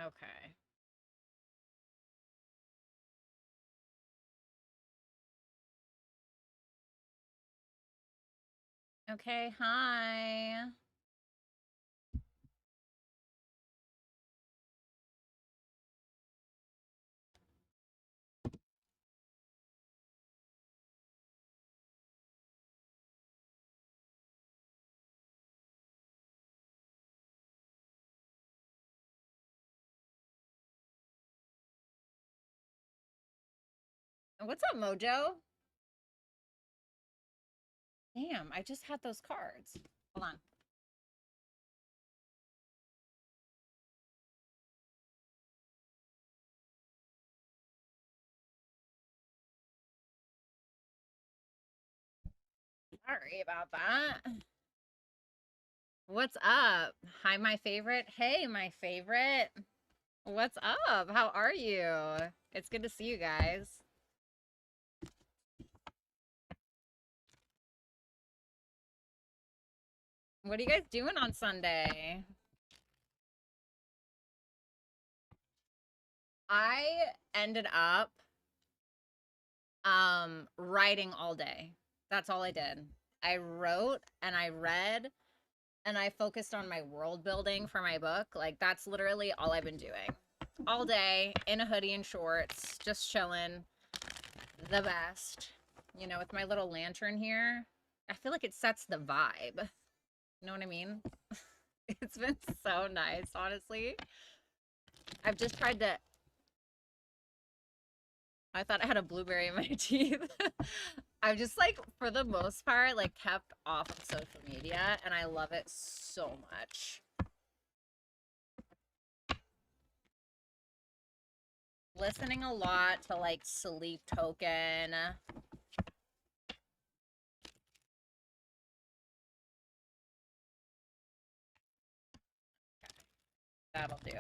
Okay. Okay, hi. What's up, Mojo? Damn, I just had those cards. Hold on. Sorry about that. What's up? Hi, my favorite. Hey, my favorite. What's up? How are you? It's good to see you guys. What are you guys doing on Sunday? I ended up writing all day. That's all I did. I wrote and I read and I focused on my world building for my book. Like that's literally all I've been doing. All day in a hoodie and shorts, just chilling. The best. You know, with my little lantern here. I feel like it sets the vibe. You know what I mean? It's been so nice, honestly. I've just tried to. I thought I had a blueberry in my teeth. I've just like, for the most part, like kept off of social media and I love it so much. Listening a lot to like Sleep Token. That'll do it.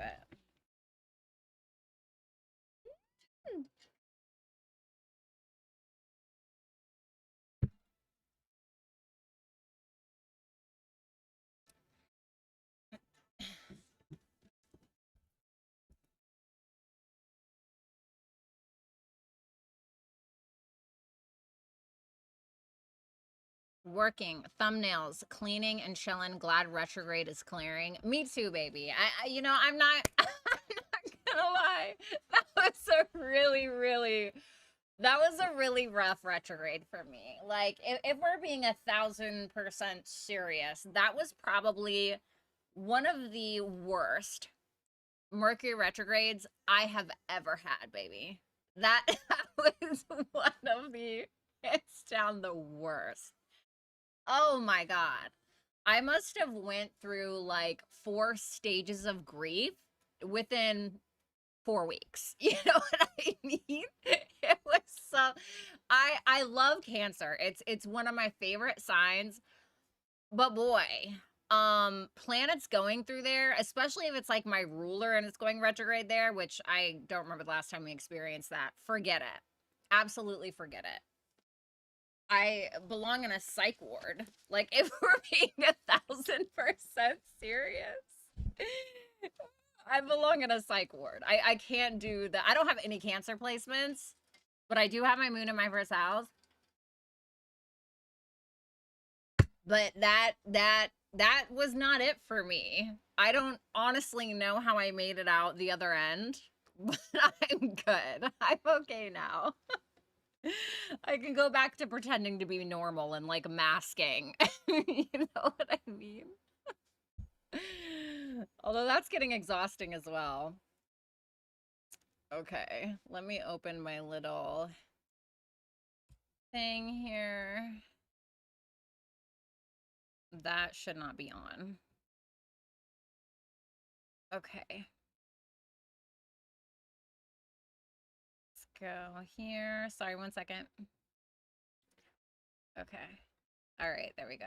Working, thumbnails, cleaning and chilling. Glad retrograde is clearing. Me too, baby. You know, I'm not, I'm not gonna lie. That was a really rough retrograde for me. Like, if we're being 1,000% serious, that was probably one of the worst Mercury retrogrades I have ever had, baby. That was one of the, hands down, the worst. Oh my God. I must have went through like 4 stages of grief within 4 weeks. You know what I mean? It was so I love Cancer. It's one of my favorite signs. But boy, planets going through there, especially if it's like my ruler and it's going retrograde there, which I don't remember the last time we experienced that. Forget it. Absolutely forget it. I belong in a psych ward. Like, if we're being 1,000% serious, I belong in a psych ward. I can't do that. I don't have any Cancer placements, but I do have my moon in my first house. But that was not it for me. I don't honestly know how I made it out the other end, but I'm good. I'm okay now. I can go back to pretending to be normal and like masking. You know what I mean? Although that's getting exhausting as well. Okay, let me open my little thing here. That should not be on. Okay. Let's go here. Sorry, 1 second. Okay. All right, there we go.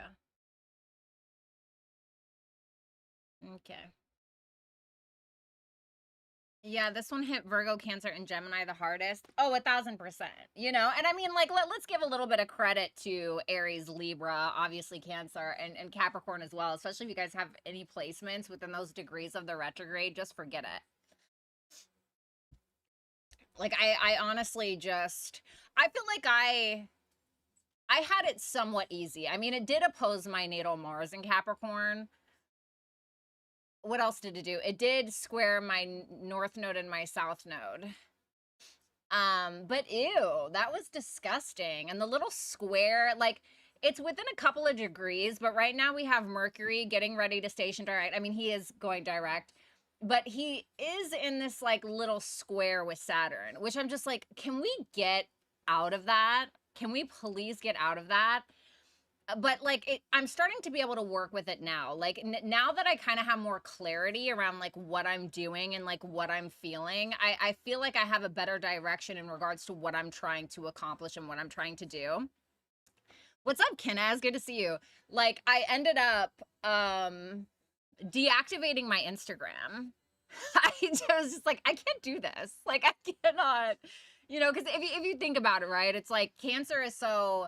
Okay. Yeah, this one hit Virgo, Cancer, and Gemini the hardest. Oh, 1,000%. You know, and I mean, like, let's give a little bit of credit to Aries, Libra, obviously Cancer, and Capricorn as well, especially if you guys have any placements within those degrees of the retrograde. Just forget it. Like I honestly just, I feel like I had it somewhat easy. I mean, it did oppose my natal Mars in Capricorn. What else did it do? It did square my north node and my south node. But ew, that was disgusting. And the little square, like, it's within a couple of degrees, but right now we have Mercury getting ready to station direct. I mean, he is going direct, but he is in this like little square with Saturn, which I'm just like, can we get out of that? Can we please get out of that? But like I'm starting to be able to work with it now. Like now that I kind of have more clarity around like what I'm doing and like what I'm feeling, I feel like I have a better direction in regards to what I'm trying to accomplish and what I'm trying to do. What's up, Kenaz? Good to see you. Like I ended up deactivating my Instagram. I was just like, I can't do this. Like I cannot, you know, because if you think about it, right, it's like Cancer is so,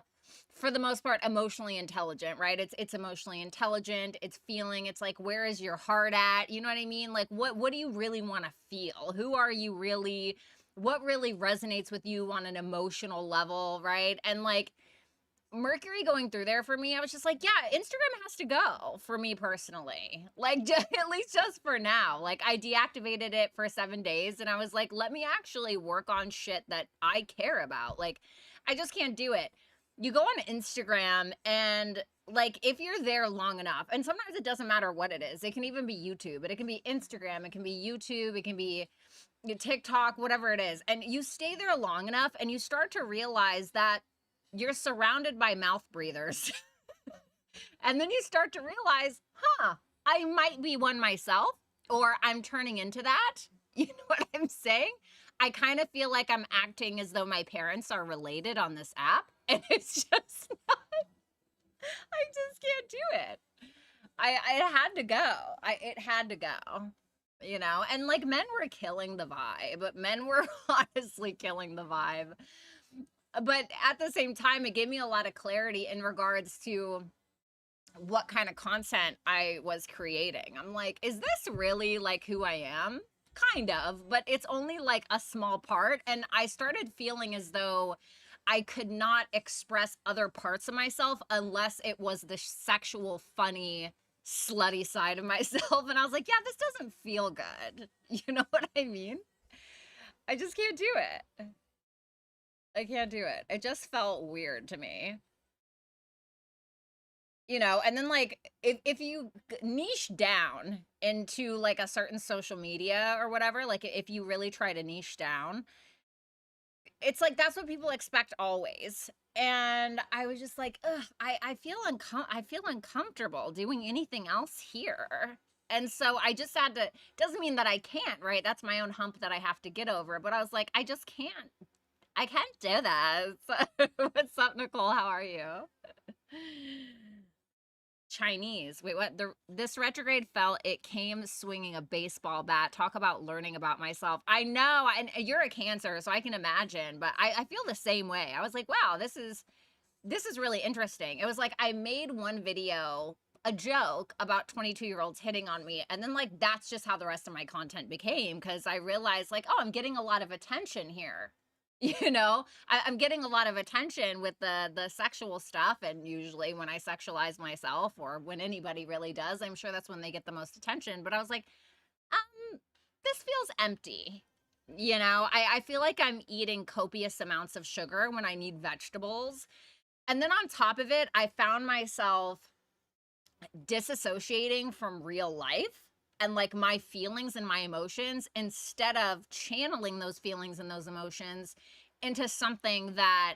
for the most part, emotionally intelligent, right? It's emotionally intelligent, it's feeling, it's like, where is your heart at? You know what I mean? Like what do you really want to feel? Who are you really? What really resonates with you on an emotional level, right? And like Mercury going through there for me, I was just like, yeah, Instagram has to go for me personally. Like, at least just for now. Like, I deactivated it for 7 days and I was like, let me actually work on shit that I care about. Like, I just can't do it. You go on Instagram and like if you're there long enough, and sometimes it doesn't matter what it is. It can even be YouTube, but it can be Instagram, it can be YouTube, it can be TikTok, whatever it is. And you stay there long enough and you start to realize that you're surrounded by mouth breathers. And then you start to realize, I might be one myself, or I'm turning into that. You know what I'm saying? I kind of feel like I'm acting as though my parents are related on this app. And it's just not, I just can't do it. It had to go. It had to go. You know, and like men were killing the vibe, but men were honestly killing the vibe. But at the same time, it gave me a lot of clarity in regards to what kind of content I was creating. I'm like, is this really like who I am? Kind of, but it's only like a small part. And I started feeling as though I could not express other parts of myself unless it was the sexual, funny, slutty side of myself. And I was like, yeah, this doesn't feel good. You know what I mean? I just can't do it. I can't do it. It just felt weird to me. You know, and then like if you niche down into like a certain social media or whatever, like if you really try to niche down, it's like that's what people expect always. And I was just like, ugh, I feel uncomfortable doing anything else here. And so I just had to, doesn't mean that I can't, right? That's my own hump that I have to get over. But I was like, I just can't. I can't do that. What's up, Nicole? How are you? Chinese. Wait, what? This retrograde fell. It came swinging a baseball bat. Talk about learning about myself. I know, and you're a Cancer, so I can imagine. But I feel the same way. I was like, wow, this is really interesting. It was like I made one video, a joke about 22-year-olds hitting on me, and then like that's just how the rest of my content became because I realized like, oh, I'm getting a lot of attention here. You know, I'm getting a lot of attention with the sexual stuff, and usually when I sexualize myself or when anybody really does, I'm sure that's when they get the most attention. But I was like, this feels empty. You know, I feel like I'm eating copious amounts of sugar when I need vegetables. And then on top of it, I found myself disassociating from real life and like my feelings and my emotions instead of channeling those feelings and those emotions into something that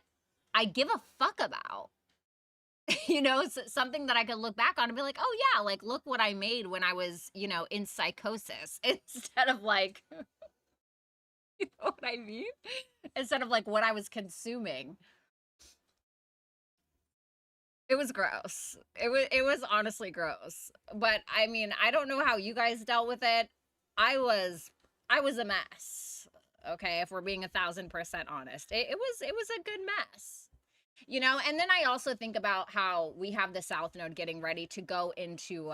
I give a fuck about. You know, something that I could look back on and be like, oh yeah, like look what I made when I was, you know, in psychosis instead of like, you know what I mean? Instead of like what I was consuming. It was gross. It was honestly gross. But I mean, I don't know how you guys dealt with it. I was a mess. Okay, if we're being 1,000% honest. It was a good mess. You know, and then I also think about how we have the South Node getting ready to go into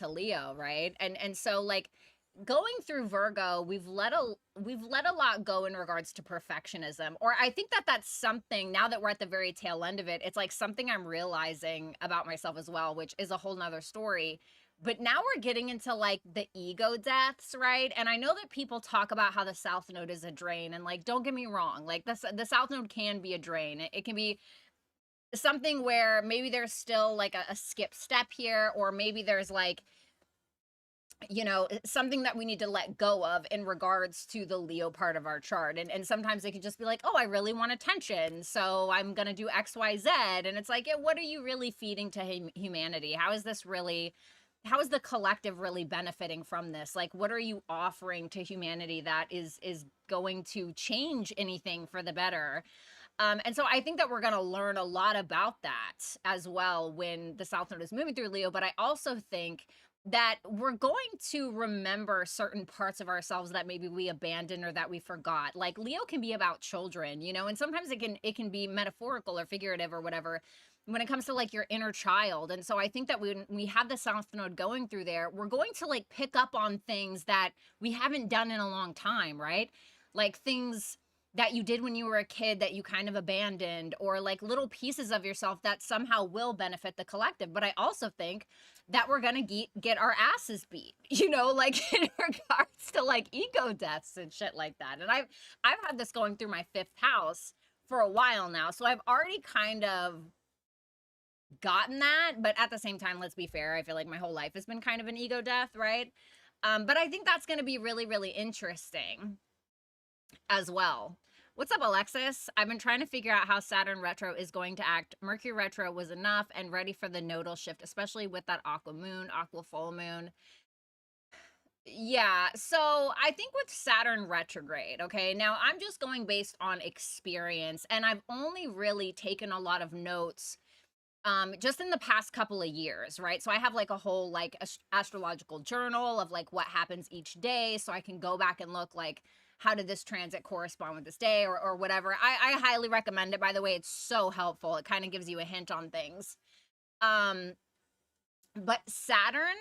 Leo, right? And so like going through Virgo, we've let a lot go in regards to perfectionism. Or I think that that's something, now that we're at the very tail end of it, it's like something I'm realizing about myself as well, which is a whole nother story. But now we're getting into like the ego deaths, right? And I know that people talk about how the South Node is a drain, and like, don't get me wrong, like the South Node can be a drain. It can be something where maybe there's still like a skip step here, or maybe there's like, you know, something that we need to let go of in regards to the Leo part of our chart. And sometimes it can just be like, oh, I really want attention, so I'm gonna do XYZ. And it's like, what are you really feeding to humanity? How is this really, how is the collective really benefiting from this? Like, what are you offering to humanity that is going to change anything for the better? And so I think that we're going to learn a lot about that as well when the South Node is moving through Leo. But I also think that we're going to remember certain parts of ourselves that maybe we abandoned or that we forgot. Like Leo can be about children, you know, and sometimes it can be metaphorical or figurative or whatever when it comes to like your inner child. And so I think that when we have the South Node going through there, we're going to like pick up on things that we haven't done in a long time, right? Like things that you did when you were a kid that you kind of abandoned, or like little pieces of yourself that somehow will benefit the collective. But I also think that we're gonna get our asses beat, you know, like in regards to like ego deaths and shit like that. And I've had this going through my 5th house for a while now, so I've already kind of gotten that. But at the same time, let's be fair, I feel like my whole life has been kind of an ego death, right? But I think that's going to be really, really interesting as well. What's up, Alexis? I've been trying to figure out how Saturn retro is going to act. Mercury retro was enough and ready for the nodal shift, especially with that aqua moon, aqua full moon. Yeah, so I think with Saturn retrograde, okay, now I'm just going based on experience, and I've only really taken a lot of notes just in the past couple of years, right? So I have like a whole like astrological journal of like what happens each day, so I can go back and look like how did this transit correspond with this day, or whatever. I highly recommend it, by the way. It's so helpful. It kind of gives you a hint on things. um but Saturn,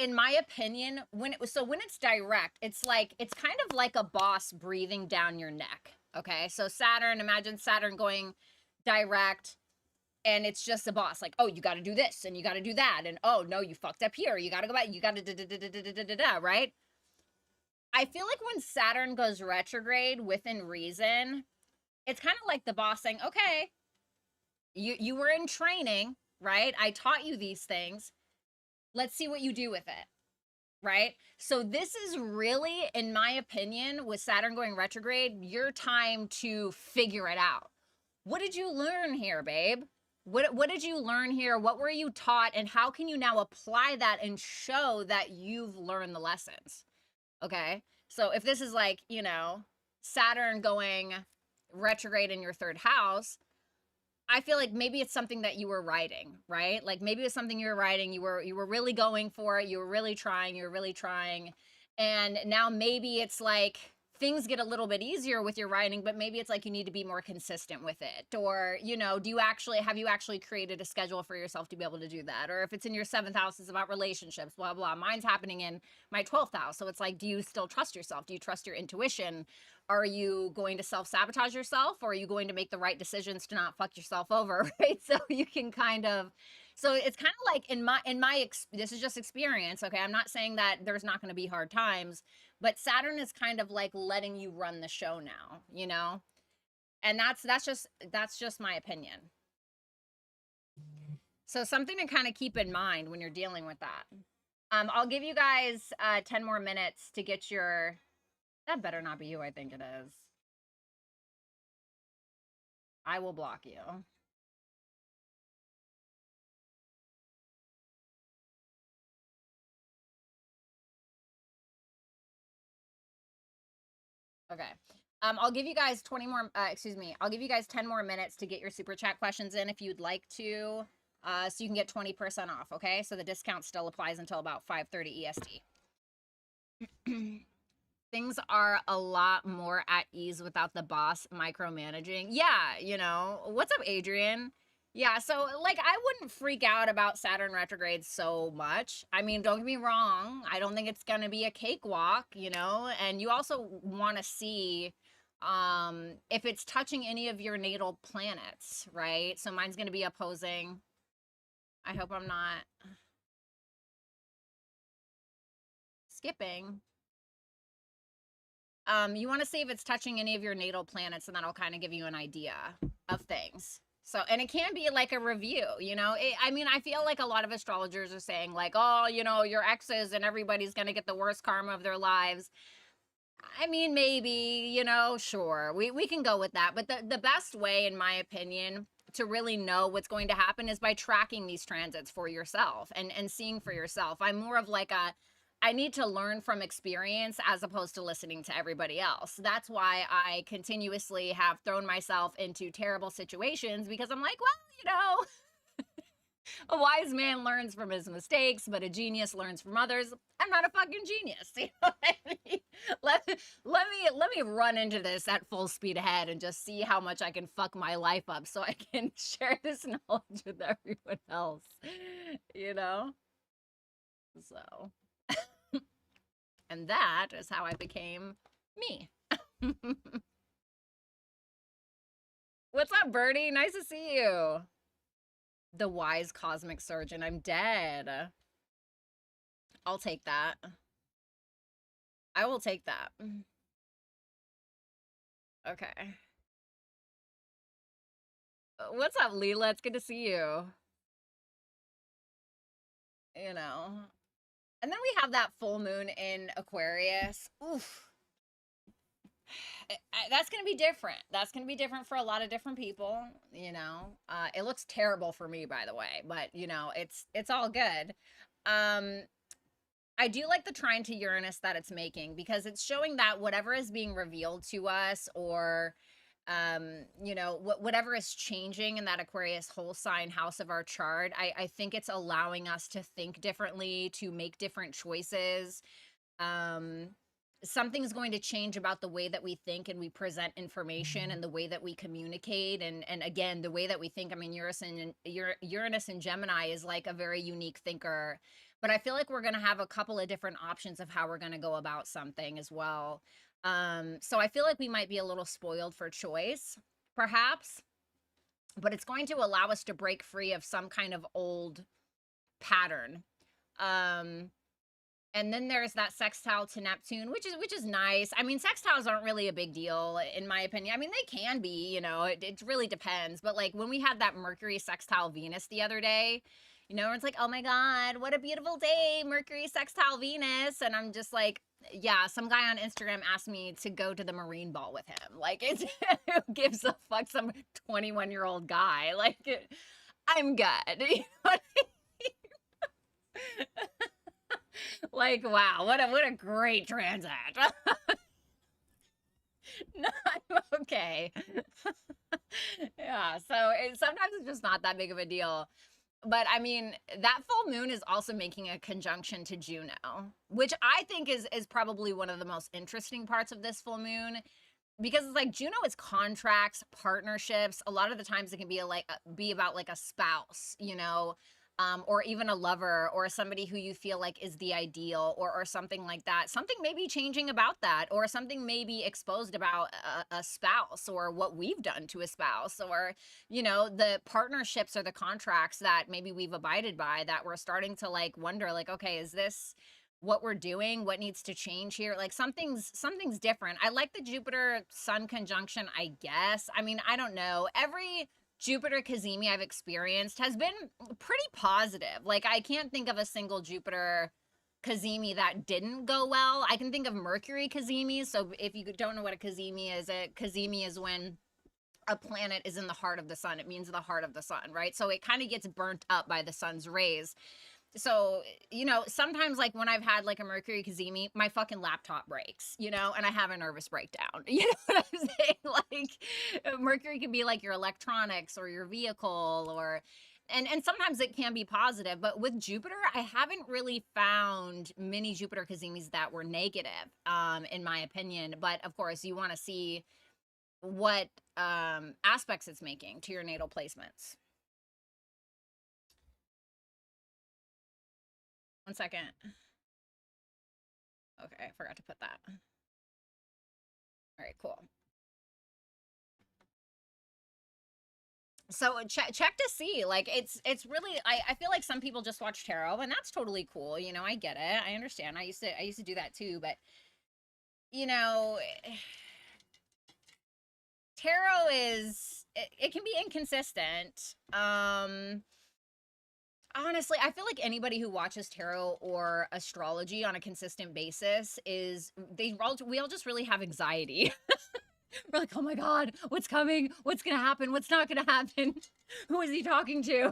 in my opinion, when it's direct, it's like, it's kind of like a boss breathing down your neck. Okay, so Saturn, imagine Saturn going direct, and it's just a boss, like, oh, you got to do this and you got to do that, and oh no, you fucked up here, you got to go back, you got to da, right? I feel like when Saturn goes retrograde within reason, it's kind of like the boss saying, okay, you were in training, right? I taught you these things. Let's see what you do with it, right? So this is really, in my opinion, with Saturn going retrograde, your time to figure it out. What did you learn here, babe? What did you learn here? What were you taught? And how can you now apply that and show that you've learned the lessons? Okay. So if this is like, you know, Saturn going retrograde in your 3rd house, I feel like maybe it's something that you were writing, right? Like maybe it's something you were writing, you were really going for it, you were really trying. And now maybe it's like things get a little bit easier with your writing, but maybe it's like you need to be more consistent with it. Or, you know, have you actually created a schedule for yourself to be able to do that? Or if it's in your 7th house, it's about relationships, blah, blah. Mine's happening in my 12th house. So it's like, do you still trust yourself? Do you trust your intuition? Are you going to self-sabotage yourself, or are you going to make the right decisions to not fuck yourself over, right? So you can kind of, so it's kind of like this is just experience, okay? I'm not saying that there's not going to be hard times, but Saturn is kind of like letting you run the show now, you know? And that's just my opinion. So something to kind of keep in mind when you're dealing with that. I'll give you guys 10 more minutes to get your, that better not be you, I think it is. I will block you. Okay. I'll give you guys 20 more, I'll give you guys 10 more minutes to get your super chat questions in if you'd like to, so you can get 20% off, okay? So the discount still applies until about 5:30 EST. Things are a lot more at ease without the boss micromanaging. Yeah, you know, what's up, Adrian? Yeah, so like I wouldn't freak out about Saturn retrograde so much. I mean, don't get me wrong, I don't think it's going to be a cakewalk, you know, and you also want to see if it's touching any of your natal planets, right? So mine's going to be opposing. I hope I'm not skipping. You want to see if it's touching any of your natal planets, and that'll kind of give you an idea of things. So, and it can be like a review, you know. I mean, I feel like a lot of astrologers are saying, like, oh, you know, your exes and everybody's going to get the worst karma of their lives. I mean, maybe, you know, sure, we can go with that. But the best way, in my opinion, to really know what's going to happen is by tracking these transits for yourself and seeing for yourself. I'm more of like a, I need to learn from experience as opposed to listening to everybody else. That's why I continuously have thrown myself into terrible situations, because I'm like, well, you know, a wise man learns from his mistakes, but a genius learns from others. I'm not a fucking genius. You know what I mean? Let me run into this at full speed ahead and just see how much I can fuck my life up so I can share this knowledge with everyone else. You know? So, and that is how I became me. What's up, Birdie? Nice to see you. The wise cosmic surgeon. I'm dead. I'll take that. I will take that. Okay. What's up, Leela? It's good to see you. You know. And then we have that full moon in Aquarius. Oof. That's going to be different. That's going to be different for a lot of different people, you know. It looks terrible for me, by the way, but you know, it's all good. Um I do like the trine to Uranus that it's making, because it's showing that whatever is being revealed to us, or you know, whatever is changing in that Aquarius whole sign house of our chart, I think it's allowing us to think differently, to make different choices. um Something's going to change about the way that we think and we present information, and the way that we communicate, and again, the way that we think. I mean, Uranus and Gemini is like a very unique thinker, but I feel like we're going to have a couple of different options of how we're going to go about something as well. So I feel like we might be a little spoiled for choice, perhaps, but it's going to allow us to break free of some kind of old pattern. um and then there's that sextile to Neptune, which is nice. I mean, sextiles aren't really a big deal in my opinion. I mean, they can be, you know, it really depends. But like when we had that Mercury sextile Venus the other day, you know, it's like, oh my God, what a beautiful day, Mercury sextile Venus. And I'm just like, yeah, some guy on Instagram asked me to go to the Marine Ball with him. Like, it who gives a fuck, some 21-year-old guy. Like, I'm good. You know what I mean? Like, wow, what a great transit. No, I'm okay. Yeah, so sometimes it's just not that big of a deal. But I mean, that full moon is also making a conjunction to Juno, which I think is probably one of the most interesting parts of this full moon, because it's like Juno is contracts, partnerships. A lot of the times it can be be about like a spouse, you know, or even a lover, or somebody who you feel like is the ideal, or something like that. Something may be changing about that, or something may be exposed about a spouse, or what we've done to a spouse, or, you know, the partnerships or the contracts that maybe we've abided by, that we're starting to like wonder, like, okay, is this what we're doing? What needs to change here? Like something's different. I like the Jupiter Sun conjunction, I guess. I mean, I don't know. Every Jupiter Cazimi I've experienced has been pretty positive. Like, I can't think of a single Jupiter Cazimi that didn't go well. I can think of Mercury Cazimi. So if you don't know what a Cazimi is, a Cazimi is when a planet is in the heart of the sun. It means the heart of the sun, right? So it kind of gets burnt up by the sun's rays. So, you know, sometimes like when I've had like a Mercury Cazimi, my fucking laptop breaks, you know, and I have a nervous breakdown. You know what I'm saying? Like, Mercury can be like your electronics or your vehicle, or and sometimes it can be positive. But with Jupiter, I haven't really found many Jupiter Cazimis that were negative, in my opinion. But of course, you want to see what aspects it's making to your natal placements. 1 second. Okay, I forgot to put that. All right, cool. So check to see, like, it's really, I feel like some people just watch tarot, and that's totally cool. You know, I get it. I understand. I used to do that too, but you know, tarot is, it can be inconsistent. Honestly, I feel like anybody who watches tarot or astrology on a consistent basis is, we all just really have anxiety. We're like, oh my God, what's coming? What's gonna happen? What's not gonna happen? Who is he talking to?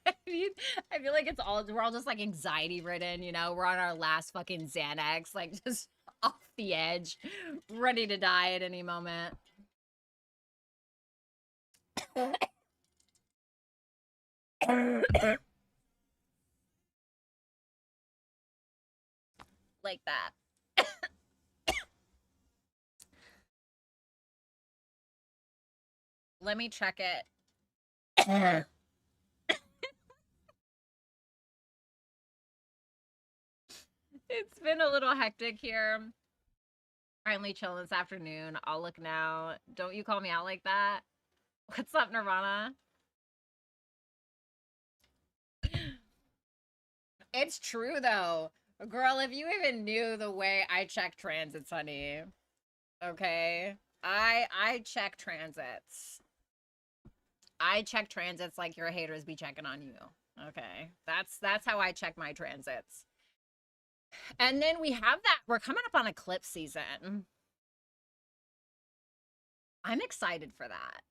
I mean, I feel like we're all just like anxiety ridden, you know? We're on our last fucking Xanax, like just off the edge, ready to die at any moment. Like that. Let me check it. It's been a little hectic here. Finally chilling this afternoon. I'll look now. Don't you call me out like that. What's up, Nirvana? It's true though. Girl, if you even knew the way I check transits, honey. Okay? I check transits. I check transits like your haters be checking on you. Okay? That's how I check my transits. And then we have that, we're coming up on eclipse season. I'm excited for that.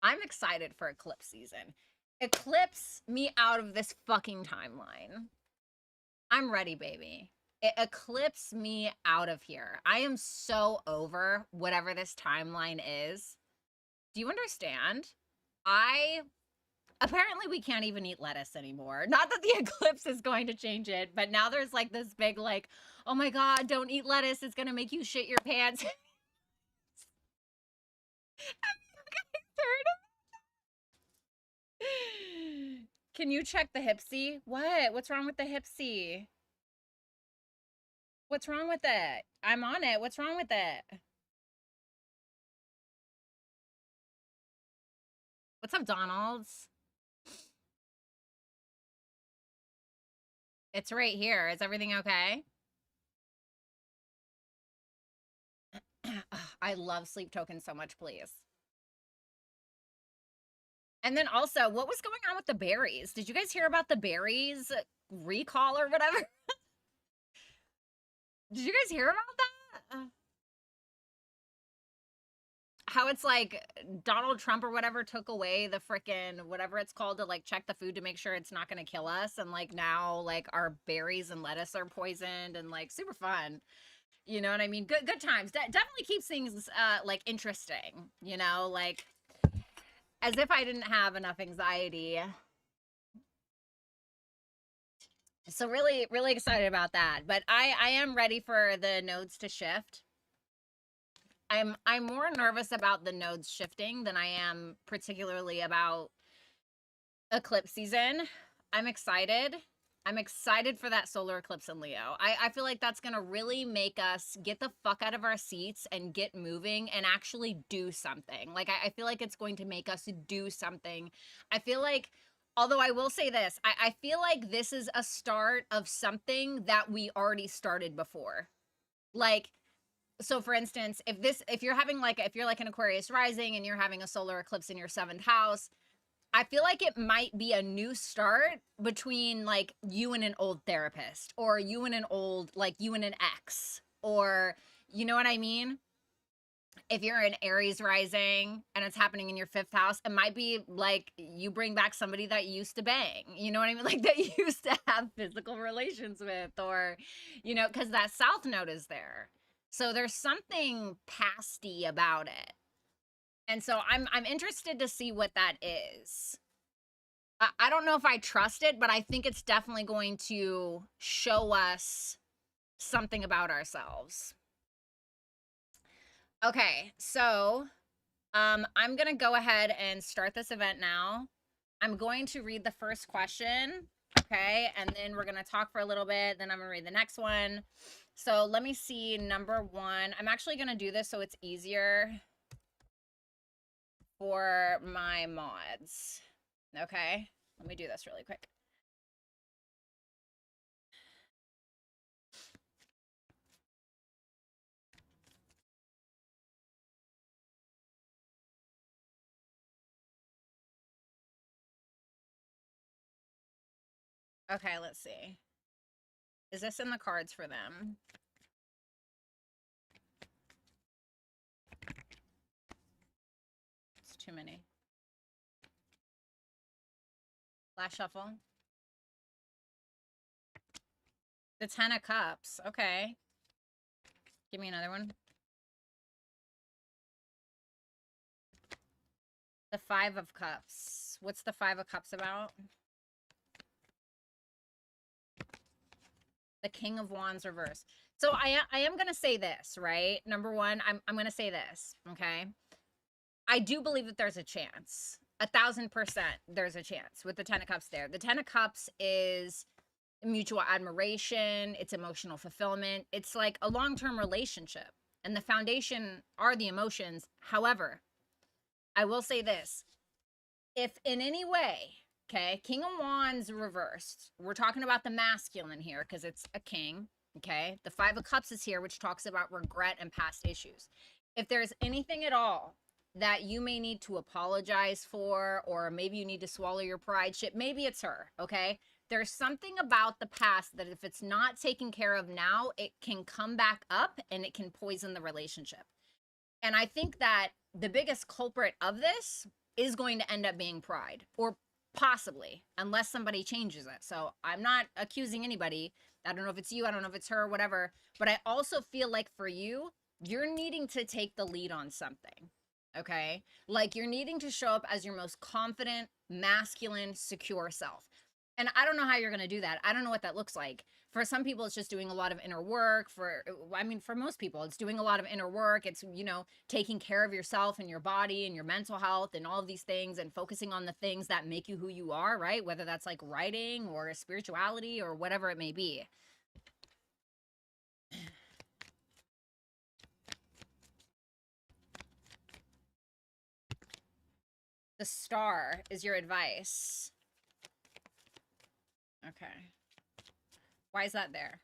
I'm excited for eclipse season. Eclipse me out of this fucking timeline. I'm ready, baby. Eclipse me out of here. I am so over whatever this timeline is. Do you understand? Apparently we can't even eat lettuce anymore. Not that the eclipse is going to change it, but now there's like this big like, oh my God, don't eat lettuce. It's going to make you shit your pants. Can you check the Hipsy? What? What's wrong with the Hipsy? What's wrong with it? I'm on it. What's wrong with it? What's up, Donald's? It's right here. Is everything okay? I love sleep tokens so much, please. And then also, what was going on with the berries? Did you guys hear about the berries recall or whatever? Did you guys hear about that? How it's like Donald Trump or whatever took away the frickin' whatever it's called to like check the food to make sure it's not gonna kill us, and like now like our berries and lettuce are poisoned, and like super fun. You know what I mean? Good times. Definitely keeps things like interesting, you know, like as if I didn't have enough anxiety. So really excited about that. But I am ready for the nodes to shift. I'm more nervous about the nodes shifting than I am particularly about eclipse season. I'm excited. I'm excited for that solar eclipse in Leo. I feel like that's going to really make us get the fuck out of our seats and get moving and actually do something. Like, I feel like it's going to make us do something. I feel like, although I will say this, I feel like this is a start of something that we already started before. Like, so for instance, if you're like an Aquarius rising and you're having a solar eclipse in your 7th house, I feel like it might be a new start between like you and an old therapist, or you and you and an ex, or you know what I mean? If you're an Aries rising and it's happening in your 5th house, it might be like you bring back somebody that you used to bang, you know what I mean? Like that you used to have physical relations with, or, you know, because that South node is there. So there's something pasty about it. And so I'm interested to see what that is. I don't know if I trust it, but I think it's definitely going to show us something about ourselves. Okay, so I'm going to go ahead and start this event now. I'm going to read the first question. Okay, and then we're gonna talk for a little bit, then I'm gonna read the next one. So let me see, number one. I'm actually gonna do this so it's easier for my mods. Okay, let me do this really quick. Okay, let's see. Is this in the cards for them? It's too many. Last shuffle. The 10 of Cups. Okay. Give me another one. The 5 of Cups. What's the 5 of Cups about? The King of Wands reverse. So I am going to say this, right? Number one, I'm going to say this, okay? I do believe that there's a chance. 1,000% there's a chance with the 10 of Cups there. The 10 of Cups is mutual admiration. It's emotional fulfillment. It's like a long-term relationship. And the foundation are the emotions. However, I will say this. If in any way, okay, King of Wands reversed, we're talking about the masculine here because it's a king, okay? The 5 of Cups is here, which talks about regret and past issues. If there's anything at all that you may need to apologize for, or maybe you need to swallow your pride, shit, maybe it's her, okay? There's something about the past that if it's not taken care of now, it can come back up and it can poison the relationship. And I think that the biggest culprit of this is going to end up being pride, or possibly, unless somebody changes it. So I'm not accusing anybody. I don't know if it's you, I don't know if it's her, whatever. But I also feel like for you, you're needing to take the lead on something, okay? Like you're needing to show up as your most confident, masculine, secure self. And I don't know how you're going to do that. I don't know what that looks like. For some people, it's just doing a lot of inner work. For most people, it's doing a lot of inner work. It's, you know, taking care of yourself and your body and your mental health and all of these things and focusing on the things that make you who you are, right? Whether that's like writing or spirituality or whatever it may be. The Star is your advice. Okay. Why is that there?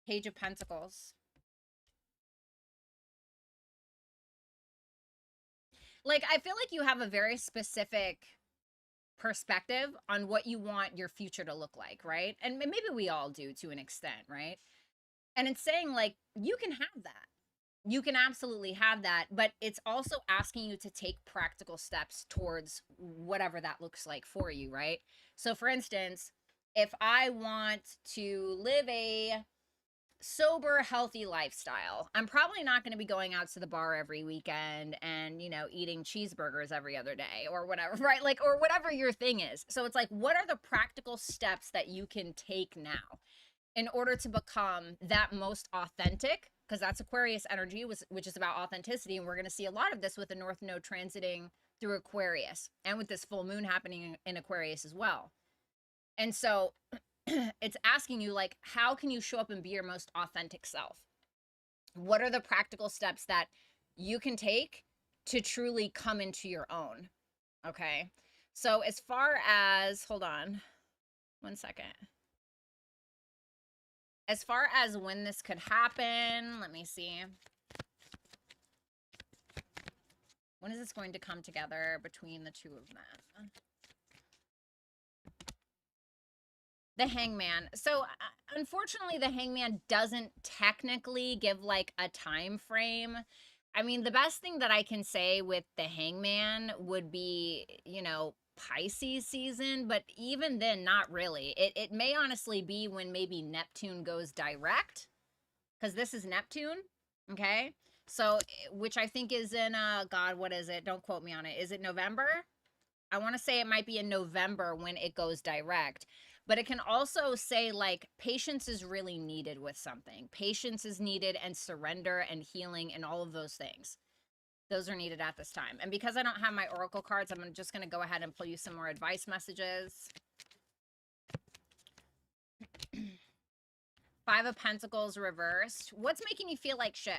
Page of Pentacles. Like, I feel like you have a very specific perspective on what you want your future to look like, right? And maybe we all do to an extent, right? And it's saying, like, you can have that. You can absolutely have that, but it's also asking you to take practical steps towards whatever that looks like for you, right? So for instance, if I want to live a sober, healthy lifestyle, I'm probably not going to be going out to the bar every weekend and, you know, eating cheeseburgers every other day or whatever, right? Like, or whatever your thing is. So it's like, what are the practical steps that you can take now in order to become that most authentic? Because that's Aquarius energy, which is about authenticity. And we're going to see a lot of this with the North Node transiting through Aquarius and with this full moon happening in Aquarius as well. And so it's asking you, like, how can you show up and be your most authentic self? What are the practical steps that you can take to truly come into your own? Okay. So as far as, hold on 1 second. As far as when this could happen, let me see. When is this going to come together between the two of them? The Hangman. So unfortunately, the Hangman doesn't technically give like a time frame. I mean, the best thing that I can say with the Hangman would be, you know, Pisces season, but even then, not really. It may honestly be when maybe Neptune goes direct, because this is Neptune, okay? So, which I think is in, God, what is it? Don't quote me on it. Is it November? I want to say it might be in November when it goes direct. But it can also say, like, patience is really needed with something. Patience is needed, and surrender and healing and all of those things. Those are needed at this time. And because I don't have my oracle cards, I'm just going to go ahead and pull you some more advice messages. Five of Pentacles reversed. What's making you feel like shit?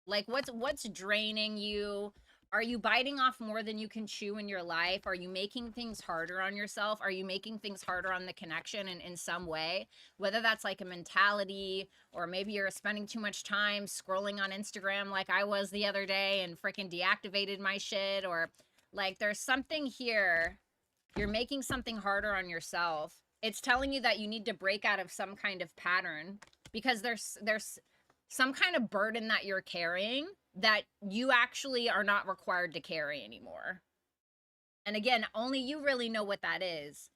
Like, what's draining you? Are you biting off more than you can chew in your life? Are you making things harder on yourself? Are you making things harder on the connection in some way? Whether that's like a mentality, or maybe you're spending too much time scrolling on Instagram like I was the other day and freaking deactivated my shit, or like there's something here. You're making something harder on yourself. It's telling you that you need to break out of some kind of pattern, because there's some kind of burden that you're carrying that you actually are not required to carry anymore. And again, only you really know what that is,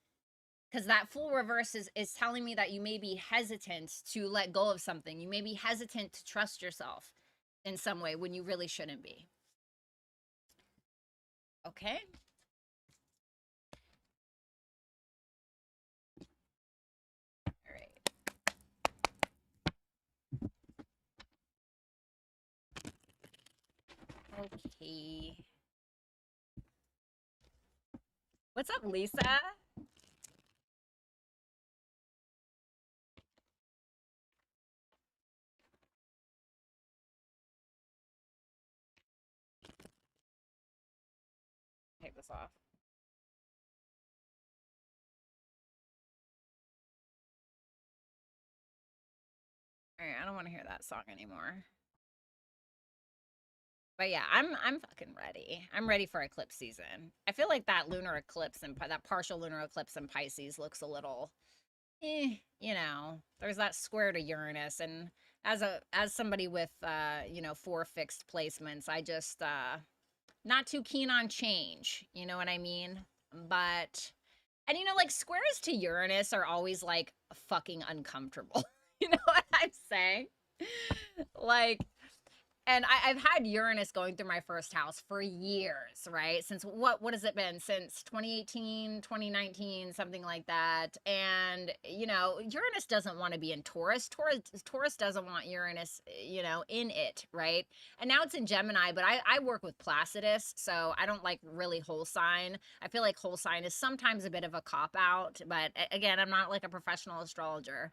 because that full reverse is telling me that you may be hesitant to let go of something. You may be hesitant to trust yourself in some way when you really shouldn't be. Okay. All right. Okay. What's up, Lisa? Take this off. All right, I don't want to hear that song anymore. But yeah, I'm fucking ready. I'm ready for eclipse season. I feel like that lunar eclipse and that partial lunar eclipse in Pisces looks a little, you know, there's that square to Uranus, and as somebody with 4 fixed placements, I just not too keen on change, you know what I mean? But and like squares to Uranus are always like fucking uncomfortable. You know what I'm saying? Like, and I've had Uranus going through my first house for years, right? Since what has it been? Since 2018, 2019, something like that. And, Uranus doesn't want to be in Taurus. Taurus doesn't want Uranus, in it, right? And now it's in Gemini, but I work with Placidus, so I don't like really whole sign. I feel like whole sign is sometimes a bit of a cop-out, but again, I'm not like a professional astrologer.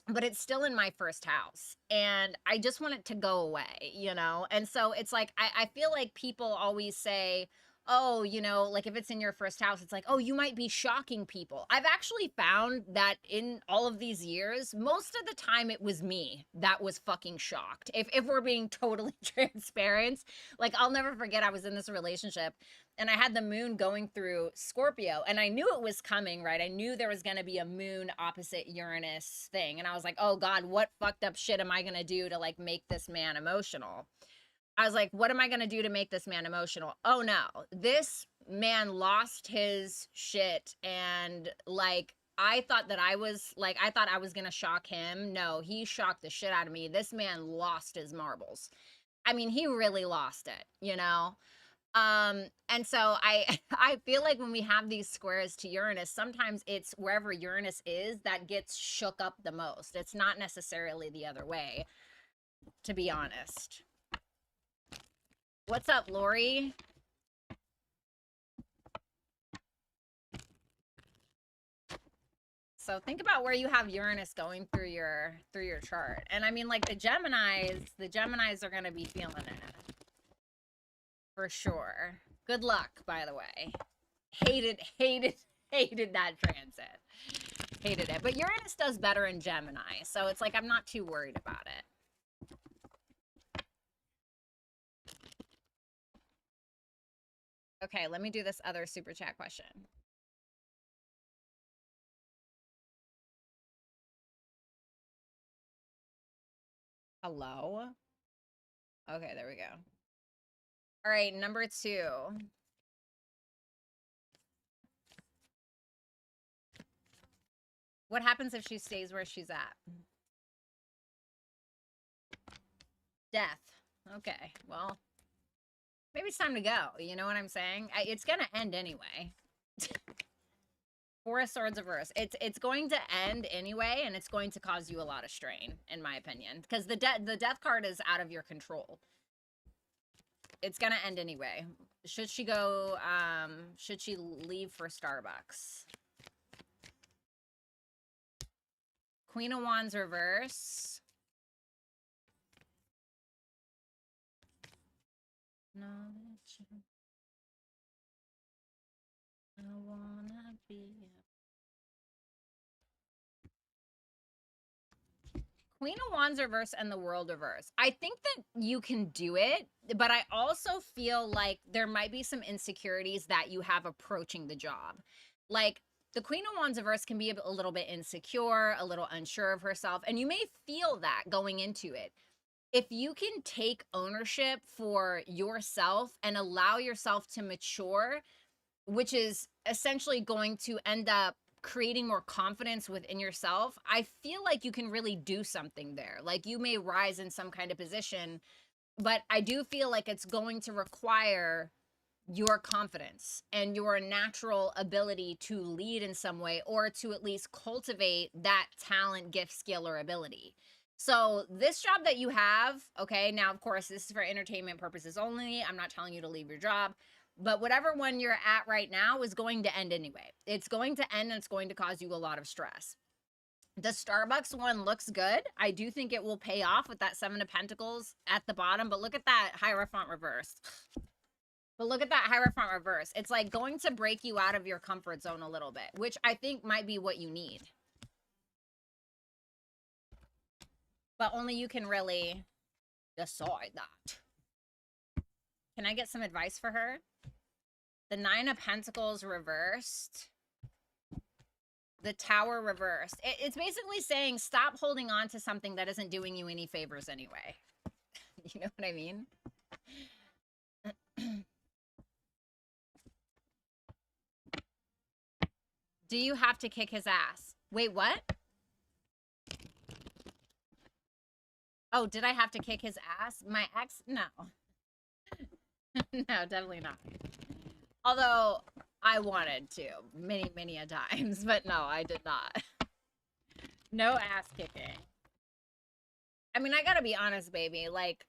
But it's still in my first house, and I just want it to go away, And so it's like, I feel like people always say, oh, like if it's in your first house, it's like, oh, you might be shocking people. I've actually found that in all of these years, most of the time it was me that was fucking shocked. If we're being totally transparent, like I'll never forget, I was in this relationship and I had the moon going through Scorpio, and I knew it was coming, right? I knew there was going to be a moon opposite Uranus thing. And I was like, oh God, what fucked up shit am I going to do to like make this man emotional? I was like, what am I going to do to make this man emotional? Oh no, this man lost his shit. And like, I thought I was going to shock him. No, he shocked the shit out of me. This man lost his marbles. I mean, he really lost it, and so I feel like when we have these squares to Uranus, sometimes it's wherever Uranus is that gets shook up the most. It's not necessarily the other way, to be honest. What's up, Lori? So think about where you have Uranus going through your chart. And I mean, like the Geminis are going to be feeling it. For sure. Good luck, by the way. Hated that transit. Hated it. But Uranus does better in Gemini, so it's like I'm not too worried about it. Okay, let me do this other super chat question. Hello? Okay, there we go. All right, number 2. What happens if she stays where she's at? Death. Okay, well, maybe it's time to go. You know what I'm saying? It's going to end anyway. 4 of Swords reverse. It's going to end anyway, and it's going to cause you a lot of strain, in my opinion, because the death card is out of your control. it's gonna end anyway. Should she go, should she leave for Starbucks? Queen of Wands reverse. No, I wanna be. Queen of Wands reverse and the World reverse. I think that you can do it, but I also feel like there might be some insecurities that you have approaching the job. Like, the Queen of Wands reverse can be a little bit insecure, a little unsure of herself, and you may feel that going into it. If you can take ownership for yourself and allow yourself to mature, which is essentially going to end up creating more confidence within yourself, I feel like you can really do something there. Like, you may rise in some kind of position, but I do feel like it's going to require your confidence and your natural ability to lead in some way, or to at least cultivate that talent, gift, skill, or ability. So this job that you have, okay, now, of course, this is for entertainment purposes only. I'm not telling you to leave your job. But whatever one you're at right now is going to end anyway. It's going to end, and it's going to cause you a lot of stress. The Starbucks one looks good. I do think it will pay off with that 7 of Pentacles at the bottom. But look at that Hierophant reverse. But look at that Hierophant reverse. It's like going to break you out of your comfort zone a little bit, which I think might be what you need. But only you can really decide that. Can I get some advice for her? The 9 of Pentacles reversed. The Tower reversed. It's basically saying stop holding on to something that isn't doing you any favors anyway. You know what I mean? Do you have to kick his ass? Wait, what? Oh, did I have to kick his ass? My ex? No. No, definitely not. Although I wanted to many, many a times, but no, I did not. No ass kicking. I mean, I gotta be honest, baby. Like,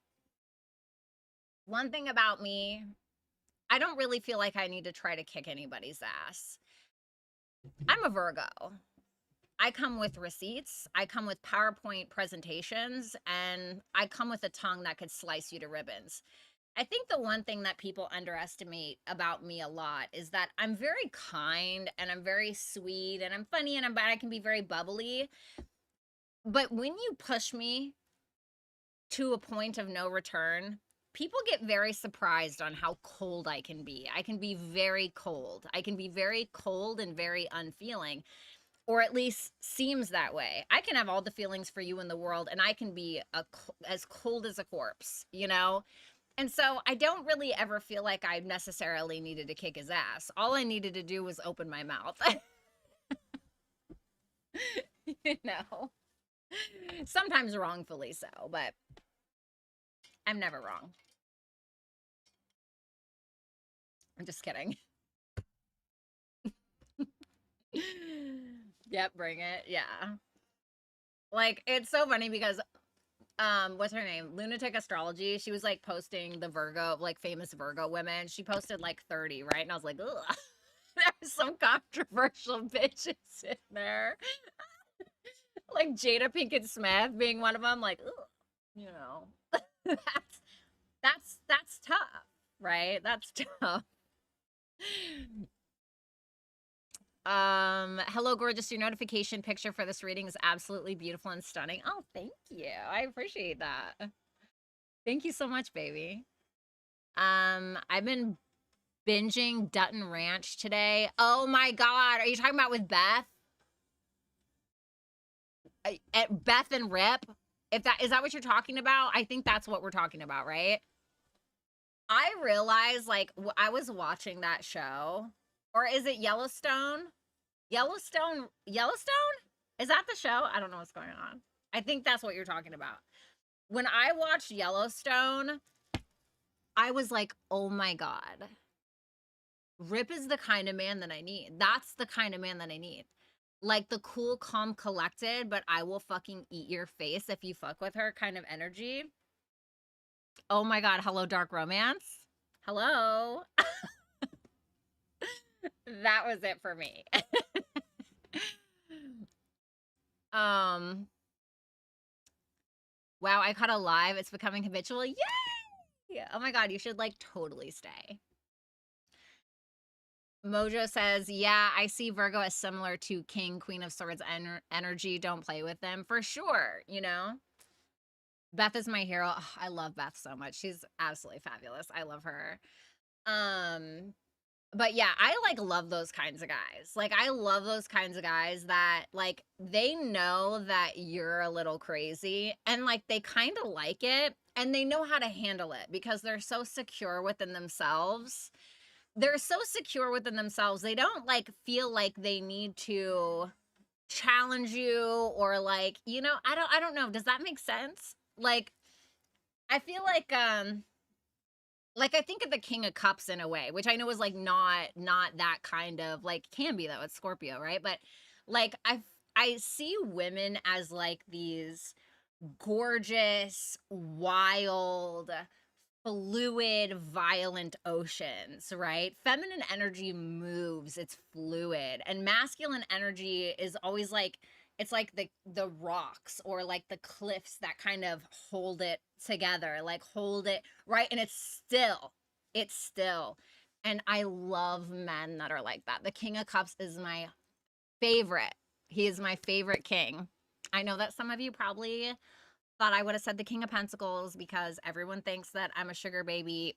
one thing about me, I don't really feel like I need to try to kick anybody's ass. I'm a Virgo. I come with receipts, I come with PowerPoint presentations, and I come with a tongue that could slice you to ribbons. I think the one thing that people underestimate about me a lot is that I'm very kind, and I'm very sweet, and I'm funny, and I can be very bubbly. But when you push me to a point of no return, people get very surprised on how cold I can be. I can be very cold. I can be very cold and very unfeeling. Or at least seems that way. I can have all the feelings for you in the world, and I can be as cold as a corpse, you know? And so I don't really ever feel like I necessarily needed to kick his ass. All I needed to do was open my mouth. You know? Sometimes wrongfully so, but I'm never wrong. I'm just kidding. Yep, bring it. Yeah. Like, it's so funny because what's her name? Lunatic Astrology. She was like posting the Virgo, like famous Virgo women. She posted like 30, right? And I was like, ugh. There's some controversial bitches in there. Like Jada Pinkett Smith being one of them, like, ugh, you know. that's tough, right? That's tough. Hello, gorgeous. Your notification picture for this reading is absolutely beautiful and stunning. Oh, thank you. I appreciate that. Thank you so much, baby. I've been binging Dutton Ranch today. Oh my God. Are you talking about with Beth? Beth and Rip? Is that what you're talking about? I think that's what we're talking about, right? I realized, like, I was watching that show. Or is it Yellowstone? Yellowstone? Is that the show? I don't know what's going on. I think that's what you're talking about. When I watched Yellowstone, I was like, oh my God. Rip is the kind of man that I need. That's the kind of man that I need. Like the cool, calm, collected, but I will fucking eat your face if you fuck with her kind of energy. Oh my God. Hello, Dark Romance. Hello? That was it for me. um, wow, I caught a live. It's becoming habitual. Yay! Oh my god, you should like totally stay. Mojo says, yeah, I see Virgo as similar to King, Queen of Swords energy. Don't play with them. For sure, you know? Beth is my hero. Oh, I love Beth so much. She's absolutely fabulous. I love her. But yeah, I like love those kinds of guys. Like I love those kinds of guys that like they know that you're a little crazy and like they kind of like it and they know how to handle it because they're so secure within themselves. They're so secure within themselves. They don't like feel like they need to challenge you or like, you know, I don't know. Does that make sense? Like I feel like I think of the King of Cups in a way, which I know is like not that kind of like can be though. It's Scorpio, right? But like I see women as like these gorgeous, wild, fluid, violent oceans, right? Feminine energy moves, it's fluid. And masculine energy is always like it's like the rocks or like the cliffs that kind of hold it together, like hold it, right? And it's still. It's still. And I love men that are like that. The King of Cups is my favorite. He is my favorite king. I know that some of you probably thought I would have said the King of Pentacles because everyone thinks that I'm a sugar baby.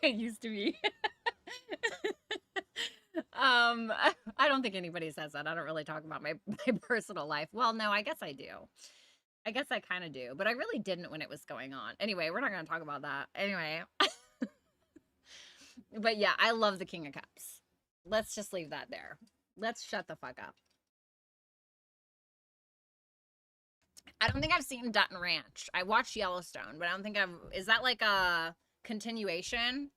It used to be. I don't think anybody says that. I don't really talk about my personal life. Well, no, I guess I do. I guess I kind of do, but I really didn't when it was going on. Anyway, we're not going to talk about that. Anyway. But yeah, I love the King of Cups. Let's just leave that there. Let's shut the fuck up. I don't think I've seen Dutton Ranch. I watched Yellowstone, but I don't think I've. Is that like a continuation?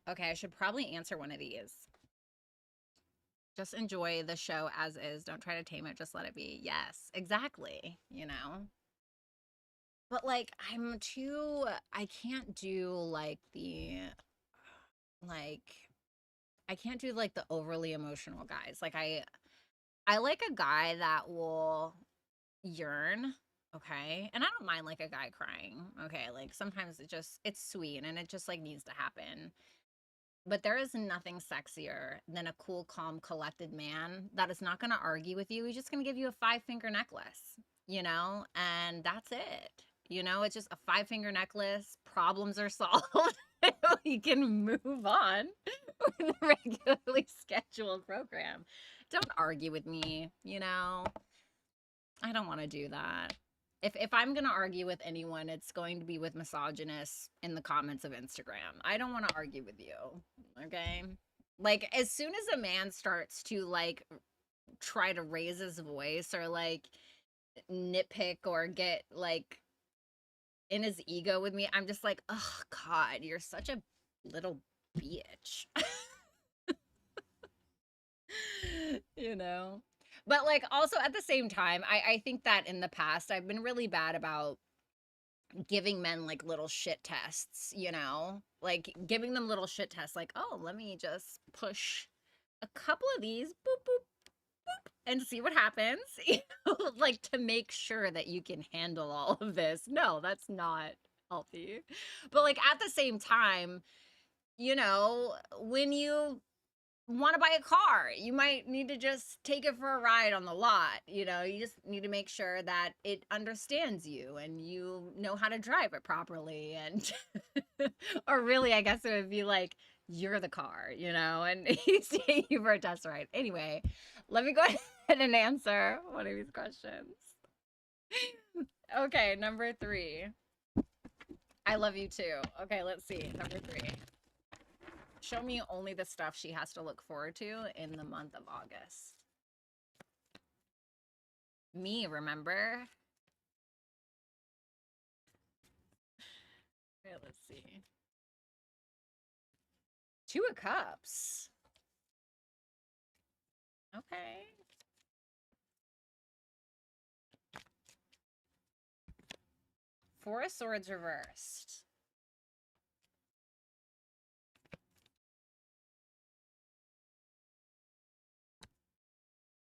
Okay, I should probably answer one of these. Just enjoy the show as is. Don't try to tame it. Just let it be. Yes, exactly. You know? But like, I can't do like like, I can't do like the overly emotional guys. Like, I like a guy that will yearn, okay? And I don't mind like a guy crying, okay? Like sometimes it's sweet and it just like needs to happen. But there is nothing sexier than a cool, calm, collected man that is not going to argue with you. He's just going to give you a five-finger necklace, you know? And that's it. You know, it's just a five-finger necklace. Problems are solved. You can move on with a regularly scheduled program. Don't argue with me, you know? I don't want to do that. If I'm gonna argue with anyone, it's going to be with misogynists in the comments of Instagram. I don't want to argue with you. Okay? Like as soon as a man starts to like try to raise his voice or like nitpick or get like in his ego with me, I'm just like, oh God, you're such a little bitch. You know? But like also at the same time, I think that in the past I've been really bad about giving men like little shit tests, you know? Like giving them little shit tests like, "Oh, let me just push a couple of these boop boop and see what happens." You know, like to make sure that you can handle all of this. No, that's not healthy. But like at the same time, you know, when you want to buy a car, you might need to just take it for a ride on the lot. You know, you just need to make sure that it understands you and you know how to drive it properly. And, or really, I guess it would be like, you're the car, you know, and he's taking you for a test ride. Anyway, let me go ahead and answer one of these questions. Okay, number 3. I love you too. Okay, let's see. Number 3. Show me only the stuff she has to look forward to in the month of August. Me, remember? Okay, let's see. 2 of Cups. Okay. Four of Swords reversed.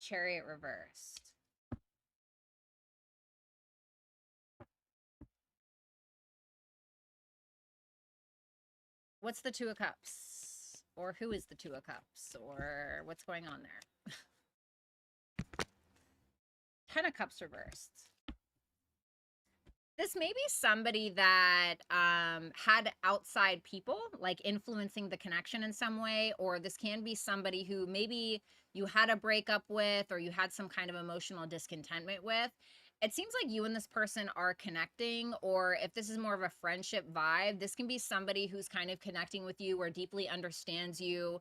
Chariot reversed. What's the Two of Cups? Or who is the Two of Cups? Or what's going on there? Ten of Cups reversed. This may be somebody that had outside people, like influencing the connection in some way, or this can be somebody who maybe you had a breakup with or you had some kind of emotional discontentment with. It seems like you and this person are connecting, or if this is more of a friendship vibe, this can be somebody who's kind of connecting with you or deeply understands you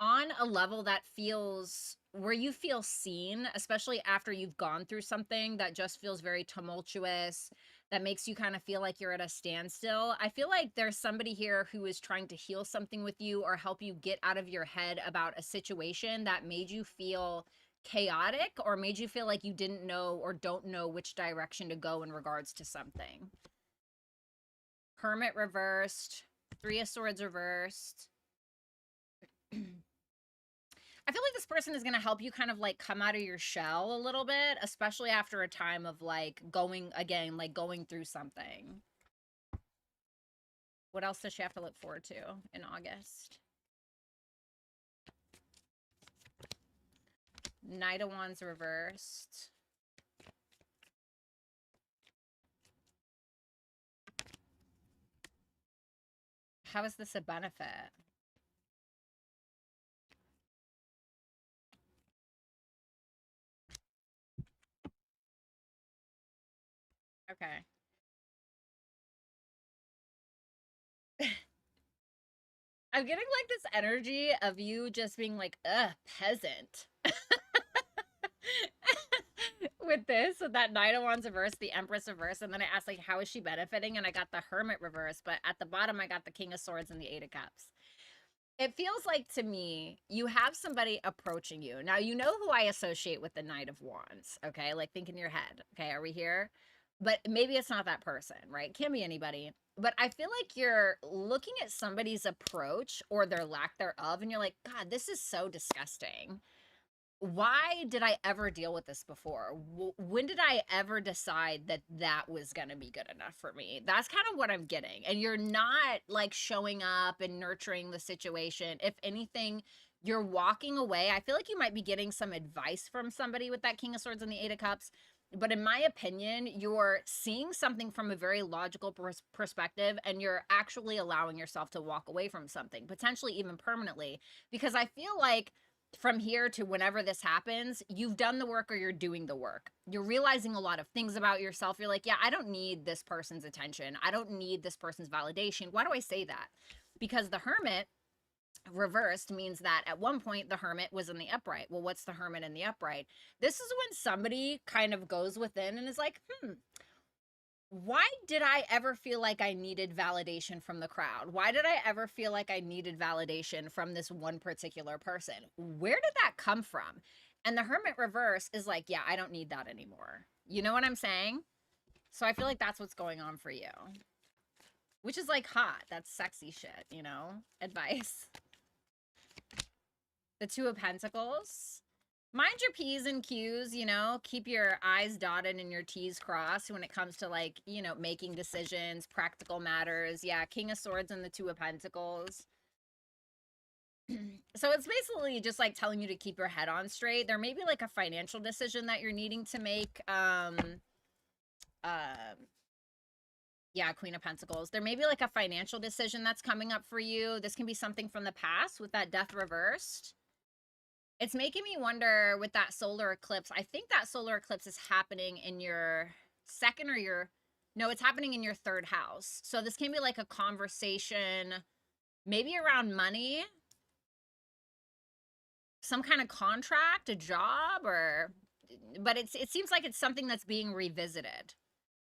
on a level that feels where you feel seen, especially after you've gone through something that just feels very tumultuous, that makes you kind of feel like you're at a standstill. I feel like there's somebody here who is trying to heal something with you or help you get out of your head about a situation that made you feel chaotic or made you feel like you didn't know or don't know which direction to go in regards to something. Hermit reversed. Three of Swords reversed. I feel like this person is going to help you kind of like come out of your shell a little bit, especially after a time of like going through something. What else does she have to look forward to in August? Knight of Wands reversed. How is this a benefit? Okay. I'm getting like this energy of you just being like, ugh, peasant. With that Knight of Wands reverse, the Empress reverse, and then I asked like, how is she benefiting? And I got the Hermit reverse, but at the bottom I got the King of Swords and the Eight of Cups. It feels like to me, you have somebody approaching you. Now, you know who I associate with the Knight of Wands, okay? Like, think in your head, okay? Are we here? But maybe it's not that person, right? It can be anybody. But I feel like you're looking at somebody's approach or their lack thereof, and you're like, God, this is so disgusting. Why did I ever deal with this before? When did I ever decide that that was going to be good enough for me? That's kind of what I'm getting. And you're not like showing up and nurturing the situation. If anything, you're walking away. I feel like you might be getting some advice from somebody with that King of Swords and the Eight of Cups. But in my opinion, you're seeing something from a very logical perspective, and you're actually allowing yourself to walk away from something, potentially even permanently, because I feel like from here to whenever this happens, you've done the work or you're doing the work. You're realizing a lot of things about yourself. You're like, yeah, I don't need this person's attention. I don't need this person's validation. Why do I say that? Because the Hermit reversed means that at one point the Hermit was in the upright. Well, what's the Hermit in the upright? This is when somebody kind of goes within and is like, why did I ever feel like I needed validation from the crowd? Why did I ever feel like I needed validation from this one particular person? Where did that come from? And the Hermit reverse is like, yeah, I don't need that anymore. You know what I'm saying? So I feel like that's what's going on for you. Which is like hot. That's sexy shit, you know? Advice. The Two of Pentacles. Mind your P's and Q's, you know, keep your I's dotted and your T's crossed when it comes to like, you know, making decisions, practical matters. Yeah, King of Swords and the Two of Pentacles. So it's basically just like telling you to keep your head on straight. There may be like a financial decision that you're needing to make. Yeah, Queen of Pentacles. There may be like a financial decision that's coming up for you. This can be something from the past with that Death reversed. It's making me wonder with that solar eclipse. I think that solar eclipse is happening in your second or your... No, it's happening in your third house. So this can be like a conversation, maybe around money, some kind of contract, a job, or... But it seems like it's something that's being revisited.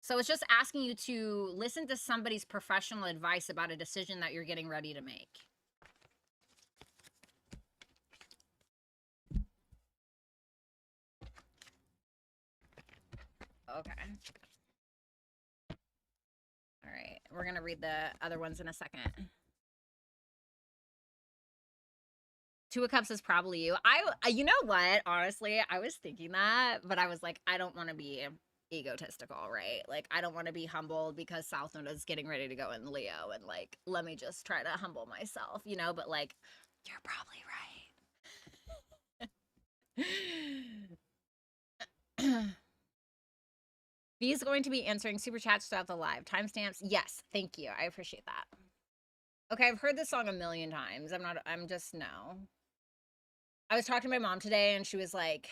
So it's just asking you to listen to somebody's professional advice about a decision that you're getting ready to make. Okay. We're going to read the other ones in a second. Two of Cups is probably you. You know what? Honestly, I was thinking that, but I was like, I don't want to be egotistical, right? Like, I don't want to be humbled because South Node is getting ready to go in Leo, and like, let me just try to humble myself, you know? But like, you're probably right. V is going to be answering super chats throughout the live. Timestamps, yes, thank you. I appreciate that. Okay, I've heard this song a million times. I'm just no. I was talking to my mom today and she was like,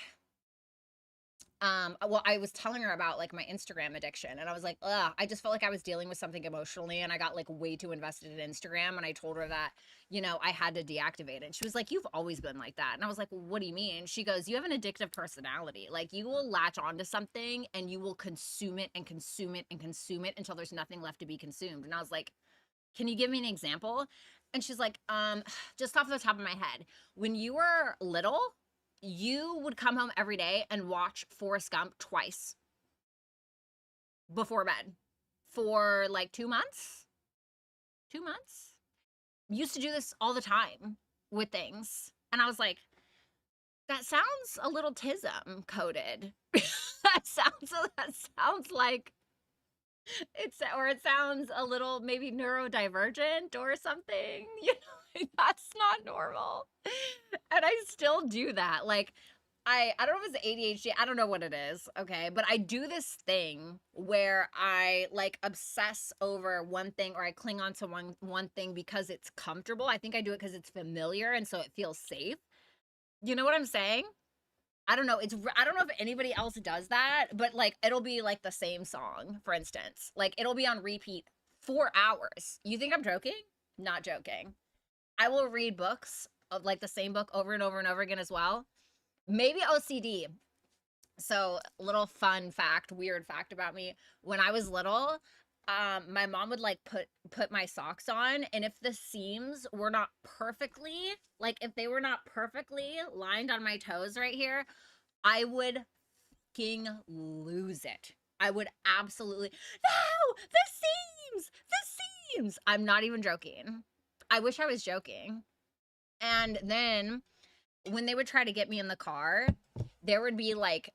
well, I was telling her about like my Instagram addiction and I was like, ugh, I just felt like I was dealing with something emotionally and I got like way too invested in Instagram. And I told her that, you know, I had to deactivate it. And she was like, you've always been like that. And I was like, well, what do you mean? She goes, you have an addictive personality. Like you will latch onto something and you will consume it and consume it and consume it until there's nothing left to be consumed. And I was like, can you give me an example? And she's like, just off the top of my head, when you were little, you would come home every day and watch Forrest Gump twice before bed for like 2 months. 2 months. Used to do this all the time with things. And I was like, that sounds a little tism coded. that sounds like it sounds a little maybe neurodivergent or something, you know, that's not normal. And I still do that. Like, I don't know if it's ADHD, I don't know what it is, okay? But I do this thing where I like obsess over one thing or I cling on to one thing because it's comfortable. I think I do it because it's familiar and so it feels safe. You know what I'm saying? I don't know. I don't know if anybody else does that, but like it'll be like the same song, for instance. Like it'll be on repeat 4 hours. You think I'm joking? Not joking. I will read books of like the same book over and over and over again as well. Maybe OCD. So, little fun fact, weird fact about me. When I was little, my mom would like put my socks on, and if the seams were not perfectly, like if they were not perfectly lined on my toes right here, I would fucking lose it. I would absolutely, no, the seams. I'm not even joking. I wish I was joking. And then when they would try to get me in the car, there would be like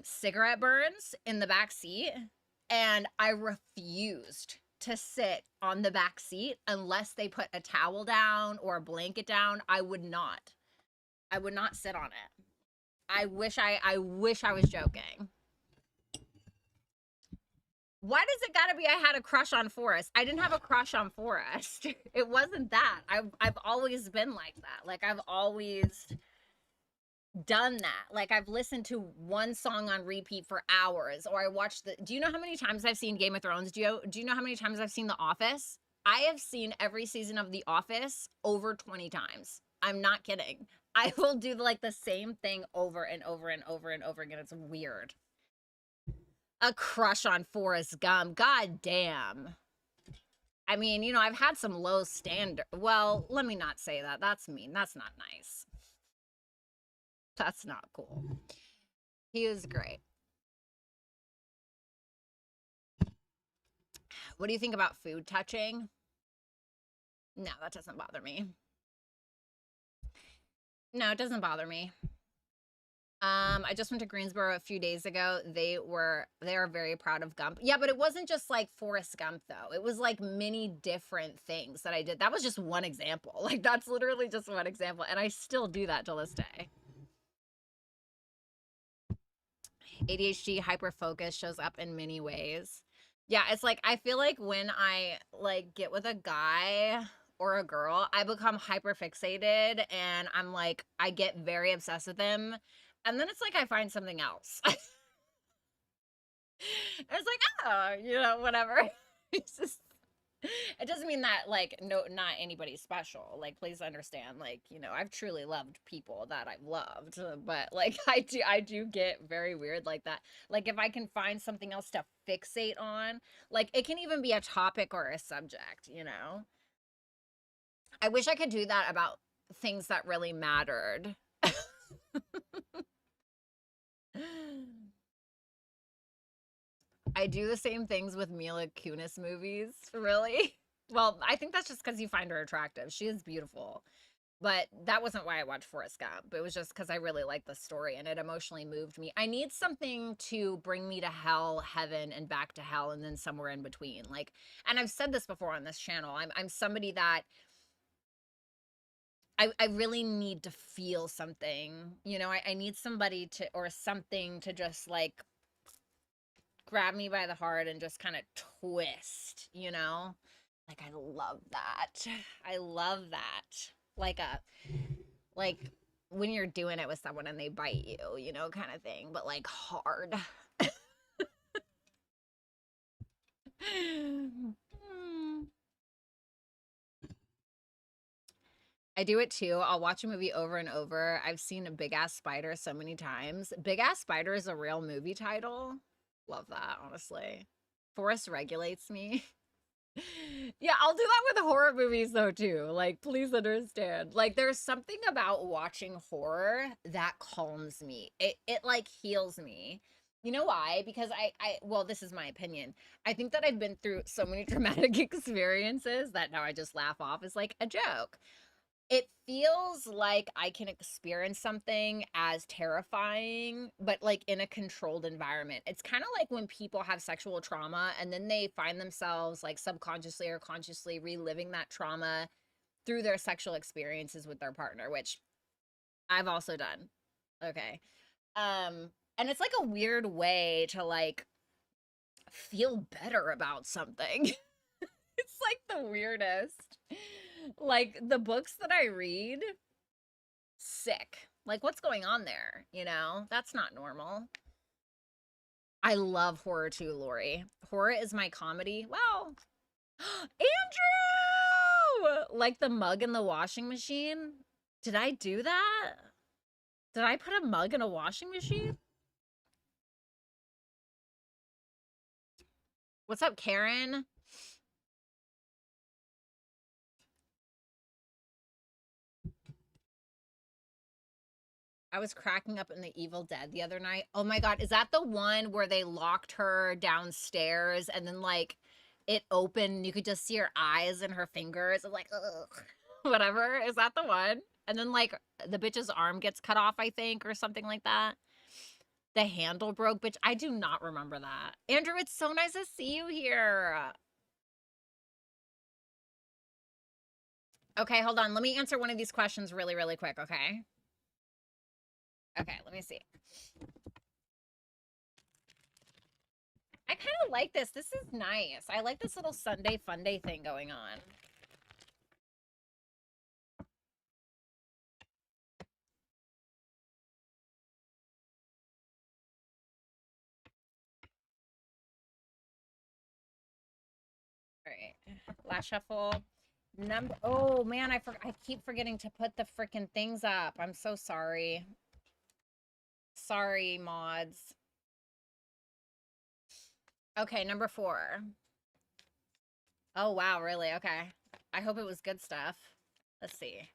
cigarette burns in the back seat, and I refused to sit on the back seat unless they put a towel down or a blanket down. I would not sit on it. I wish I was joking. Why does it gotta be I had a crush on Forrest? I didn't have a crush on Forrest. It wasn't that. I've always been like that. Like I've always done that. Like I've listened to one song on repeat for hours, or I watched do you know how many times I've seen Game of Thrones? Do you know how many times I've seen The Office? I have seen every season of The Office over 20 times. I'm not kidding. I will do like the same thing over and over and over and over again. It's weird. A crush on Forrest Gump. God damn. I mean, you know, I've had some low standard. Well, let me not say that. That's mean. That's not nice. That's not cool. He was great. What do you think about food touching? No, that doesn't bother me. No, it doesn't bother me. I just went to Greensboro a few days ago. They are very proud of Gump. Yeah, but it wasn't just like Forrest Gump though. It was like many different things that I did. That was just one example. Like that's literally just one example. And I still do that till this day. ADHD hyperfocus shows up in many ways. Yeah, it's like I feel like when I like get with a guy or a girl, I become hyper fixated and I'm like I get very obsessed with them. And then it's like I find something else. It's like, oh, you know, whatever. It's just, it doesn't mean that like no, not anybody special. Like, please understand. Like, you know, I've truly loved people that I've loved, but like I do get very weird like that. Like, if I can find something else to fixate on, like it can even be a topic or a subject. You know, I wish I could do that about things that really mattered. I do the same things with Mila Kunis movies, really. Well, I think that's just because you find her attractive. She is beautiful. But that wasn't why I watched Forrest Gump. It was just because I really liked the story and it emotionally moved me. I need something to bring me to hell, heaven, and back to hell, and then somewhere in between. Like, and I've said this before on this channel. I'm somebody that I really need to feel something. You know, I need somebody to, or something to just like grab me by the heart and just kind of twist, you know? Like, I love that. I love that. Like when you're doing it with someone and they bite you, you know, kind of thing, but like hard. I do it too. I'll watch a movie over and over. I've seen a Big Ass Spider so many times. Big Ass Spider is a real movie title. Love that, honestly. Forrest regulates me. Yeah, I'll do that with horror movies though too. Like, please understand. Like, there's something about watching horror that calms me. It like heals me. You know why? Because well, this is my opinion. I think that I've been through so many traumatic experiences that now I just laugh off as like a joke. It feels like I can experience something as terrifying, but like in a controlled environment. It's kind of like when people have sexual trauma and then they find themselves like subconsciously or consciously reliving that trauma through their sexual experiences with their partner, which I've also done. Okay. And it's like a weird way to like feel better about something. It's like the weirdest. Like the books that I read, sick. Like what's going on there? You know, that's not normal. I love horror too, Lori. Horror is my comedy. Wow. Andrew! Like the mug in the washing machine. Did I do that? Did I put a mug in a washing machine? What's up, Karen? I was cracking up in the Evil Dead the other night. Oh my God. Is that the one where they locked her downstairs and then like it opened? You could just see her eyes and her fingers. Like, ugh, whatever. Is that the one? And then like the bitch's arm gets cut off, I think, or something like that. The handle broke, bitch. I do not remember that. Andrew, it's so nice to see you here. Okay, hold on. Let me answer one of these questions really, really quick, okay? Okay, let me see. I kind of like this. This is nice. I like this little Sunday fun day thing going on. All right. Last shuffle. Oh man, I keep forgetting to put the freaking things up. I'm so sorry. Sorry, mods. Okay, number 4. Oh wow, really? Okay. I hope it was good stuff. Let's see.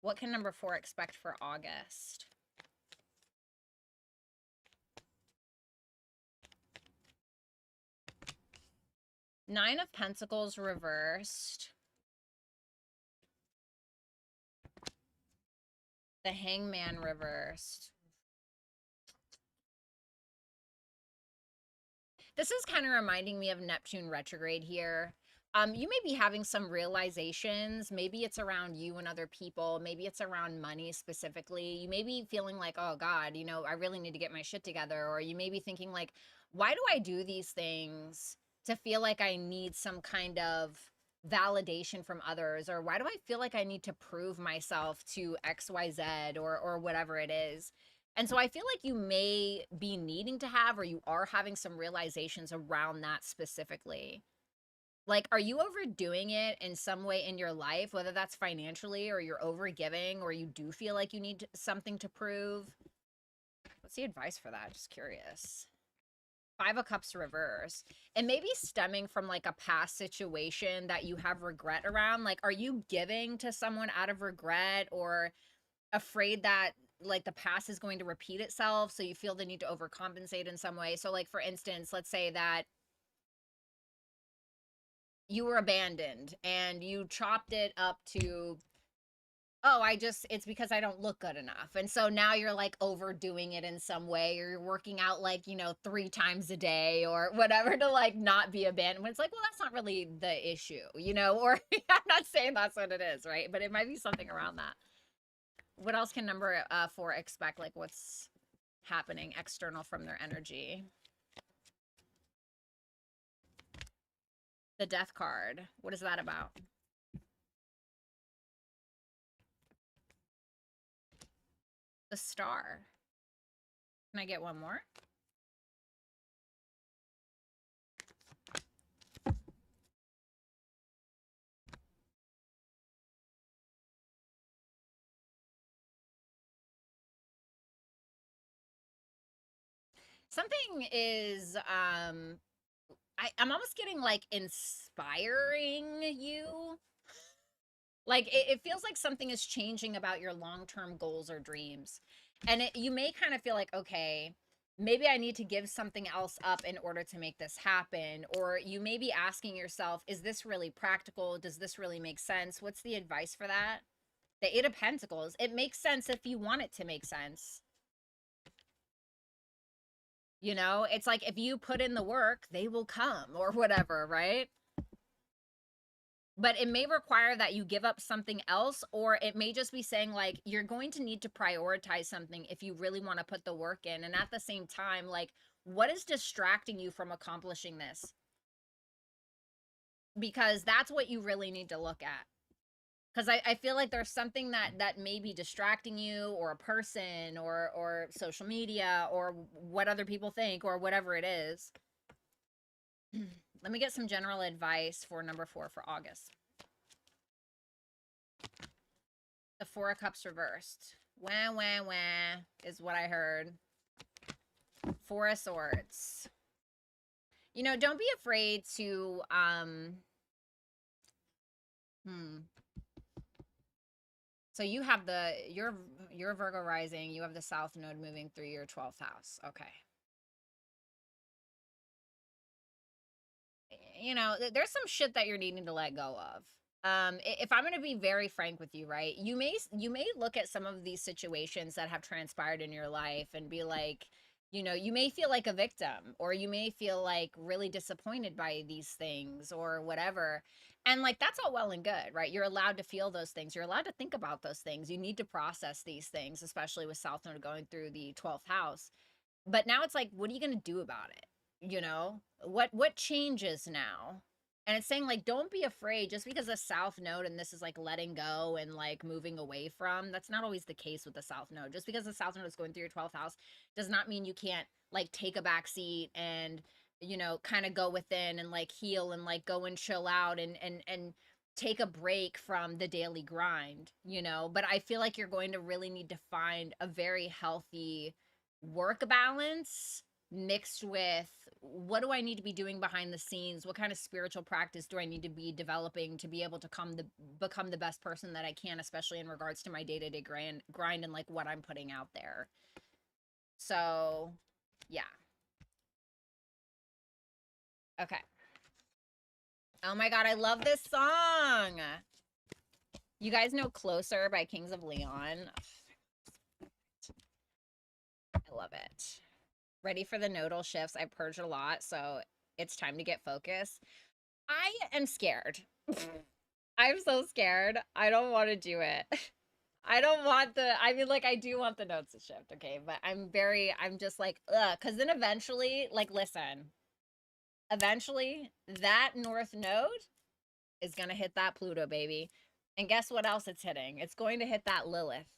What can number 4 expect for August? Nine of Pentacles reversed. The Hangman reversed. This is kind of reminding me of Neptune retrograde here. You may be having some realizations. Maybe it's around you and other people. Maybe it's around money specifically. You may be feeling like, oh God, you know, I really need to get my shit together. Or you may be thinking like, why do I do these things to feel like I need some kind of validation from others? Or why do I feel like I need to prove myself to XYZ or whatever it is? And so I feel like you may be needing to have, or you are having some realizations around that specifically. Like, are you overdoing it in some way in your life, whether that's financially or you're overgiving or you do feel like you need something to prove? What's the advice for that? Just curious. 5 of Cups reverse. And maybe stemming from like a past situation that you have regret around. Like, are you giving to someone out of regret or afraid that like the past is going to repeat itself, so you feel the need to overcompensate in some way. So like for instance, let's say that you were abandoned and you chopped it up to, oh, it's because I don't look good enough. And so now you're like overdoing it in some way, or you're working out like, 3 times a day or whatever to like not be abandoned. It's like, well, that's not really the issue, or I'm not saying that's what it is, right? But it might be something around that. What else can number 4 expect? Like what's happening external from their energy? The death card. What is that about? The star. Can I get one more? Something is I'm almost getting like inspiring you. Like it feels like something is changing about your long-term goals or dreams. And you may kind of feel like, okay, maybe I need to give something else up in order to make this happen. Or you may be asking yourself, is this really practical? Does this really make sense? What's the advice for that? The Eight of Pentacles. It makes sense if you want it to make sense. It's like if you put in the work, they will come or whatever, right? But it may require that you give up something else, or it may just be saying like you're going to need to prioritize something if you really want to put the work in. And at the same time, like, what is distracting you from accomplishing this? Because that's what you really need to look at. Because I feel like there's something that may be distracting you, or a person, or social media, or what other people think, or whatever it is. Let me get some general advice for number 4 for August. The Four of Cups reversed. Wah, wah, wah is what I heard. Four of Swords. Don't be afraid to, So you have your Virgo rising, you have the South Node moving through your 12th house. Okay. There's some shit that you're needing to let go of. If I'm going to be very frank with you, right? You may look at some of these situations that have transpired in your life and be like, you may feel like a victim, or you may feel like really disappointed by these things or whatever. And like, that's all well and good, right? You're allowed to feel those things. You're allowed to think about those things. You need to process these things, especially with South Node going through the 12th house. But now it's like, what are you going to do about it? What changes now? And it's saying like, don't be afraid just because the South Node, and this is like letting go and like moving away from, that's not always the case with the South Node. Just because the South Node is going through your 12th house does not mean you can't like take a back seat and, kind of go within and like heal and like go and chill out and take a break from the daily grind, but I feel like you're going to really need to find a very healthy work balance mixed with, what do I need to be doing behind the scenes? What kind of spiritual practice do I need to be developing to be able to become the best person that I can, especially in regards to my day-to-day grind and like what I'm putting out there. So, yeah. Okay. Oh my God, I love this song. You guys know Closer by Kings of Leon. I love it. Ready for the nodal shifts. I purged a lot, so it's time to get focused. I am scared. I'm so scared. I don't want to do it. I don't want I do want the nodes to shift, okay? But I'm just like, ugh. Because then eventually, like, listen. Eventually, that North Node is going to hit that Pluto, baby. And guess what else it's hitting? It's going to hit that Lilith,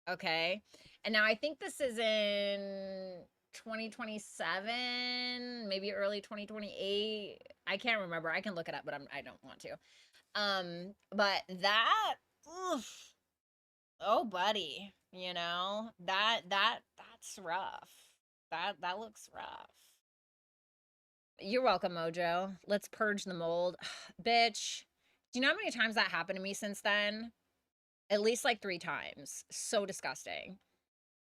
okay? And now I think this is in 2027, maybe early 2028. I can't remember. I can look it up, but I don't want to. But that, oof, oh buddy, that's rough. That looks rough. You're welcome, Mojo. Let's purge the mold. Bitch, do you know how many times that happened to me since then? At least like 3 times. So disgusting.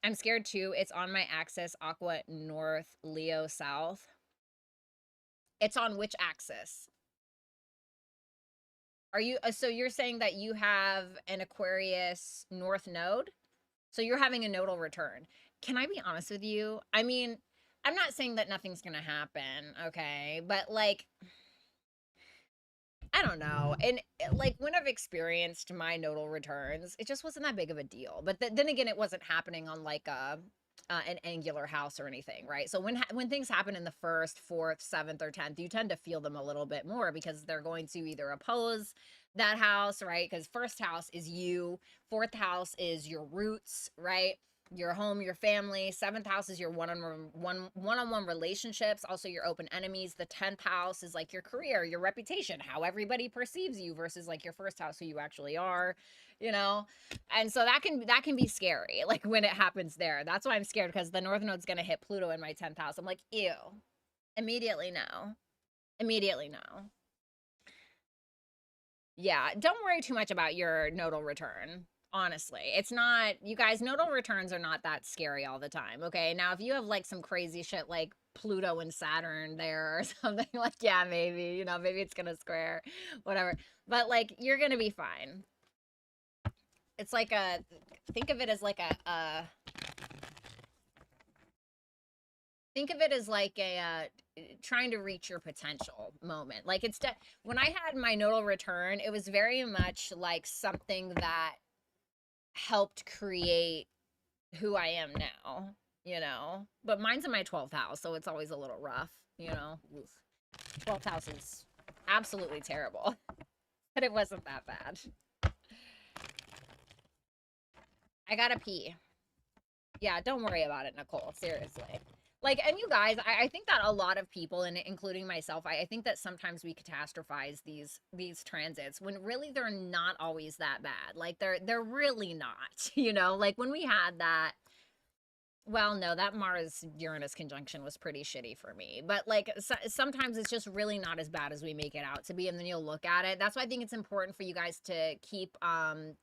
I'm scared too. It's on my axis, Aqua North, Leo South. It's on which axis? Are you so you're saying that you have an Aquarius North node? So you're having a nodal return. Can I be honest with you? I mean, I'm not saying that nothing's going to happen, okay? But like I don't know. And like when I've experienced my nodal returns, it just wasn't that big of a deal. But then again, it wasn't happening on like a an angular house or anything, right? So when things happen in the first, fourth, seventh, or 10th, you tend to feel them a little bit more because they're going to either oppose that house, right? Because first house is you, fourth house is your roots, right? Your home, your family. Seventh house is your one-on-one relationships, also your open enemies. The 10th house is like your career, your reputation, how everybody perceives you versus like your first house, who you actually are, you know. And so that can be scary, like when it happens there. That's why I'm scared, because the north node's gonna hit Pluto in my 10th house. I'm like, ew. Immediately no. Immediately no. Yeah, don't worry too much about your nodal return. Honestly, it's not, you guys, nodal returns are not that scary all the time. Okay. Now, if you have like some crazy shit like Pluto and Saturn there or something, like, yeah, maybe, maybe it's going to square, whatever. But like, you're going to be fine. It's like think of it as like think of it as like a trying to reach your potential moment. Like when I had my nodal return, it was very much like something that helped create who I am now. But mine's in my 12th house, so it's always a little rough. Oof. 12th house is absolutely terrible, but it wasn't that bad. I gotta pee. Yeah, don't worry about it, Nicole. Seriously. Like, and you guys, I think that a lot of people, and including myself, I think that sometimes we catastrophize these transits when really they're not always that bad. Like they're really not. Like when we had that, well, no, that Mars Uranus conjunction was pretty shitty for me. But like sometimes it's just really not as bad as we make it out to be, and then you'll look at it. That's why I think it's important for you guys to keep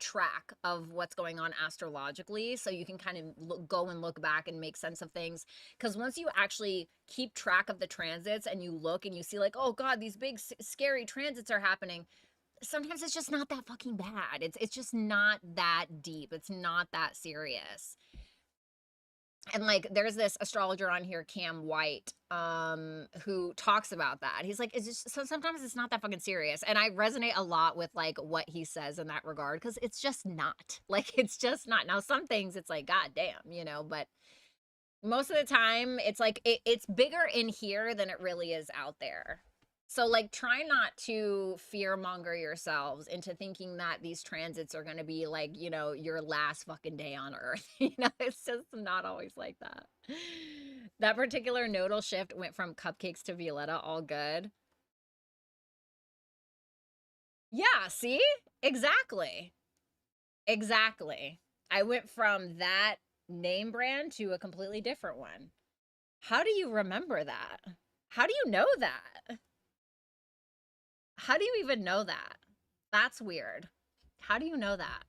track of what's going on astrologically, so you can kind of go and look back and make sense of things. Because once you actually keep track of the transits and you look and you see like, oh god, these big scary transits are happening, sometimes it's just not that fucking bad. It's just not that deep. It's not that serious. And like there's this astrologer on here, Cam White, who talks about that. He's like, it's just, so sometimes it's not that fucking serious. And I resonate a lot with like what he says in that regard, because it's just not. Like, it's just not. Now some things it's like, god damn, but most of the time it's like it's bigger in here than it really is out there. So like try not to fear monger yourselves into thinking that these transits are going to be like, your last fucking day on earth. It's just not always like that. That particular nodal shift went from cupcakes to Violetta, all good. Yeah, see? Exactly. Exactly. I went from that name brand to a completely different one. How do you remember that? How do you know that? How do you even know that? That's weird. How do you know that?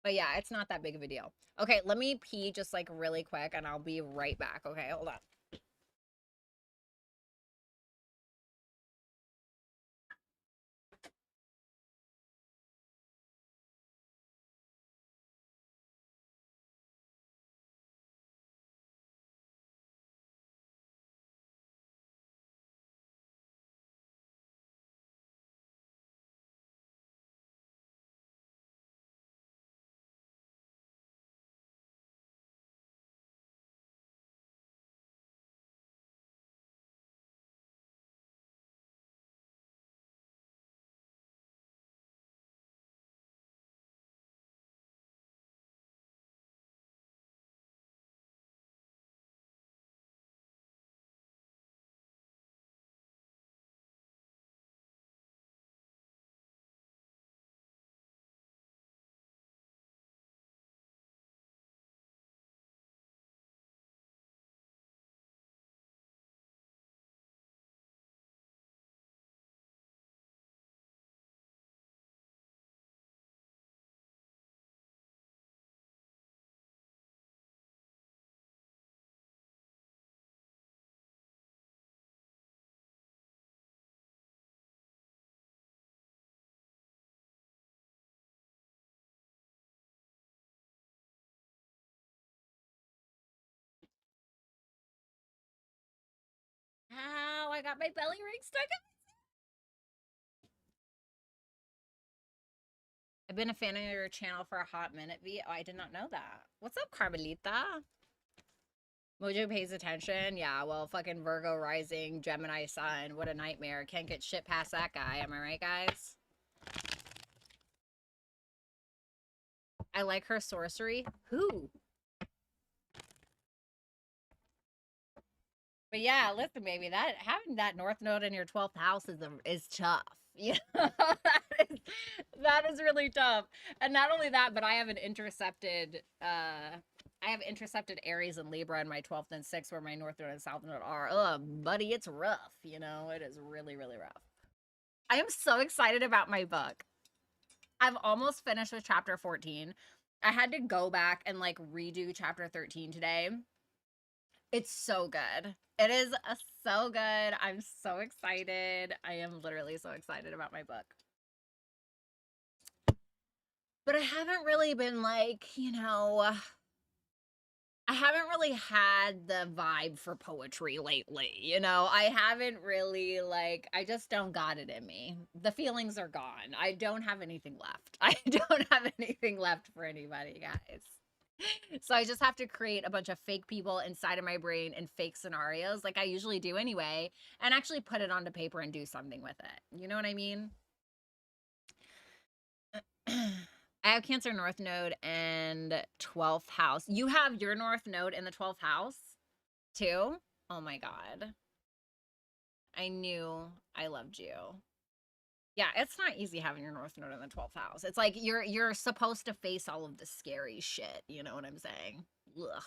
But yeah, it's not that big of a deal. Okay, let me pee just like really quick and I'll be right back. Okay, hold on. Ow, I got my belly ring stuck in. I've been a fan of your channel for a hot minute, V. Oh, I did not know that. What's up, Carmelita? Mojo pays attention. Yeah, well, fucking Virgo rising, Gemini sun. What a nightmare. Can't get shit past that guy. Am I right, guys? I like her sorcery. Who? But yeah, listen, baby, that having that North Node in your 12th house is tough. You know, that is really tough. And not only that, but I have intercepted Aries and Libra in my 12th and 6th where my North Node and South Node are. Oh, buddy, it's rough. You know, it is really, really rough. I am so excited about my book. I've almost finished with chapter 14. I had to go back and like redo chapter 13 today. It's so good. It is so good. I'm so excited. I am literally so excited about my book. But I haven't really been like, you know, I haven't really had the vibe for poetry lately. You know, I haven't really like, I just don't got it in me. The feelings are gone. I don't have anything left. I don't have anything left for anybody, guys. So I just have to create a bunch of fake people inside of my brain and fake scenarios like I usually do anyway, and actually put it onto paper and do something with it. You know what I mean? I have Cancer North Node and 12th house. You have your North Node in the 12th house too? Oh my God. I knew I loved you. Yeah, it's not easy having your North Node in the 12th house. It's like you're supposed to face all of the scary shit. You know what I'm saying? Ugh.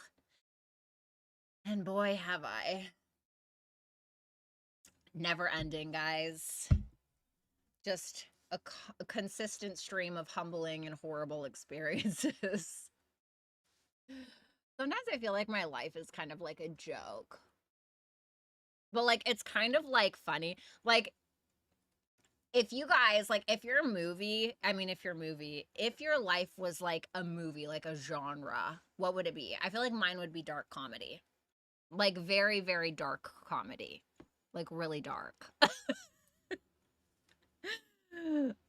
And boy, have I. Never ending, guys. Just a consistent stream of humbling and horrible experiences. Sometimes I feel like my life is kind of like a joke. But like it's kind of like funny. Like if you guys like if your life was like a movie, like a genre, what would it be? I feel like mine would be dark comedy. Like very, very dark comedy. Like really dark.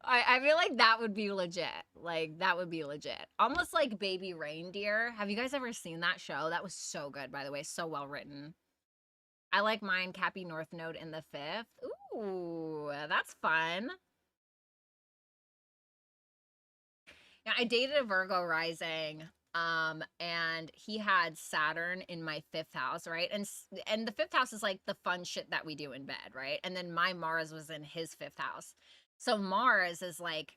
I feel like that would be legit. Like that would be legit. Almost like Baby Reindeer. Have you guys ever seen that show? That was so good, by the way. So well written. I like mine, Cappy North Node in the 5th. Ooh, that's fun. Yeah, I dated a Virgo rising. And he had Saturn in my 5th house, right? And the 5th house is like the fun shit that we do in bed, right? And then my Mars was in his 5th house. So Mars is like,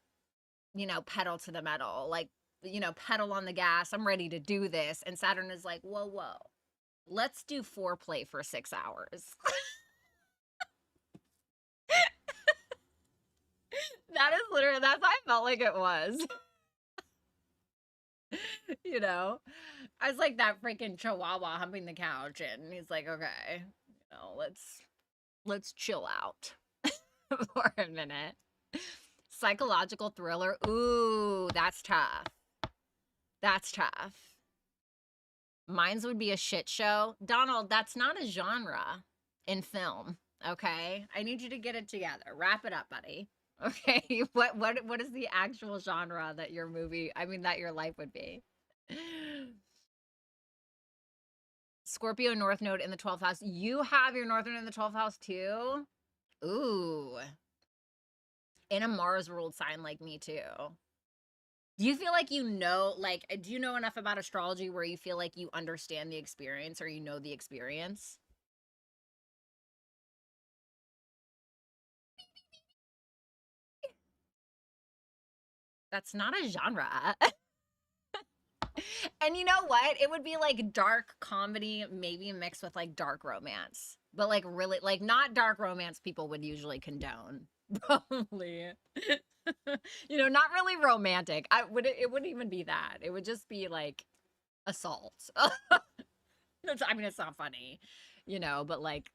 you know, pedal to the metal, like, you know, pedal on the gas. I'm ready to do this. And Saturn is like, whoa, whoa, let's do foreplay for 6 hours. That is literally, that's how I felt like it was. You know, I was like that freaking chihuahua humping the couch, and he's like, okay, you know, let's chill out for a minute. Psychological thriller. Ooh, that's tough. That's tough. Mine's would be a shit show. Donald, that's not a genre in film, okay? I need you to get it together. Wrap it up, buddy. Okay, what is the actual genre that your that your life would be? Scorpio North Node in the 12th house. You have your North Node in the 12th house too? Ooh. In a Mars ruled sign like me too. Do you feel like do you know enough about astrology where you feel like you understand the experience or you know the experience? That's not a genre. And you know what? It would be like dark comedy, maybe mixed with like dark romance. But like really, like not dark romance people would usually condone. Probably. You know, not really romantic. It wouldn't even be that. It would just be like assault. I mean, it's not funny, you know, but like,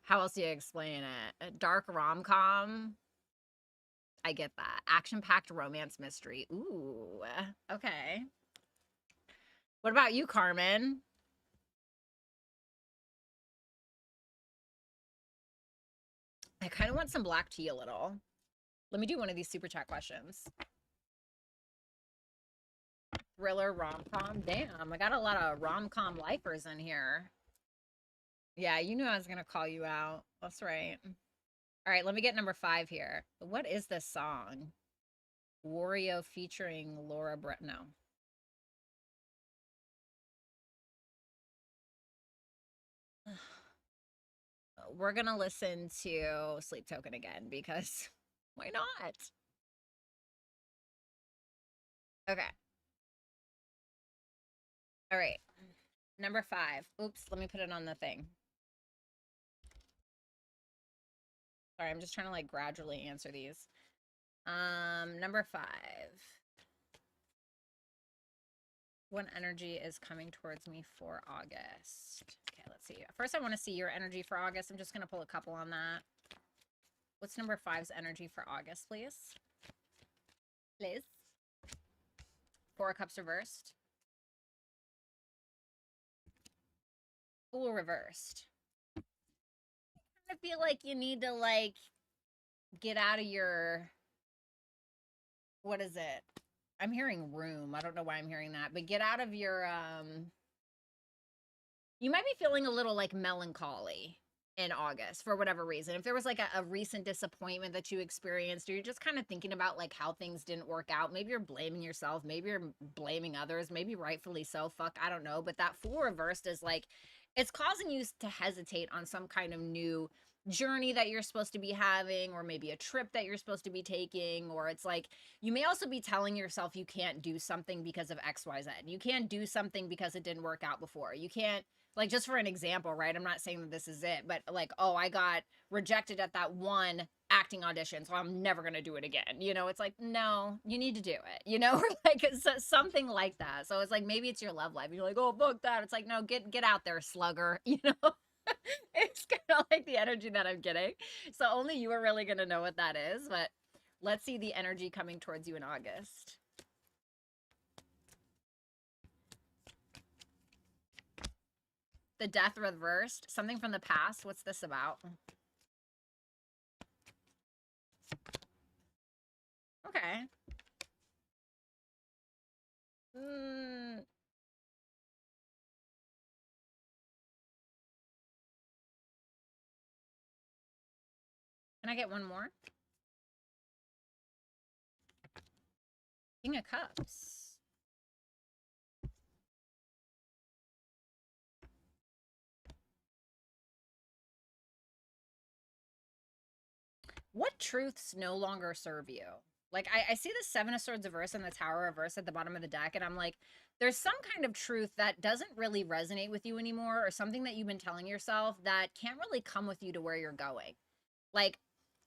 how else do you explain it? A dark rom-com. I get that. Action-packed romance mystery. Ooh, okay. What about you, Carmen? I kind of want some black tea a little. Let me do one of these super chat questions. Thriller, rom-com. Damn, I got a lot of rom-com lifers in here. Yeah, you knew I was going to call you out. That's right. All right, let me get number 5 here. What is this song? Wario featuring Laura Brett. No. We're going to listen to Sleep Token again because why not? Okay. All right. Number 5. Oops, let me put it on the thing. Sorry, I'm just trying to like gradually answer these. Number 5. What energy is coming towards me for August? Okay, let's see. First, I want to see your energy for August. I'm just going to pull a couple on that. What's number 5's energy for August, please? Please. 4 of Cups reversed. Fool reversed. I feel like you need to, like, get out of your... What is it? I'm hearing room. I don't know why I'm hearing that. But get out of your... You might be feeling a little, like, melancholy in August for whatever reason. If there was like a recent disappointment that you experienced, or you're just kind of thinking about like how things didn't work out, maybe you're blaming yourself, maybe you're blaming others, maybe rightfully so, fuck, I don't know. But that Fool reversed is like, it's causing you to hesitate on some kind of new journey that you're supposed to be having, or maybe a trip that you're supposed to be taking. Or it's like you may also be telling yourself you can't do something because of XYZ. You can't do something because it didn't work out before. You can't, like, just for an example, right? I'm not saying that this is it, but like, oh, I got rejected at that one acting audition, so I'm never going to do it again. You know, it's like, no, you need to do it, you know, or like it's something like that. So it's like, maybe it's your love life. You're like, oh, fuck that. It's like, no, get out there, slugger, you know? It's kind of like the energy that I'm getting. So only you are really going to know what that is, but let's see the energy coming towards you in August. The Death reversed. Something from the past. What's this about? Okay. Can I get one more? King of Cups. What truths no longer serve you? Like, I see the Seven of Swords reverse and the Tower reverse at the bottom of the deck, and I'm like, there's some kind of truth that doesn't really resonate with you anymore, or something that you've been telling yourself that can't really come with you to where you're going. Like,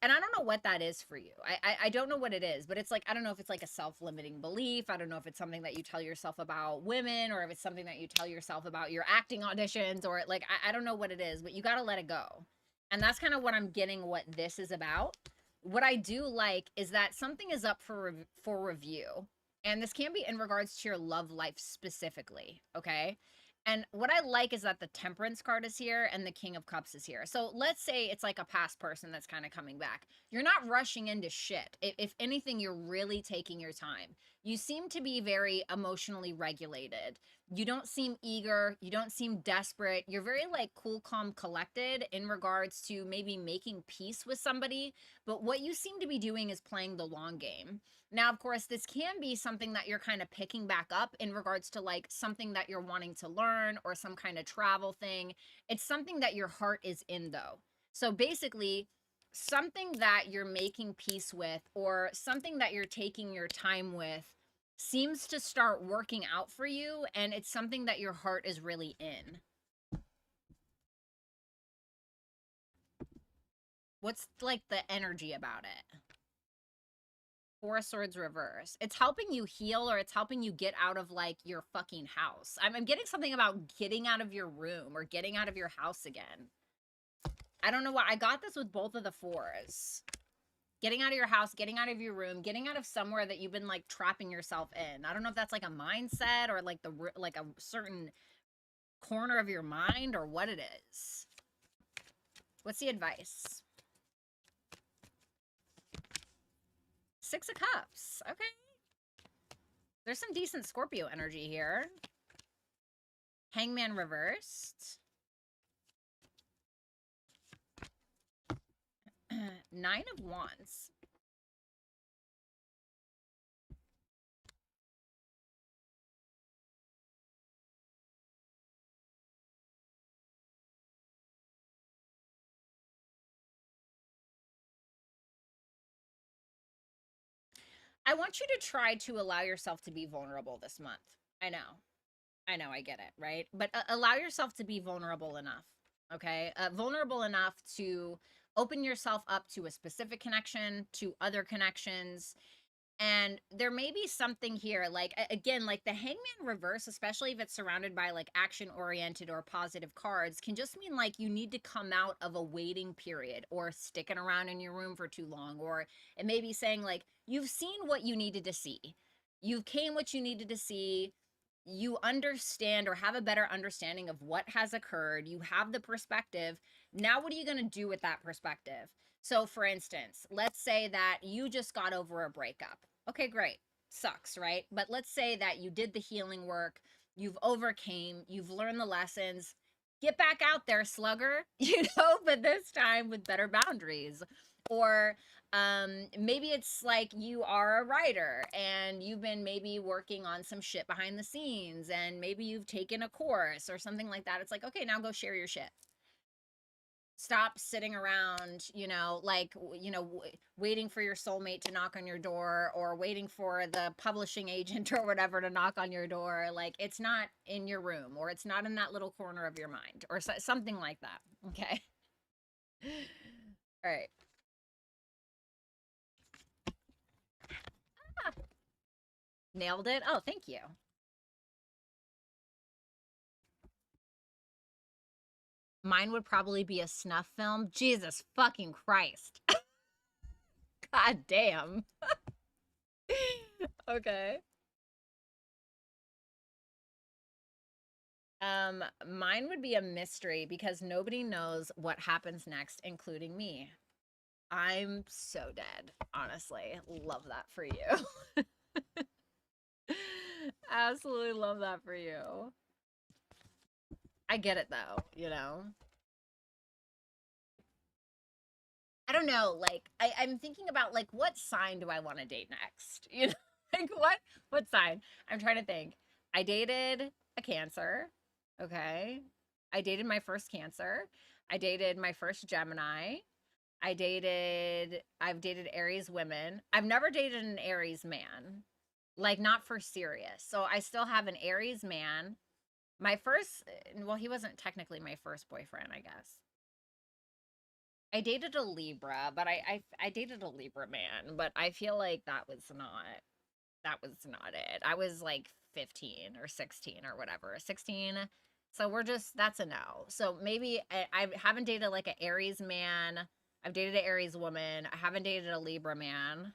and I don't know what that is for you. I don't know what it is, but it's like, I don't know if it's like a self-limiting belief. I don't know if it's something that you tell yourself about women, or if it's something that you tell yourself about your acting auditions, or like, I don't know what it is, but you got to let it go. And that's kind of what I'm getting what this is about. What I do like is that something is up for review. And this can be in regards to your love life specifically, okay? And what I like is that the Temperance card is here and the King of Cups is here. So let's say it's like a past person that's kind of coming back. You're not rushing into shit. If anything, you're really taking your time. You seem to be very emotionally regulated. You don't seem eager. You don't seem desperate. You're very like cool, calm, collected in regards to maybe making peace with somebody. But what you seem to be doing is playing the long game. Now, of course, this can be something that you're kind of picking back up in regards to like something that you're wanting to learn or some kind of travel thing. It's something that your heart is in, though. So basically, something that you're making peace with or something that you're taking your time with seems to start working out for you, and it's something that your heart is really in. What's like the energy about it? Four of Swords reverse. It's helping you heal, or it's helping you get out of like your fucking house. I'm getting something about getting out of your room or getting out of your house again. I don't know why. I got this with both of the fours. Getting out of your house, getting out of your room, getting out of somewhere that you've been like trapping yourself in. I don't know if that's like a mindset or like like a certain corner of your mind or what it is. What's the advice? Six of Cups. Okay. There's some decent Scorpio energy here. Hangman reversed. Nine of Wands. I want you to try to allow yourself to be vulnerable this month. I know, I get it, right? But allow yourself to be vulnerable enough, okay? Vulnerable enough to open yourself up to a specific connection, to other connections. And there may be something here, like, again, like the Hangman reverse, especially if it's surrounded by like action oriented or positive cards, can just mean like you need to come out of a waiting period or sticking around in your room for too long. Or it may be saying like, you've seen what you needed to see. You've came what you needed to see. You understand or have a better understanding of what has occurred. You have the perspective. Now, what are you going to do with that perspective? So, for instance, let's say that you just got over a breakup. Okay, great. Sucks, right? But let's say that you did the healing work, you've overcame, you've learned the lessons. Get back out there, slugger, but this time with better boundaries. Or maybe it's like you are a writer and you've been maybe working on some shit behind the scenes and maybe you've taken a course or something like that. It's like, okay, now go share your shit. Stop sitting around, waiting for your soulmate to knock on your door or waiting for the publishing agent or whatever to knock on your door. Like, it's not in your room or it's not in that little corner of your mind or something like that. Okay. All right. Ah, nailed it. Oh, thank you. Mine would probably be a snuff film. Jesus fucking Christ. God damn. Okay. Mine would be a mystery because nobody knows what happens next, including me. I'm so dead, honestly. Love that for you. Absolutely love that for you. I get it though, I don't know, like I'm thinking about like what sign do I want to date next? Like what sign? I'm trying to think. I dated a Cancer. Okay. I dated my first Cancer. I dated my first Gemini. I've dated Aries women. I've never dated an Aries man. Like not for serious. So I still have an Aries man. My first, well, he wasn't technically my first boyfriend, I guess. I dated a Libra, but I dated a Libra man, but I feel like that was not it. I was like 15 or 16 or whatever. 16. So that's a no. So maybe I haven't dated like an Aries man. I've dated an Aries woman. I haven't dated a Libra man.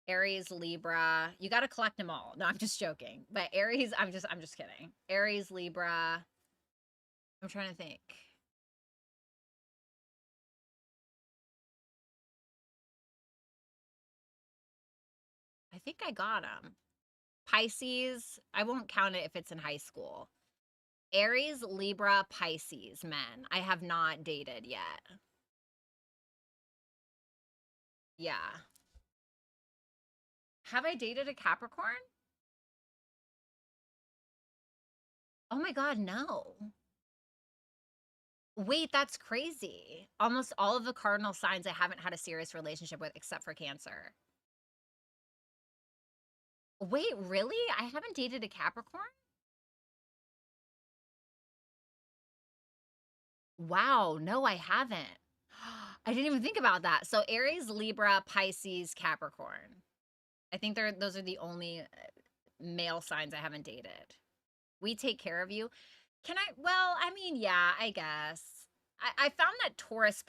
Aries, Libra. You got to collect them all. No, I'm just joking. But Aries, I'm just kidding. Aries, Libra. I'm trying to think. I think I got them. Pisces, I won't count it if it's in high school. Aries, Libra, Pisces men. I have not dated yet. Yeah. Have I dated a Capricorn? Oh my God, no. Wait, that's crazy. Almost all of the cardinal signs I haven't had a serious relationship with except for Cancer. Wait, really? I haven't dated a Capricorn? Wow, no, I haven't. I didn't even think about that. So Aries, Libra, Pisces, Capricorn. I think those are the only male signs I haven't dated. We take care of you. Well, I mean, yeah, I guess. I found that Taurus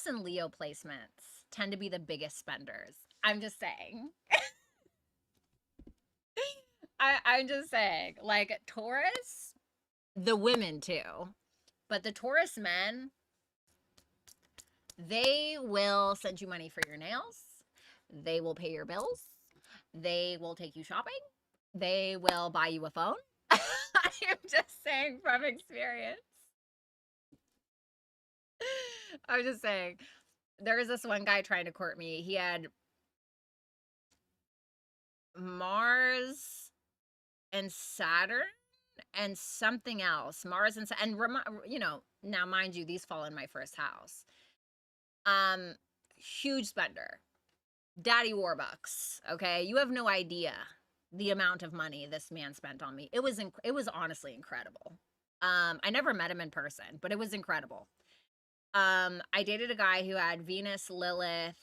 and Leo placements tend to be the biggest spenders. I'm just saying. I'm just saying. Like, Taurus, the women too. But the Taurus men, They will send you money for your nails. They will pay your bills. They will take you shopping. They will buy you a phone. I am just saying from experience. I'm just saying. There was this one guy trying to court me. He had Mars and Saturn and something else. Mars and you know, now mind you, these fall in my first house. Huge spender. Daddy Warbucks. Okay, you have no idea the amount of money this man spent on me. It was honestly incredible. I never met him in person, but it was incredible. I dated a guy who had Venus, Lilith,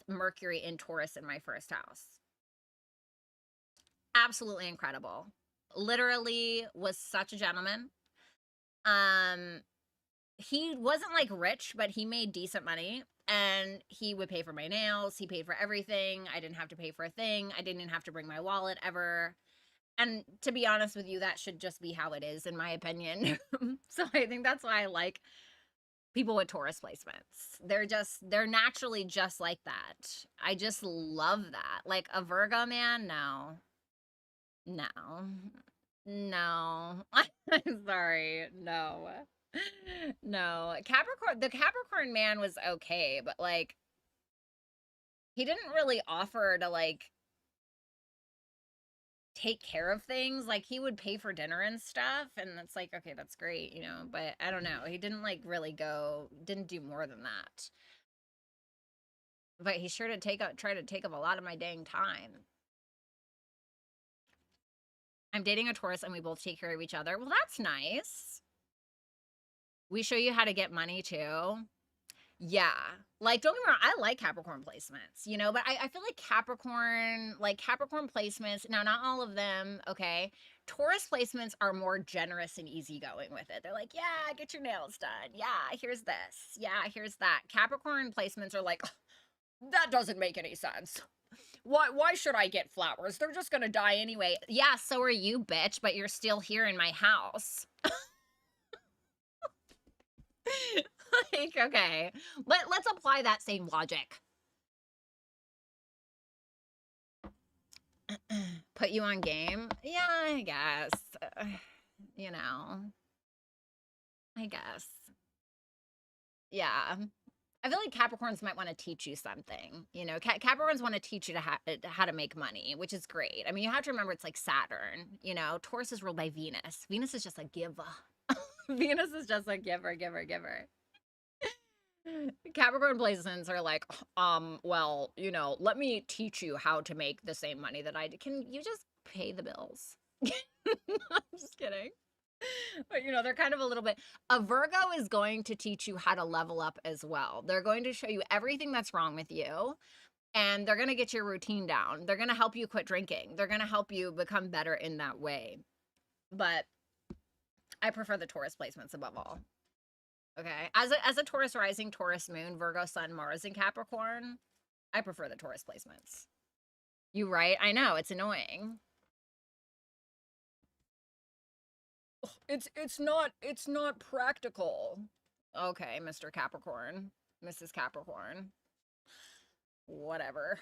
Mercury in Taurus in my first house. Absolutely incredible. Literally was such a gentleman. He wasn't like rich, but he made decent money, and he would pay for my nails. He paid for everything. I didn't have to pay for a thing. I didn't have to bring my wallet ever. And to be honest with you, that should just be how it is, in my opinion. So I think that's why I like people with Taurus placements. They're naturally just like that. I just love that. Like a Virgo man, no. I'm sorry. No. Capricorn, the Capricorn man was okay, but like, he didn't really offer to like take care of things. Like, he would pay for dinner and stuff, and it's like, okay, that's great, you know, but I don't know. He didn't like really didn't do more than that. But he sure did try to take up a lot of my dang time. I'm dating a Taurus and we both take care of each other. Well, that's nice. We show you how to get money too. Yeah. Like, don't get me wrong, I like Capricorn placements, you know, but I feel like Capricorn placements, now not all of them, okay? Taurus placements are more generous and easygoing with it. They're like, yeah, get your nails done. Yeah, here's this. Yeah, here's that. Capricorn placements are like, that doesn't make any sense. Why should I get flowers? They're just gonna die anyway. Yeah, so are you, bitch, but you're still here in my house. Like, okay, let's apply that same logic. Put you on game? Yeah, I guess. You know, I guess. Yeah. I feel like Capricorns might want to teach you something. You know, Capricorns want to teach you how to make money, which is great. I mean, you have to remember it's like Saturn. You know, Taurus is ruled by Venus. Venus is just a giver. Venus is just a giver. Capricorn placements are like, well, you know, let me teach you how to make the same money that I did. Can you just pay the bills? I'm just kidding. But, you know, they're kind of a little bit. A Virgo is going to teach you how to level up as well. They're going to show you everything that's wrong with you, and they're going to get your routine down. They're going to help you quit drinking. They're going to help you become better in that way. But I prefer the Taurus placements above all. Okay. As a Taurus rising, Taurus moon, Virgo sun, Mars, and Capricorn, I prefer the Taurus placements. You right? I know, it's annoying. It's not practical. Okay, Mr. Capricorn, Mrs. Capricorn. Whatever.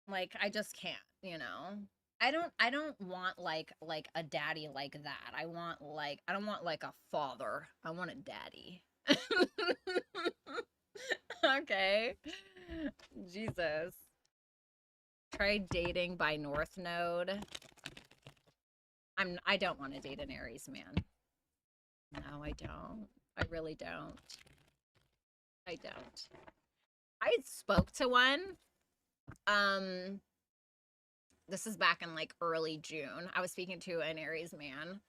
Like, I just can't, you know. I don't want like a daddy like that. I don't want like a father. I want a daddy. Okay. Jesus. Try dating by North Node. I don't want to date an Aries man. No, I don't. I really don't. I don't. I spoke to one. This is back in like early June. I was speaking to an Aries man.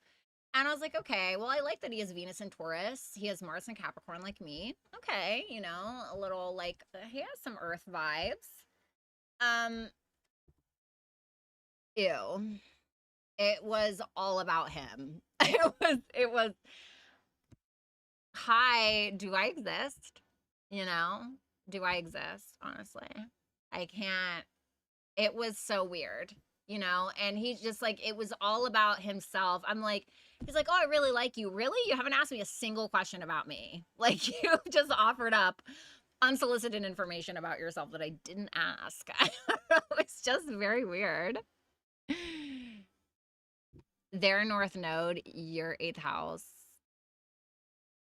And I was like, okay, well, I like that he has Venus in Taurus. He has Mars in Capricorn like me. Okay, you know, a little like, he has some Earth vibes. Ew. It was all about him. It was, hi, do I exist? You know, do I exist? Honestly, I can't. It was so weird. you know, and he's just like, it was all about himself. I'm like, he's like, oh, I really like you. Really? You haven't asked me a single question about me. Like, you just offered up unsolicited information about yourself that I didn't ask. It's just very weird. Their North Node, your 8th house.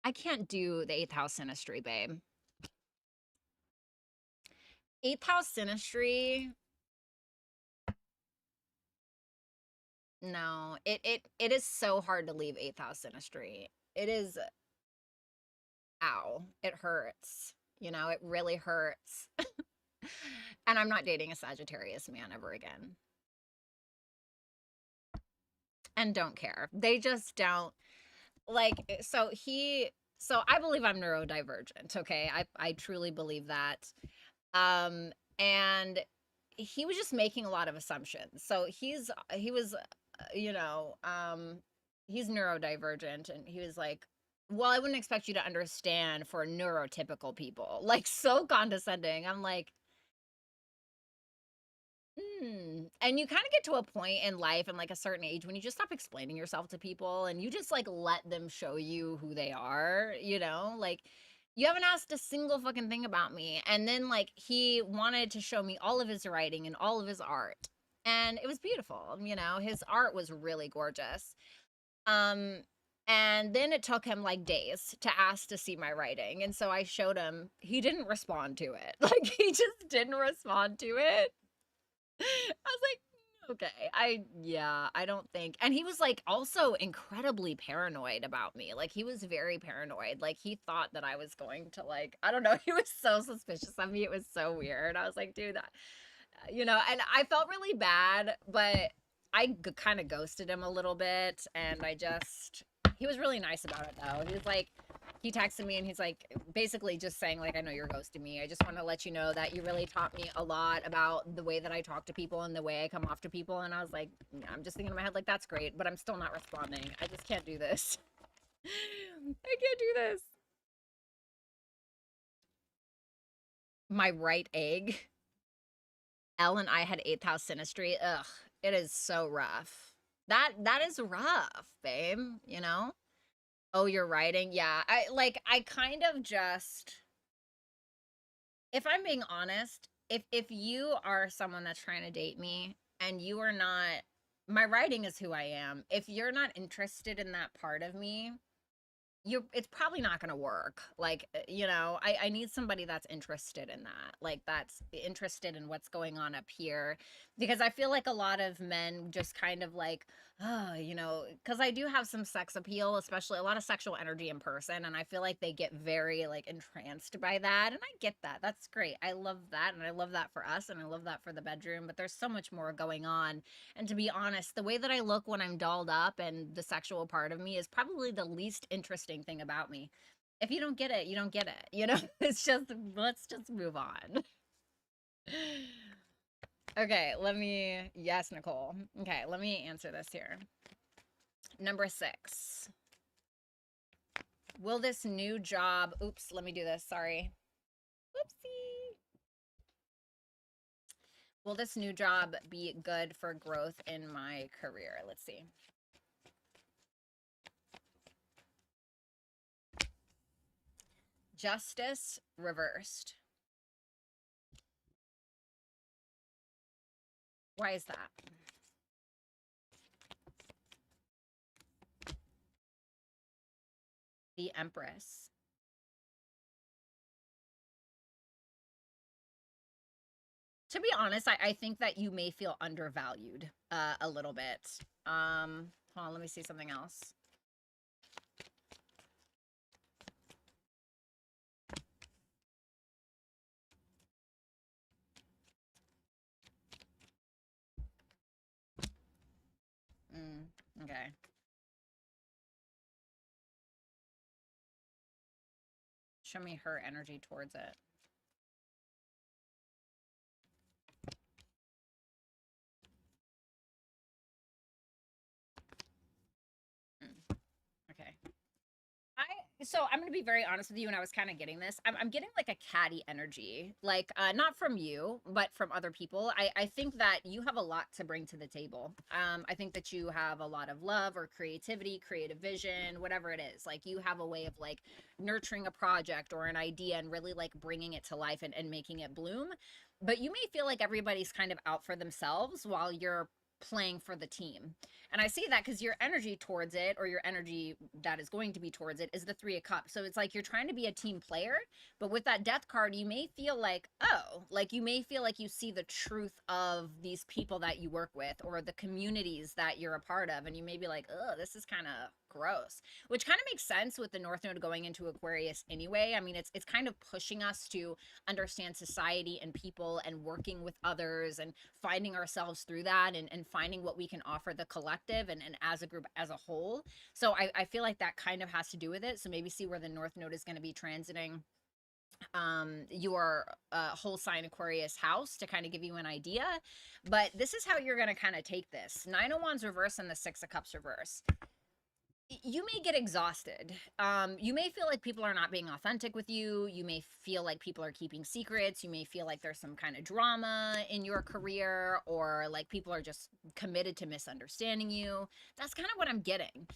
I can't do the 8th house synastry, babe. 8th house synastry. No, it is so hard to leave 8th house synastry. It is, ow, it hurts. You know, it really hurts. And I'm not dating a Sagittarius man ever again. And don't care. They just don't like, so I believe I'm neurodivergent, okay? I truly believe that. And he was just making a lot of assumptions. So he was, you know, he's neurodivergent, and he was like, well, I wouldn't expect you to understand for neurotypical people. Like, so condescending. I'm like, and you kind of get to a point in life and like a certain age when you just stop explaining yourself to people and you just like let them show you who they are, you know? Like, you haven't asked a single fucking thing about me. And then like he wanted to show me all of his writing and all of his art. And it was beautiful, you know. His art was really gorgeous. Um and then it took him like days to ask to see my writing. And so I showed him. He didn't respond to it. Like, he just didn't respond to it. I was like, okay, I don't think. And he was like also incredibly paranoid about me. Like, he was very paranoid. Like, he thought that I was going to, like, I don't know, he was so suspicious of me. It was so weird. I was like, dude, that, you know, and I felt really bad, but I kind of ghosted him a little bit. And he was really nice about it though. He was like, he texted me and he's like, basically just saying like, I know you're ghosting me. I just want to let you know that you really taught me a lot about the way that I talk to people and the way I come off to people. And I was like, I'm just thinking in my head, like, that's great, but I'm still not responding. I just can't do this. I can't do this. My right egg. Elle and I had 8th house synastry. Ugh, it is so rough. That is rough, babe, you know? Oh, you're writing? Yeah. I kind of just, if I'm being honest, if you are someone that's trying to date me and you are not, my writing is who I am. If you're not interested in that part of me, it's probably not going to work. Like, you know, I need somebody that's interested in that, like, that's interested in what's going on up here, because I feel like a lot of men just kind of like, oh, you know, because I do have some sex appeal, especially a lot of sexual energy in person, and I feel like they get very like entranced by that, and I get that. That's great. I love that, and I love that for us, and I love that for the bedroom, but there's so much more going on. And to be honest, the way that I look when I'm dolled up and the sexual part of me is probably the least interesting thing about me. If you don't get it, you don't get it. You know, it's just, let's just move on. Okay, yes, Nicole. Okay, let me answer this here. Number 6. Will this new job, oops, let me do this, sorry. Whoopsie. Will this new job be good for growth in my career? Let's see. Justice reversed. Why is that? The Empress. To be honest, I think that you may feel undervalued a little bit. Hold on, let me see something else. Okay. Show me her energy towards it. Okay. So I'm gonna be very honest with you, and I was kind of getting this. I'm getting like a catty energy, like not from you, but from other people. I think that you have a lot to bring to the table. I think that you have a lot of love or creativity, creative vision, whatever it is. Like you have a way of like nurturing a project or an idea and really like bringing it to life and making it bloom. But you may feel like everybody's kind of out for themselves while you're playing for the team. And I see that because your energy towards it, or your energy that is going to be towards it, is the Three of Cups. So it's like you're trying to be a team player, but with that Death card, you may feel like, oh, like you may feel like you see the truth of these people that you work with or the communities that you're a part of. And you may be like, oh, this is kind of gross, which kind of makes sense with the North Node going into Aquarius anyway. I mean, it's kind of pushing us to understand society and people and working with others and finding ourselves through that, and finding what we can offer the collective and as a group as a whole. So I feel like that kind of has to do with it. So maybe see where the North Node is going to be transiting your whole sign Aquarius house to kind of give you an idea. But this is how you're going to kind of take this. Nine of Wands reverse and the Six of Cups reverse. You may get exhausted. You may feel like people are not being authentic with you. You may feel like people are keeping secrets. You may feel like there's some kind of drama in your career, or like people are just committed to misunderstanding you. That's kind of what I'm getting.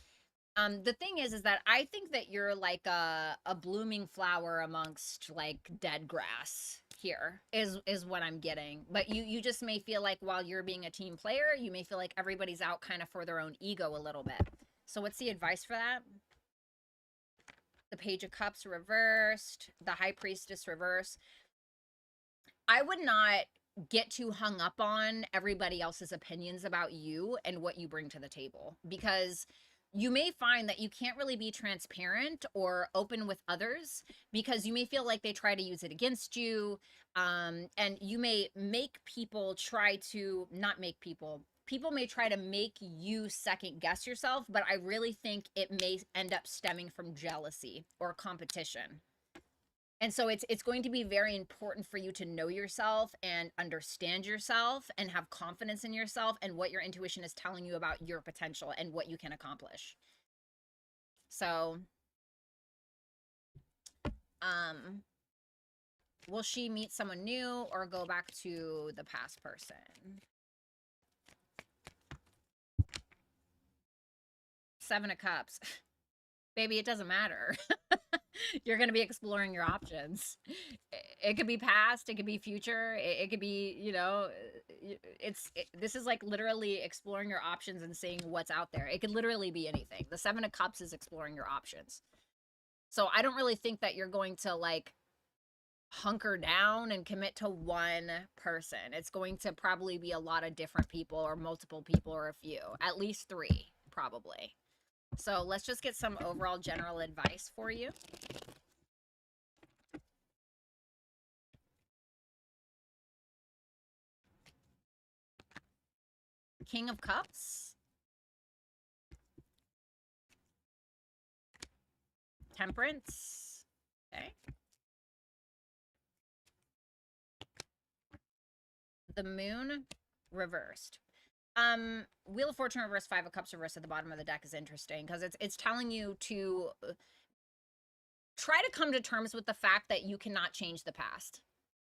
The thing is that I think that you're like a blooming flower amongst like dead grass here is what I'm getting. But you just may feel like while you're being a team player, you may feel like everybody's out kind of for their own ego a little bit. So what's the advice for that? The Page of Cups reversed, the High Priestess reversed. I would not get too hung up on everybody else's opinions about you and what you bring to the table, because you may find that you can't really be transparent or open with others because you may feel like they try to use it against you. And you may make people try to not make people may try to make you second guess yourself, but I really think it may end up stemming from jealousy or competition. And so it's going to be very important for you to know yourself and understand yourself and have confidence in yourself and what your intuition is telling you about your potential and what you can accomplish. So, will she meet someone new or go back to the past person? Seven of Cups. Baby, it doesn't matter. You're going to be exploring your options. It could be past, it could be future, it could be, you know, this is like literally exploring your options and seeing what's out there. It could literally be anything. The Seven of Cups is exploring your options. So I don't really think that you're going to like hunker down and commit to one person. It's going to probably be a lot of different people or multiple people or a few, at least three, probably. So let's just get some overall general advice for you. King of Cups. Temperance. Okay. The Moon reversed. Wheel of Fortune reversed, Five of Cups reversed at the bottom of the deck is interesting because it's telling you to try to come to terms with the fact that you cannot change the past.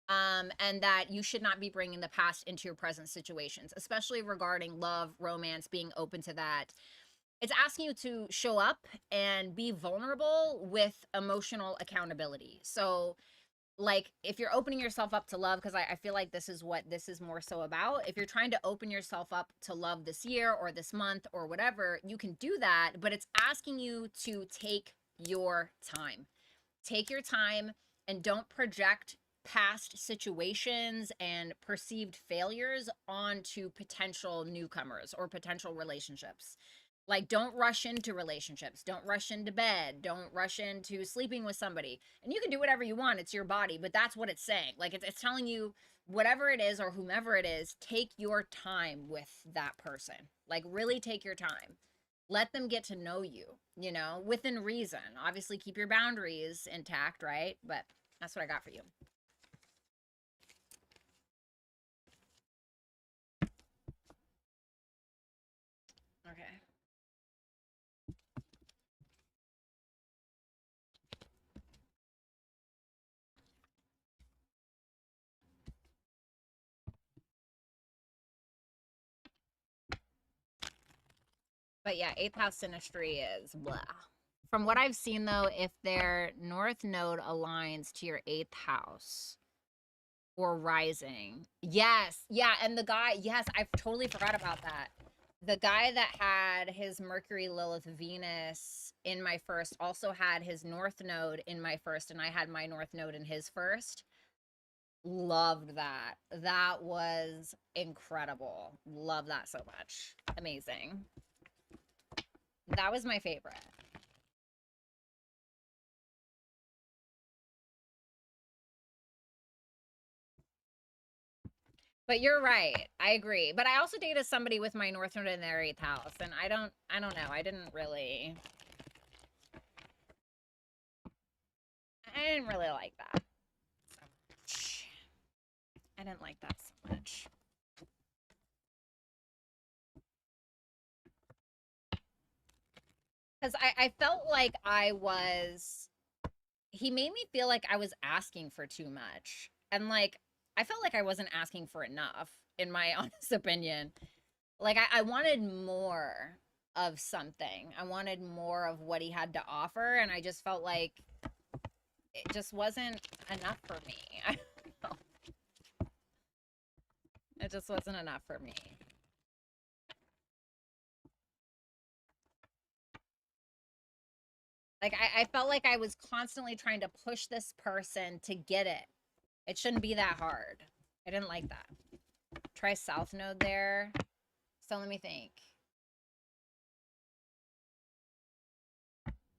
And that you should not be bringing the past into your present situations, especially regarding love, romance, being open to that. It's asking you to show up and be vulnerable with emotional accountability. So, like, if you're opening yourself up to love, because I feel like this is what this is more so about. If you're trying to open yourself up to love this year or this month or whatever, you can do that, but it's asking you to take your time. Take your time and don't project past situations and perceived failures onto potential newcomers or potential relationships. Like, don't rush into relationships. Don't rush into bed. Don't rush into sleeping with somebody. And you can do whatever you want. It's your body, but that's what it's saying. Like, it's telling you whatever it is or whomever it is, take your time with that person. Like, really take your time. Let them get to know you, you know, within reason. Obviously, keep your boundaries intact, right? But that's what I got for you. Okay. But yeah, 8th house synastry is blah. From what I've seen, though, if their north node aligns to your 8th house or rising. Yes. Yeah. And the guy, yes, I totally forgot about that. The guy that had his Mercury, Lilith, Venus in my first also had his north node in my first, and I had my north node in his first. Loved that. That was incredible. Love that so much. Amazing. That was my favorite. But you're right. I agree. But I also dated somebody with my north node in their 8th house, and I don't know. I didn't really like that so much. I didn't like that so much. Because I felt like he made me feel like I was asking for too much. And like, I felt like I wasn't asking for enough, in my honest opinion. Like, I wanted more of something. I wanted more of what he had to offer. And I just felt like it just wasn't enough for me. I don't know. It just wasn't enough for me. Like, I felt like I was constantly trying to push this person to get it. It shouldn't be that hard. I didn't like that. Try South Node there. So let me think.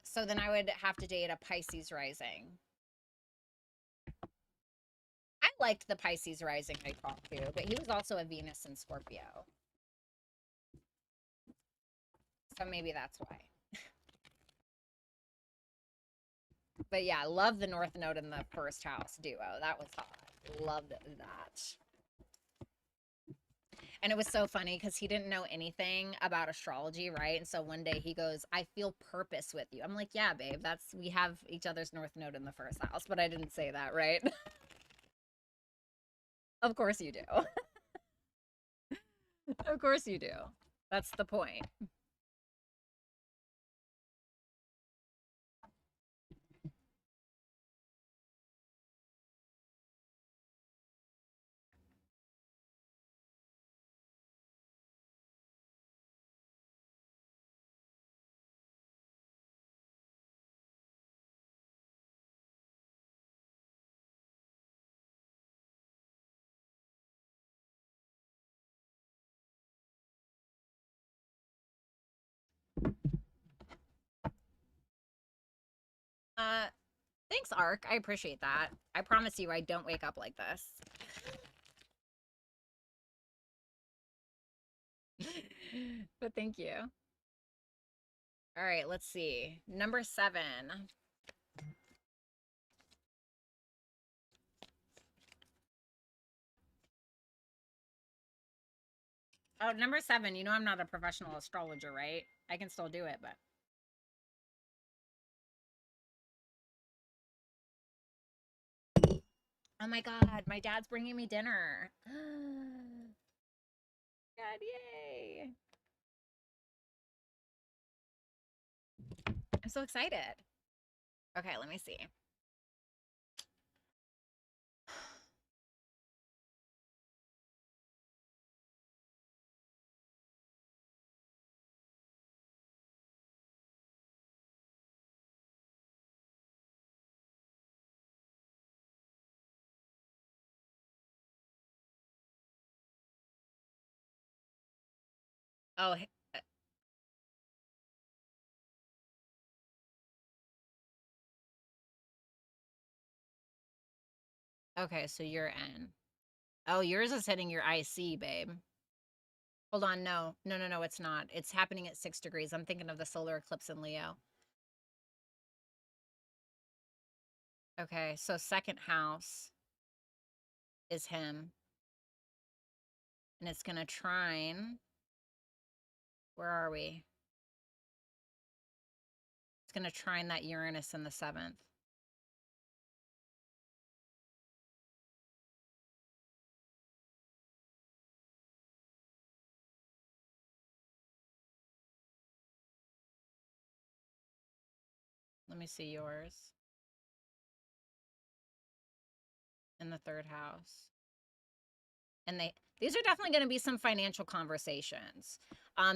So then I would have to date a Pisces rising. I liked the Pisces rising I talked to, but he was also a Venus in Scorpio. So maybe that's why. But yeah, I love the North Node in the first house duo. That was hot. Loved that. And it was so funny because he didn't know anything about astrology, right? And so one day he goes, I feel purpose with you. I'm like, yeah, babe, we have each other's North Node in the first house, but I didn't say that, right? Of course you do. Of course you do. That's the point. Uh, Thanks, Ark. I appreciate that. I promise you I don't wake up like this. But thank you. All right, let's see. Number 7. Oh, number 7. You know I'm not a professional astrologer, right? I can still do it, but oh my God, my dad's bringing me dinner. God, yay. I'm so excited. Okay, let me see. Oh, okay, so you're N. Oh, yours is hitting your IC, babe. Hold on, no. No, no, no, it's not. It's happening at 6 degrees. I'm thinking of the solar eclipse in Leo. Okay, so second house is him. And it's going to trine. Where are we? It's going to trine that Uranus in the 7th. Let me see yours. In the third house. And these are definitely going to be some financial conversations.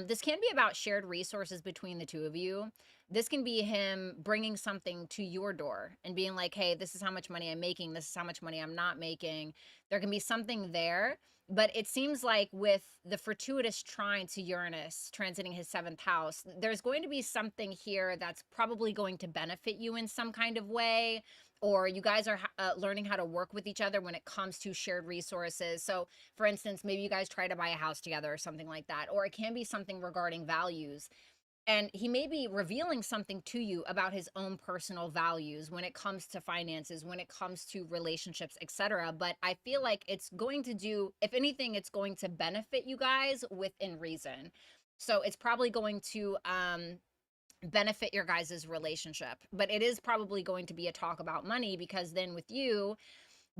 This can be about shared resources between the two of you. This can be him bringing something to your door and being like, hey, this is how much money I'm making. This is how much money I'm not making. There can be something there. But it seems like with the fortuitous trine to Uranus transiting his 7th house, there's going to be something here that's probably going to benefit you in some kind of way, or you guys are learning how to work with each other when it comes to shared resources. So for instance, maybe you guys try to buy a house together or something like that, or it can be something regarding values. And he may be revealing something to you about his own personal values when it comes to finances, when it comes to relationships, etc. But I feel like it's going to do, if anything, it's going to benefit you guys within reason. So it's probably going to benefit your guys' relationship. But it is probably going to be a talk about money, because then with you,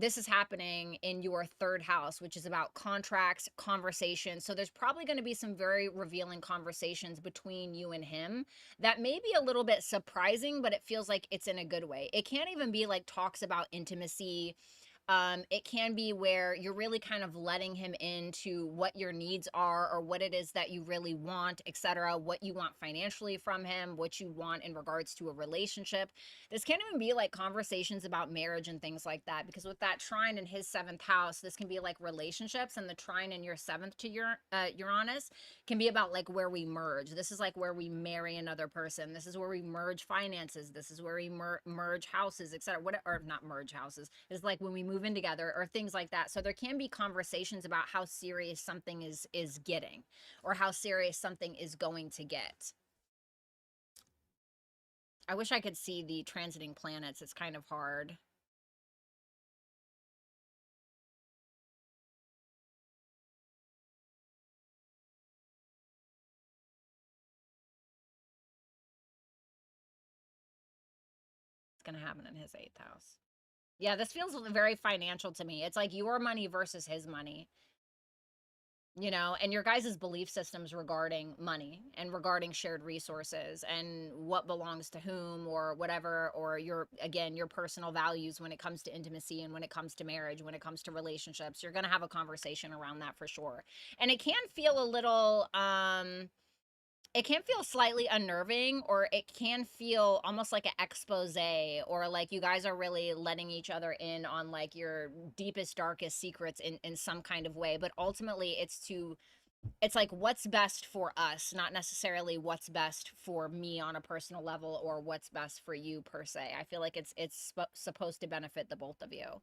this is happening in your 3rd house, which is about contracts, conversations. So there's probably going to be some very revealing conversations between you and him that may be a little bit surprising, but it feels like it's in a good way. It can't even be like talks about intimacy. It can be where you're really kind of letting him into what your needs are, or what it is that you really want, etc., what you want financially from him, what you want in regards to a relationship. This can't even be like conversations about marriage and things like that, because with that trine in his 7th house, this can be like relationships, and the trine in your 7th to Uranus can be about like where we merge. This is like where we marry another person. This is where we merge finances. This is where we merge houses, etc. What, or not merge houses. It's like when we move in together or things like that. So there can be conversations about how serious something is getting, or how serious something is going to get. I wish I could see the transiting planets. It's kind of hard. It's going to happen in his 8th house. Yeah, this feels very financial to me. It's like your money versus his money, you know, and your guys' belief systems regarding money and regarding shared resources and what belongs to whom or whatever, or your, again, your personal values when it comes to intimacy and when it comes to marriage, when it comes to relationships. You're going to have a conversation around that for sure. And it can feel a little, it can feel slightly unnerving, or it can feel almost like an expose, or like you guys are really letting each other in on like your deepest, darkest secrets in some kind of way. But ultimately it's like what's best for us, not necessarily what's best for me on a personal level, or what's best for you per se. I feel like it's supposed to benefit the both of you.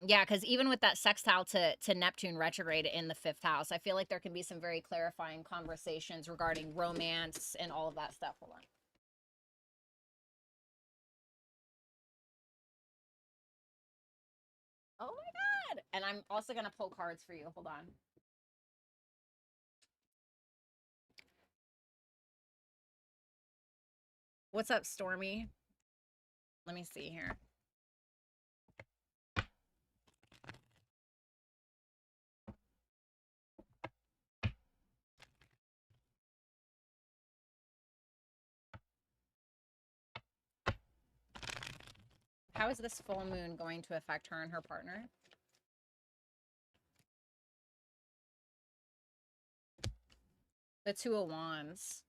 Yeah, because even with that sextile to Neptune retrograde in the 5th house, I feel like there can be some very clarifying conversations regarding romance and all of that stuff. Hold on. Oh my God. And I'm also going to pull cards for you. Hold on. What's up, Stormy? Let me see here. How is this full moon going to affect her and her partner? The 2 of Wands.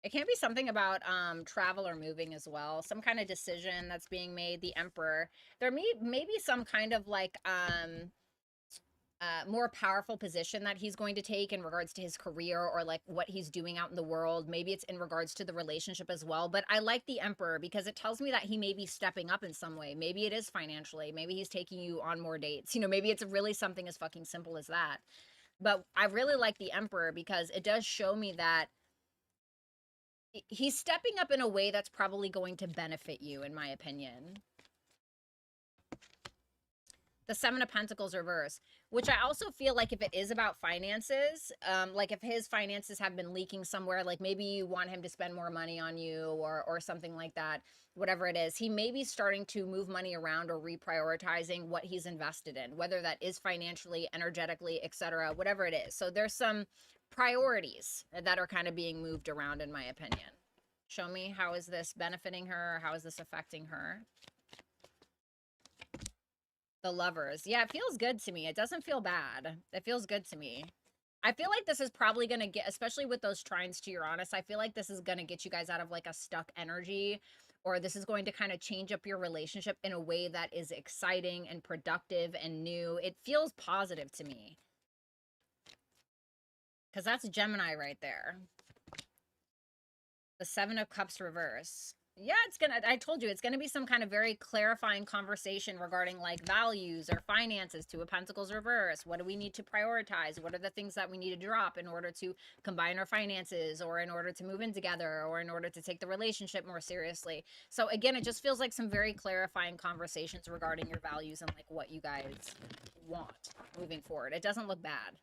It can be something about travel or moving as well. Some kind of decision that's being made. The Emperor. There may be some kind of like more powerful position that he's going to take in regards to his career, or like what he's doing out in the world. Maybe it's in regards to the relationship as well. But I like the Emperor because it tells me that he may be stepping up in some way. Maybe it is financially. Maybe he's taking you on more dates. You know, maybe it's really something as fucking simple as that. But I really like the Emperor because it does show me that he's stepping up in a way that's probably going to benefit you, in my opinion. The 7 of Pentacles reverse, which I also feel like if it is about finances, like if his finances have been leaking somewhere, like maybe you want him to spend more money on you, or something like that, whatever it is, he may be starting to move money around or reprioritizing what he's invested in, whether that is financially, energetically, etc., whatever it is. So there's some priorities that are kind of being moved around, in my opinion. Show me, how is this benefiting her? How is this affecting her? The Lovers. Yeah, it feels good to me. It doesn't feel bad. It feels good to me. I feel like this is probably going to get, especially with those trines to Uranus, I feel like this is going to get you guys out of like a stuck energy, or this is going to kind of change up your relationship in a way that is exciting and productive and new. It feels positive to me. Because that's Gemini right there. The Seven of Cups reverse. Yeah, I told you, it's gonna be some kind of very clarifying conversation regarding like values or finances. Two of Pentacles reverse. What do we need to prioritize? What are the things that we need to drop in order to combine our finances, or in order to move in together, or in order to take the relationship more seriously? So again, it just feels like some very clarifying conversations regarding your values and like what you guys want moving forward. It doesn't look bad.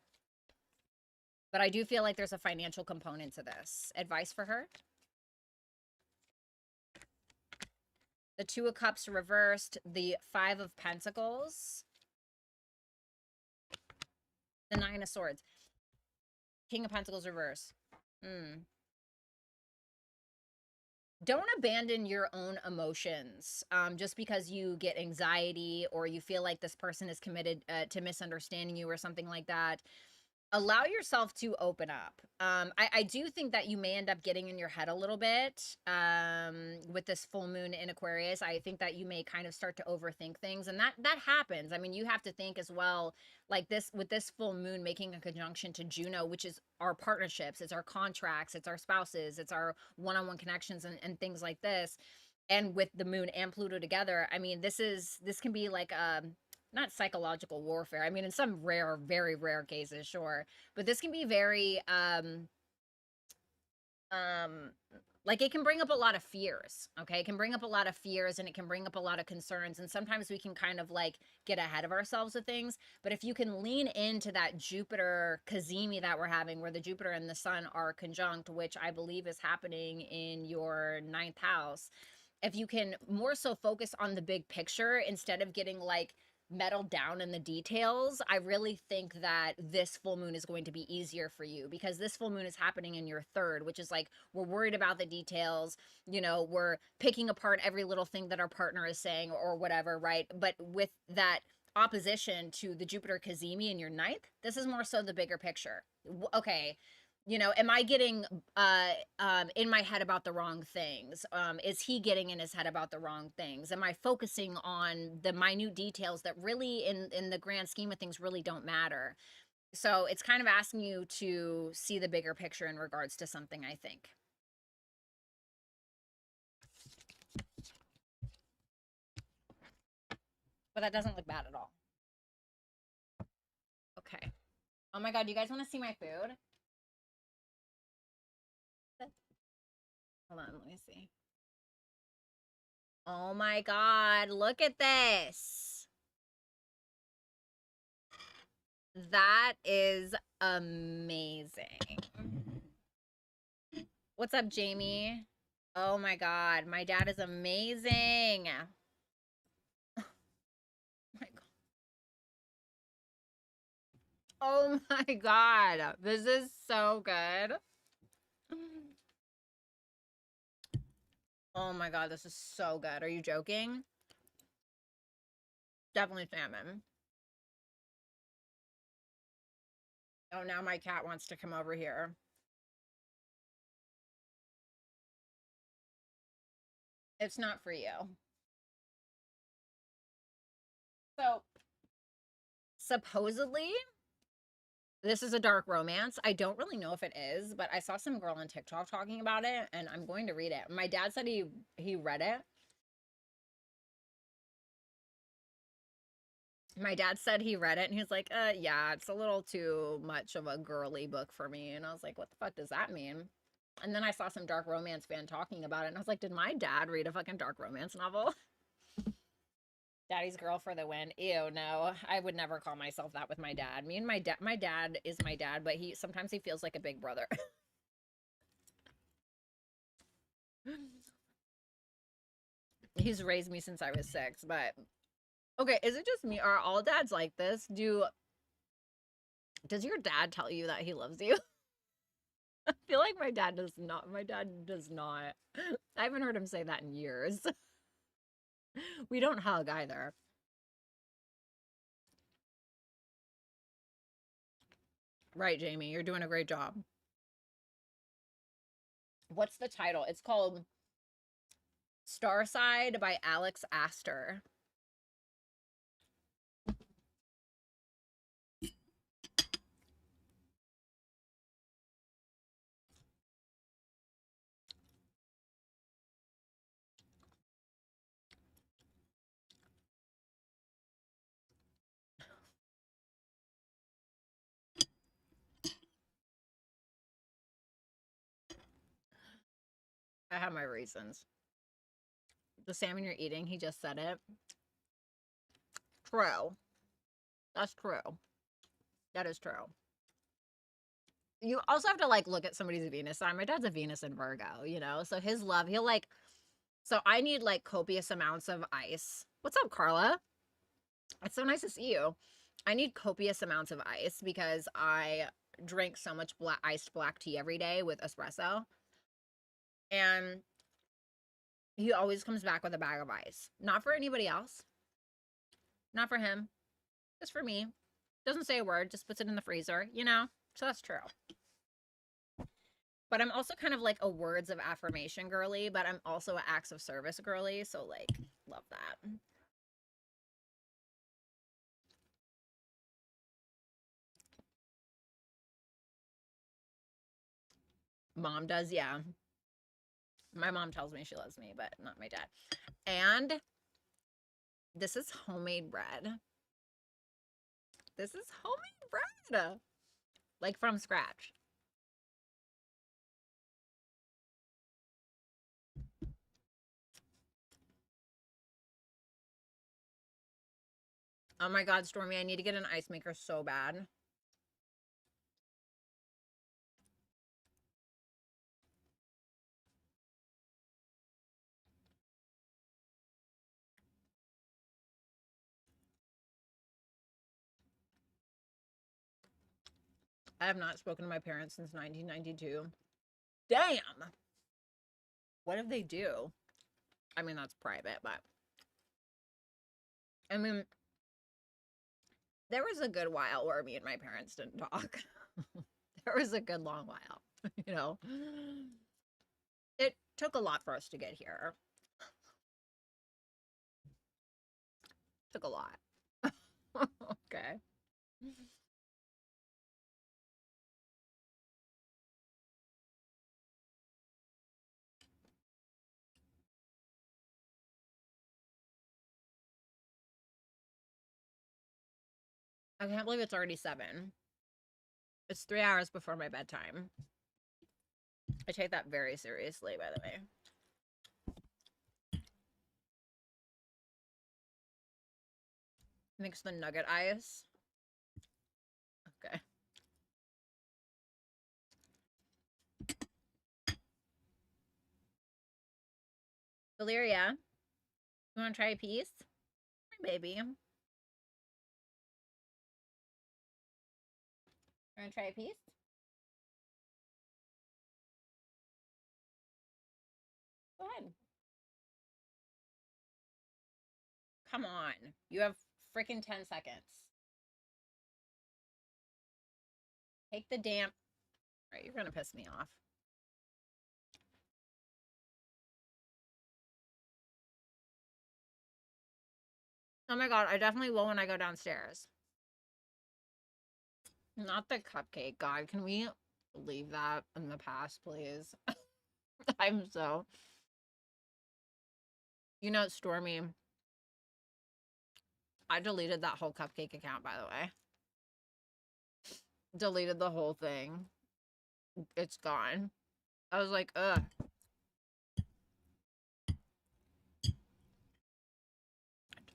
But I do feel like there's a financial component to this. Advice for her? The Two of Cups reversed, the Five of Pentacles, the Nine of Swords, King of Pentacles reverse. Don't abandon your own emotions just because you get anxiety or you feel like this person is committed to misunderstanding you or something like that. Allow yourself to open up. I do think that you may end up getting in your head a little bit with this full moon in Aquarius. I think that you may kind of start to overthink things, and that happens. I mean, you have to think as well, like this, with this full moon making a conjunction to Juno, which is our partnerships, it's our contracts, it's our spouses, it's our one-on-one connections and things like this. And with the moon and Pluto together, I mean, this can be like not psychological warfare. I mean, in some rare, very rare cases, sure. But this can be very, like it can bring up a lot of fears, okay? It can bring up a lot of fears and it can bring up a lot of concerns. And sometimes we can kind of like get ahead of ourselves with things. But if you can lean into that Jupiter Cazimi that we're having, where the Jupiter and the Sun are conjunct, which I believe is happening in your 9th house. If you can more so focus on the big picture instead of getting like meddle down in the details, I really think that this full moon is going to be easier for you, because this full moon is happening in your 3rd, which is like, we're worried about the details, you know, we're picking apart every little thing that our partner is saying or whatever, right? But with that opposition to the Jupiter Cazimi in your 9th, this is more so the bigger picture. Okay, you know, am I getting in my head about the wrong things? Is he getting in his head about the wrong things? Am I focusing on the minute details that really in the grand scheme of things really don't matter? So it's kind of asking you to see the bigger picture in regards to something, I think. But that doesn't look bad at all. Okay. Oh my God, you guys want to see my food? Hold on, let me see. Oh my God, look at this. That is amazing. What's up, Jamie? Oh my God, my dad is amazing. Oh my God, this is so good. Oh my God, this is so good. Are you joking? Definitely salmon. Oh, now my cat wants to come over here. It's not for you. So, supposedly, this is a dark romance. I don't really know if it is, but I saw some girl on TikTok talking about it, and I'm going to read it. My dad said he read it. My dad said he read it, and he was like, yeah, it's a little too much of a girly book for me. And I was like, what the fuck does that mean? And then I saw some dark romance fan talking about it, and I was like, did my dad read a fucking dark romance novel? Daddy's girl for the win. Ew, no. I would never call myself that with my dad. Me and my dad is my dad, but sometimes he feels like a big brother. He's raised me since I was 6, but okay, is it just me? Are all dads like this? Does your dad tell you that he loves you? I feel like my dad does not. My dad does not. I haven't heard him say that in years. We don't hug either. Right, Jamie, you're doing a great job. What's the title? It's called Starside by Alex Astor. I have my reasons. The salmon you're eating, he just said it. True. That's true. That is true. You also have to like look at somebody's Venus sign. My dad's a Venus in Virgo, you know? So his love, he'll like, so I need like copious amounts of ice. What's up, Carla? It's so nice to see you. I need copious amounts of ice because I drink so much iced black tea every day with espresso. And he always comes back with a bag of ice. Not for anybody else. Not for him. Just for me. Doesn't say a word, just puts it in the freezer, you know? So that's true. But I'm also kind of like a words of affirmation girly, but I'm also an acts of service girly. So like, love that. Mom does, yeah. My mom tells me she loves me, but not my dad. And this is homemade bread. This is homemade bread. Like from scratch. Oh my God, Stormy, I need to get an ice maker so bad. I have not spoken to my parents since 1992. Damn. What did they do? I mean, that's private, but I mean, there was a good while where me and my parents didn't talk. There was a good long while, you know. It took a lot for us to get here. Took a lot. Okay. I can't believe it's already 7. It's 3 hours before my bedtime. I take that very seriously, by the way. Mix the nugget ice. Okay. Valeria, you want to try a piece? Hi, baby. Want to try a piece? Go ahead. Come on. You have freaking 10 seconds. Take the damn... All right, you're going to piss me off. Oh my God, I definitely will when I go downstairs. Not the cupcake. God, can we leave that in the past, please? I'm so... You know, Stormy, I deleted that whole cupcake account, by the way. Deleted the whole thing. It's gone. I was like, ugh.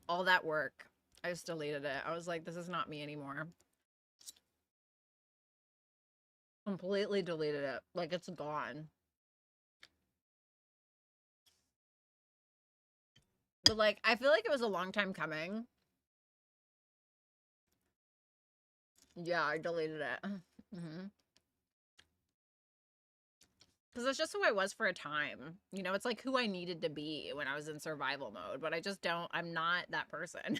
All that work. I just deleted it. I was like, this is not me anymore. Completely deleted it. Like, it's gone. But, like, I feel like it was a long time coming. Yeah, I deleted it. Because it's just who I was for a time. You know, it's like who I needed to be when I was in survival mode, but I just don't, I'm not that person.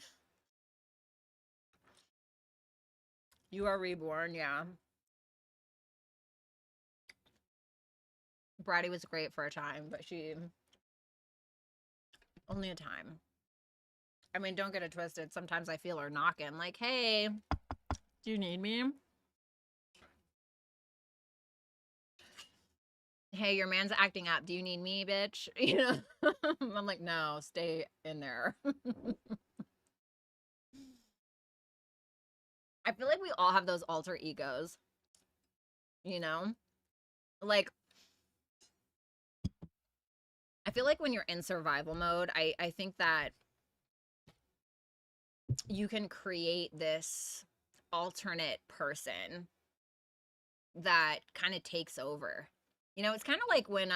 You are reborn, yeah. Bratty was great for a time, but she, only a time. I mean, don't get it twisted. Sometimes I feel her knocking, like, hey, do you need me? Hey, your man's acting up. Do you need me, bitch? You know? I'm like, no, stay in there. I feel like we all have those alter egos, you know? Like, I feel like when you're in survival mode, I think that you can create this alternate person that kind of takes over. You know, it's kind of like when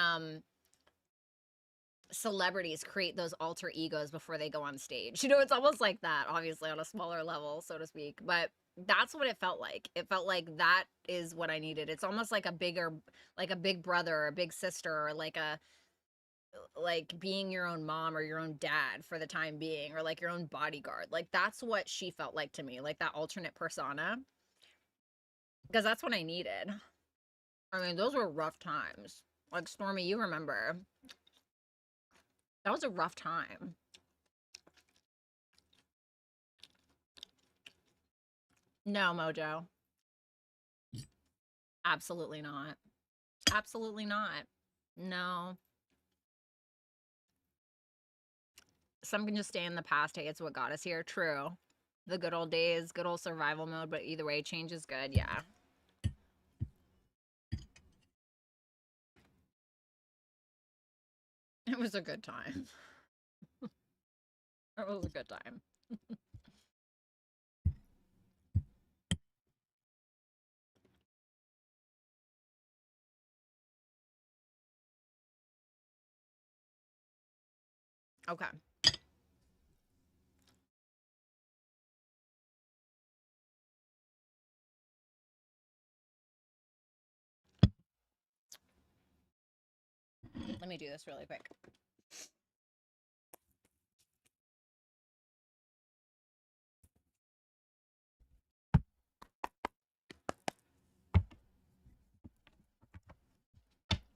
celebrities create those alter egos before they go on stage. You know, it's almost like that, obviously on a smaller level, so to speak. But that's what it felt like. It felt like that is what I needed. It's almost like a bigger, like a big brother or a big sister, or like being your own mom or your own dad for the time being, or like your own bodyguard. Like that's what she felt like to me, like that alternate persona. Because that's what I needed. I mean, those were rough times. Like Stormy, you remember. That was a rough time. No, Mojo. Absolutely not. Absolutely not. No. Some can just stay in the past. Hey, it's what got us here. True. The good old days, good old survival mode, but either way, change is good. Yeah. It was a good time. It was a good time. Okay. Let me do this really quick.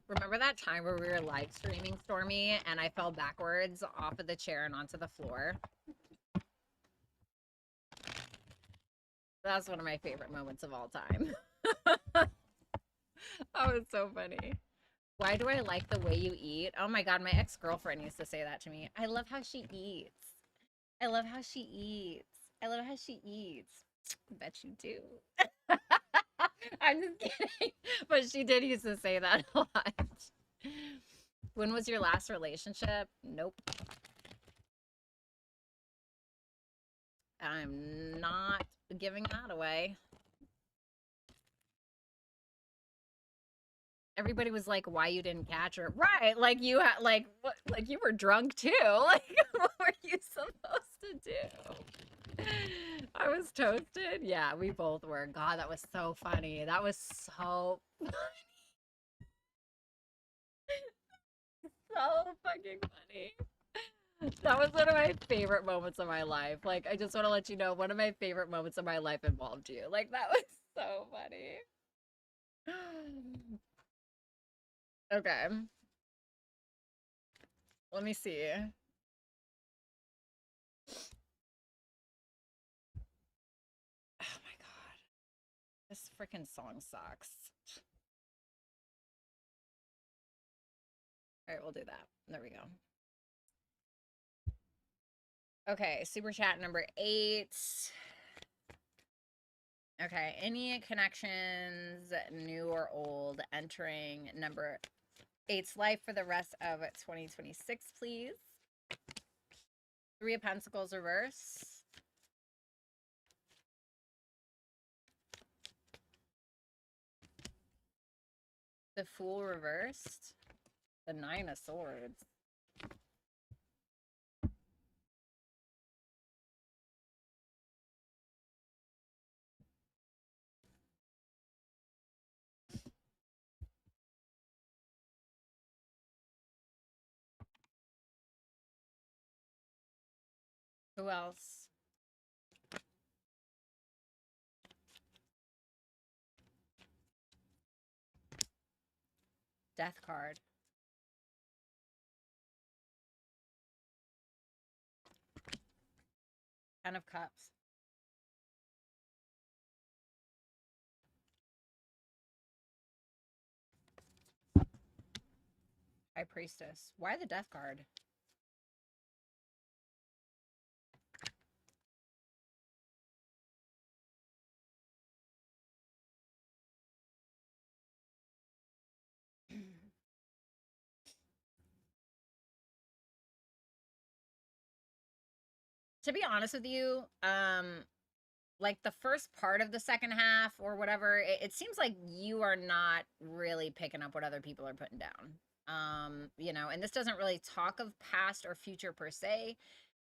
Remember that time where we were live streaming, Stormy, and I fell backwards off of the chair and onto the floor? That's one of my favorite moments of all time. That was so funny. Why do I like the way you eat? Oh my god, my ex-girlfriend used to say that to me. I love how she eats. I love how she eats. I love how she eats. I bet you do. I'm just kidding. But she did used to say that a lot. When was your last relationship? Nope. I'm not giving that away. Everybody was like, why you didn't catch her? Right. Like you had like what, like you were drunk too. Like what were you supposed to do? I was toasted. Yeah, we both were. God, that was so funny. That was so so fucking funny. That was one of my favorite moments of my life. Like, I just want to let you know, one of my favorite moments of my life involved you. Like, that was so funny. Okay. Let me see. Oh my god. This freaking song sucks. All right, we'll do that. There we go. Okay, super chat number 8. Okay, any connections, new or old, entering number 8's life for the rest of 2026, please. 3 of Pentacles reverse. The Fool reversed. The 9 of Swords. Who else? Death card. Ten of Cups. High Priestess. Why the Death card? To be honest with you, like the first part of the second half or whatever, it seems like you are not really picking up what other people are putting down. You know, and this doesn't really talk of past or future per se.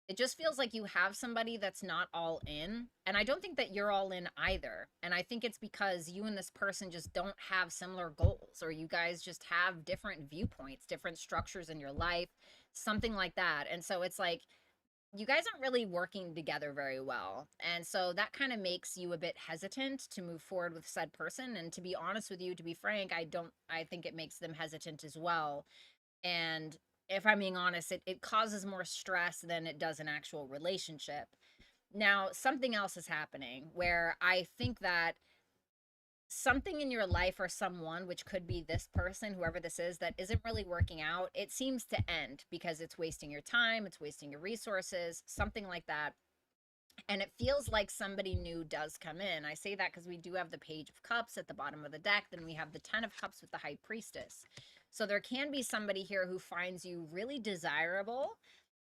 It just feels like you have somebody that's not all in. And I don't think that you're all in either. And I think it's because you and this person just don't have similar goals, or you guys just have different viewpoints, different structures in your life, something like that. And so it's like, you guys aren't really working together very well. And so that kind of makes you a bit hesitant to move forward with said person. And to be honest with you, to be frank, I think it makes them hesitant as well. And if I'm being honest, it causes more stress than it does an actual relationship. Now, something else is happening where I think that something in your life or someone, which could be this person, whoever this is, that isn't really working out, it seems to end because it's wasting your time, it's wasting your resources, something like that. And it feels like somebody new does come in. I say that because we do have the Page of Cups at the bottom of the deck. Then we have the Ten of Cups with the High Priestess. So there can be somebody here who finds you really desirable.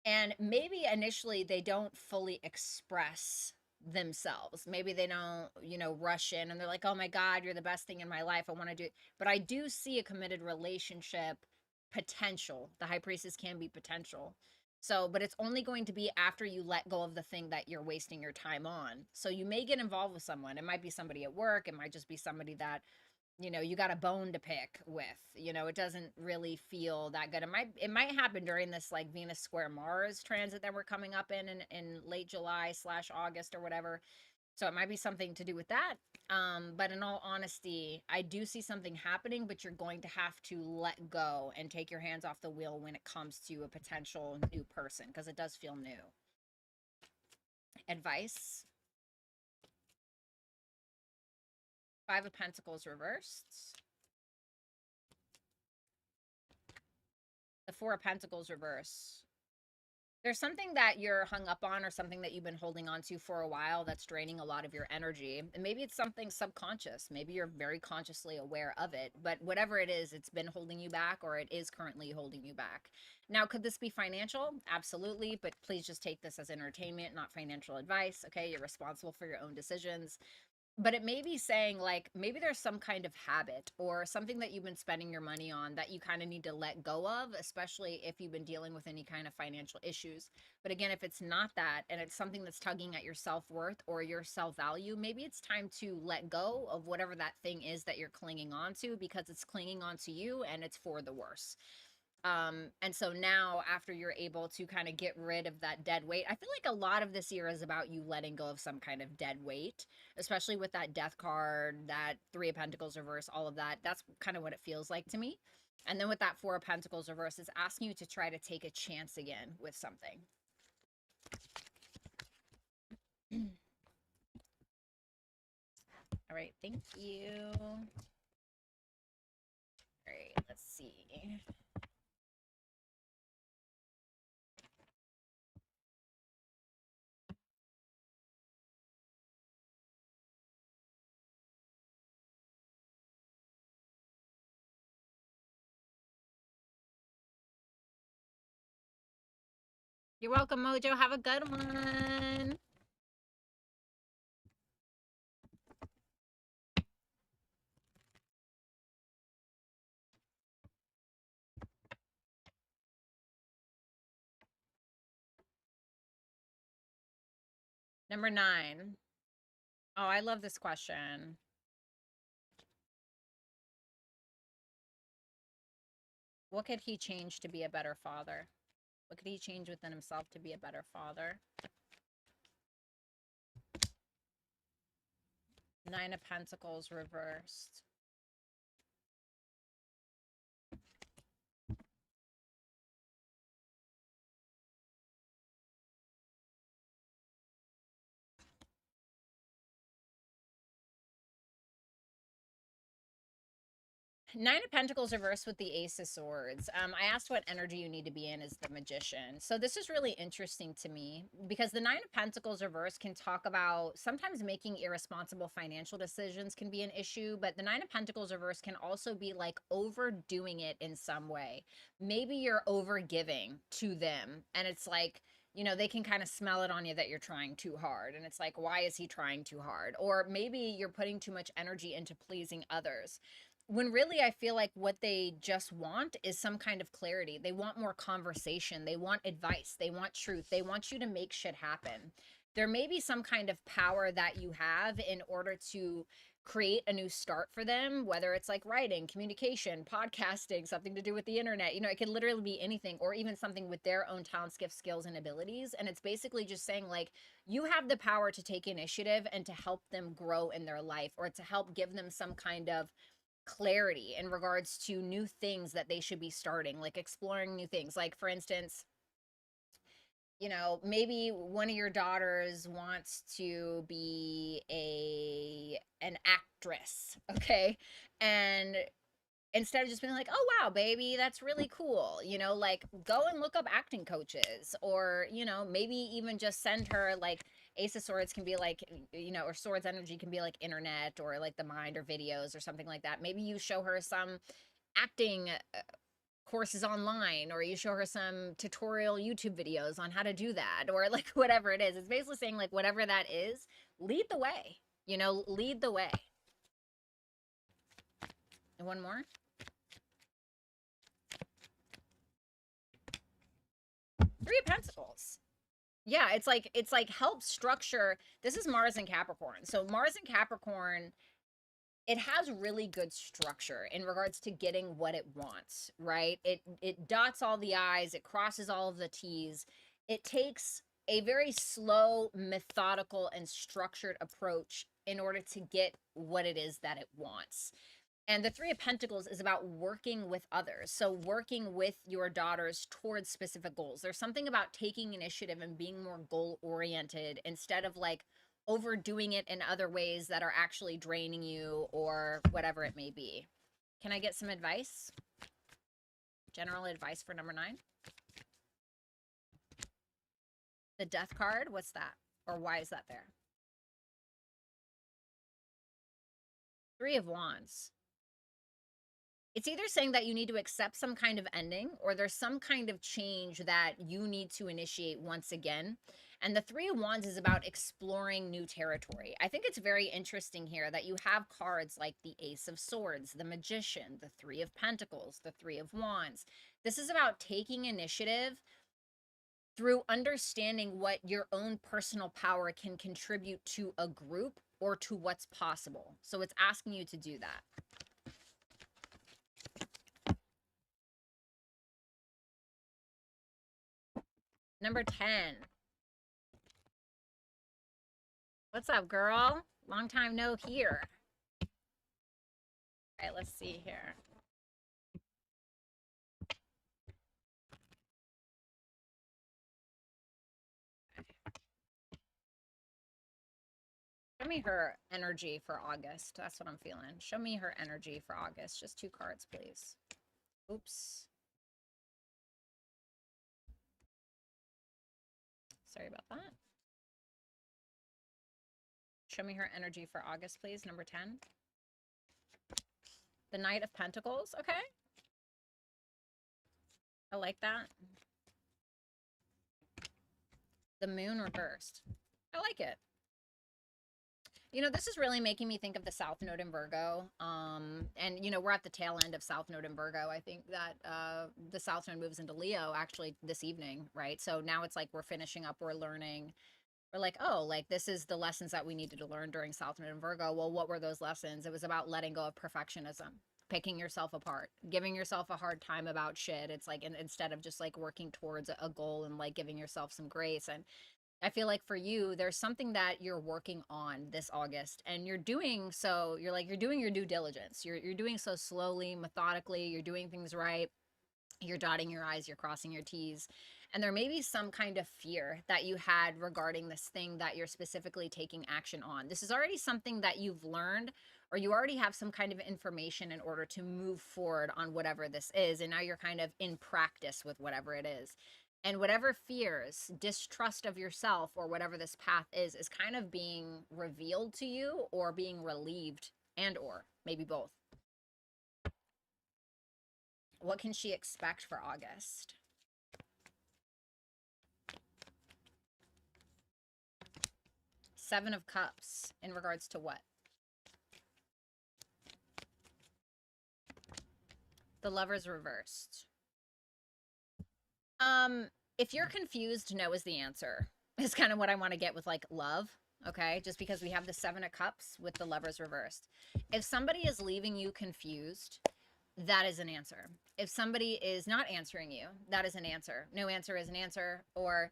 And maybe initially they don't fully express themselves. Maybe they don't, you know, rush in and they're like, oh my God, you're the best thing in my life. I want to do it. But I do see a committed relationship potential. The High Priestess can be potential. So, but it's only going to be after you let go of the thing that you're wasting your time on. So you may get involved with someone. It might be somebody at work. It might just be somebody that, you know, you got a bone to pick with. You know, it doesn't really feel that good. It might happen during this like Venus square Mars transit that we're coming up in late July / August or whatever. So it might be something to do with that. But in all honesty, I do see something happening, but you're going to have to let go and take your hands off the wheel when it comes to a potential new person, because it does feel new. Advice. Five of Pentacles reversed. The Four of Pentacles reverse. There's something that you're hung up on or something that you've been holding on to for a while that's draining a lot of your energy. And maybe it's something subconscious. Maybe you're very consciously aware of it. But whatever it is, it's been holding you back, or it is currently holding you back. Now, could this be financial? Absolutely. But please just take this as entertainment, not financial advice. Okay. You're responsible for your own decisions. But it may be saying, like, maybe there's some kind of habit or something that you've been spending your money on that you kind of need to let go of, especially if you've been dealing with any kind of financial issues. But again, if it's not that and it's something that's tugging at your self-worth or your self-value, maybe it's time to let go of whatever that thing is that you're clinging on to, because it's clinging on to you and it's for the worse. And so now, after you're able to kind of get rid of that dead weight, I feel like a lot of this year is about you letting go of some kind of dead weight, especially with that Death card, that Three of Pentacles reverse, all of that. That's kind of what it feels like to me. And then with that Four of Pentacles reverse, it's asking you to try to take a chance again with something. All right, thank you. All right, let's see. You're welcome, Mojo. Have a good one. Number 9. Oh, I love this question. What could he change to be a better father? What could he change within himself to be a better father? Nine of Pentacles reversed. Nine of Pentacles reversed with the Ace of Swords. I asked what energy you need to be in as the Magician. So this is really interesting to me because the Nine of Pentacles reversed can talk about sometimes making irresponsible financial decisions can be an issue, but the Nine of Pentacles reversed can also be like overdoing it in some way. Maybe you're over giving to them and it's like, you know, they can kind of smell it on you that you're trying too hard. And it's like, why is he trying too hard? Or maybe you're putting too much energy into pleasing others when really I feel like what they just want is some kind of clarity. They want more conversation. They want advice. They want truth. They want you to make shit happen. There may be some kind of power that you have in order to create a new start for them, whether it's like writing, communication, podcasting, something to do with the internet. You know, it could literally be anything, or even something with their own talents, gifts, skills, and abilities. And it's basically just saying, like, you have the power to take initiative and to help them grow in their life, or to help give them some kind of clarity in regards to new things that they should be starting, like exploring new things. Like, for instance, you know, maybe one of your daughters wants to be an actress, okay? And instead of just being like, oh wow, baby, that's really cool, you know, like go and look up acting coaches, or, you know, maybe even just send her like Ace of Swords can be like, you know, or Swords energy can be like internet or like the mind or videos or something like that. Maybe you show her some acting courses online, or you show her some tutorial YouTube videos on how to do that, or like whatever it is. It's basically saying like whatever that is, lead the way, you know, lead the way. And one more. Three of Pentacles. Yeah, it's like help structure. This is Mars and Capricorn. So Mars and Capricorn, it has really good structure in regards to getting what it wants, right? It dots all the I's, it crosses all of the T's. It takes a very slow, methodical, and structured approach in order to get what it is that it wants. And the Three of Pentacles is about working with others. So working with your daughters towards specific goals. There's something about taking initiative and being more goal oriented instead of like overdoing it in other ways that are actually draining you or whatever it may be. Can I get some advice? General advice for number 9? The Death card, what's that? Or why is that there? Three of Wands. It's either saying that you need to accept some kind of ending, or there's some kind of change that you need to initiate once again. And the Three of Wands is about exploring new territory. I think it's very interesting here that you have cards like the Ace of Swords, the Magician, the Three of Pentacles, the Three of Wands. This is about taking initiative through understanding what your own personal power can contribute to a group or to what's possible. So it's asking you to do that. Number 10. What's up, girl? Long time no hear. All right, let's see here. Show me her energy for August. That's what I'm feeling. Show me her energy for August. Just 2 cards, please. Oops. Sorry about that. Show me her energy for August, please. Number 10. The Knight of Pentacles. Okay. I like that. The Moon reversed. I like it. You know, this is really making me think of the South Node in Virgo. And, you know, we're at the tail end of South Node in Virgo. I think that the South Node moves into Leo actually this evening, right? So now it's like we're finishing up, we're learning. We're like, oh, like this is the lessons that we needed to learn during South Node in Virgo. Well, what were those lessons? It was about letting go of perfectionism, picking yourself apart, giving yourself a hard time about shit. It's like, and instead of just like working towards a goal and like giving yourself some grace. And I feel like for you, there's something that you're working on this August, and you're doing so, you're doing your due diligence. You're doing so slowly, methodically, you're doing things right. You're dotting your I's, you're crossing your T's. And there may be some kind of fear that you had regarding this thing that you're specifically taking action on. This is already something that you've learned, or you already have some kind of information in order to move forward on whatever this is. And now you're kind of in practice with whatever it is. And whatever fears, distrust of yourself, or whatever this path is kind of being revealed to you or being relieved, and or maybe both. What can she expect for August? Seven of Cups in regards to what? The Lover's reversed. If you're confused, no is the answer. Is kind of what I want to get with like love, okay? Just because we have the Seven of Cups with the Lover's reversed. If somebody is leaving you confused, that is an answer. If somebody is not answering you, that is an answer. No answer is an answer. Or,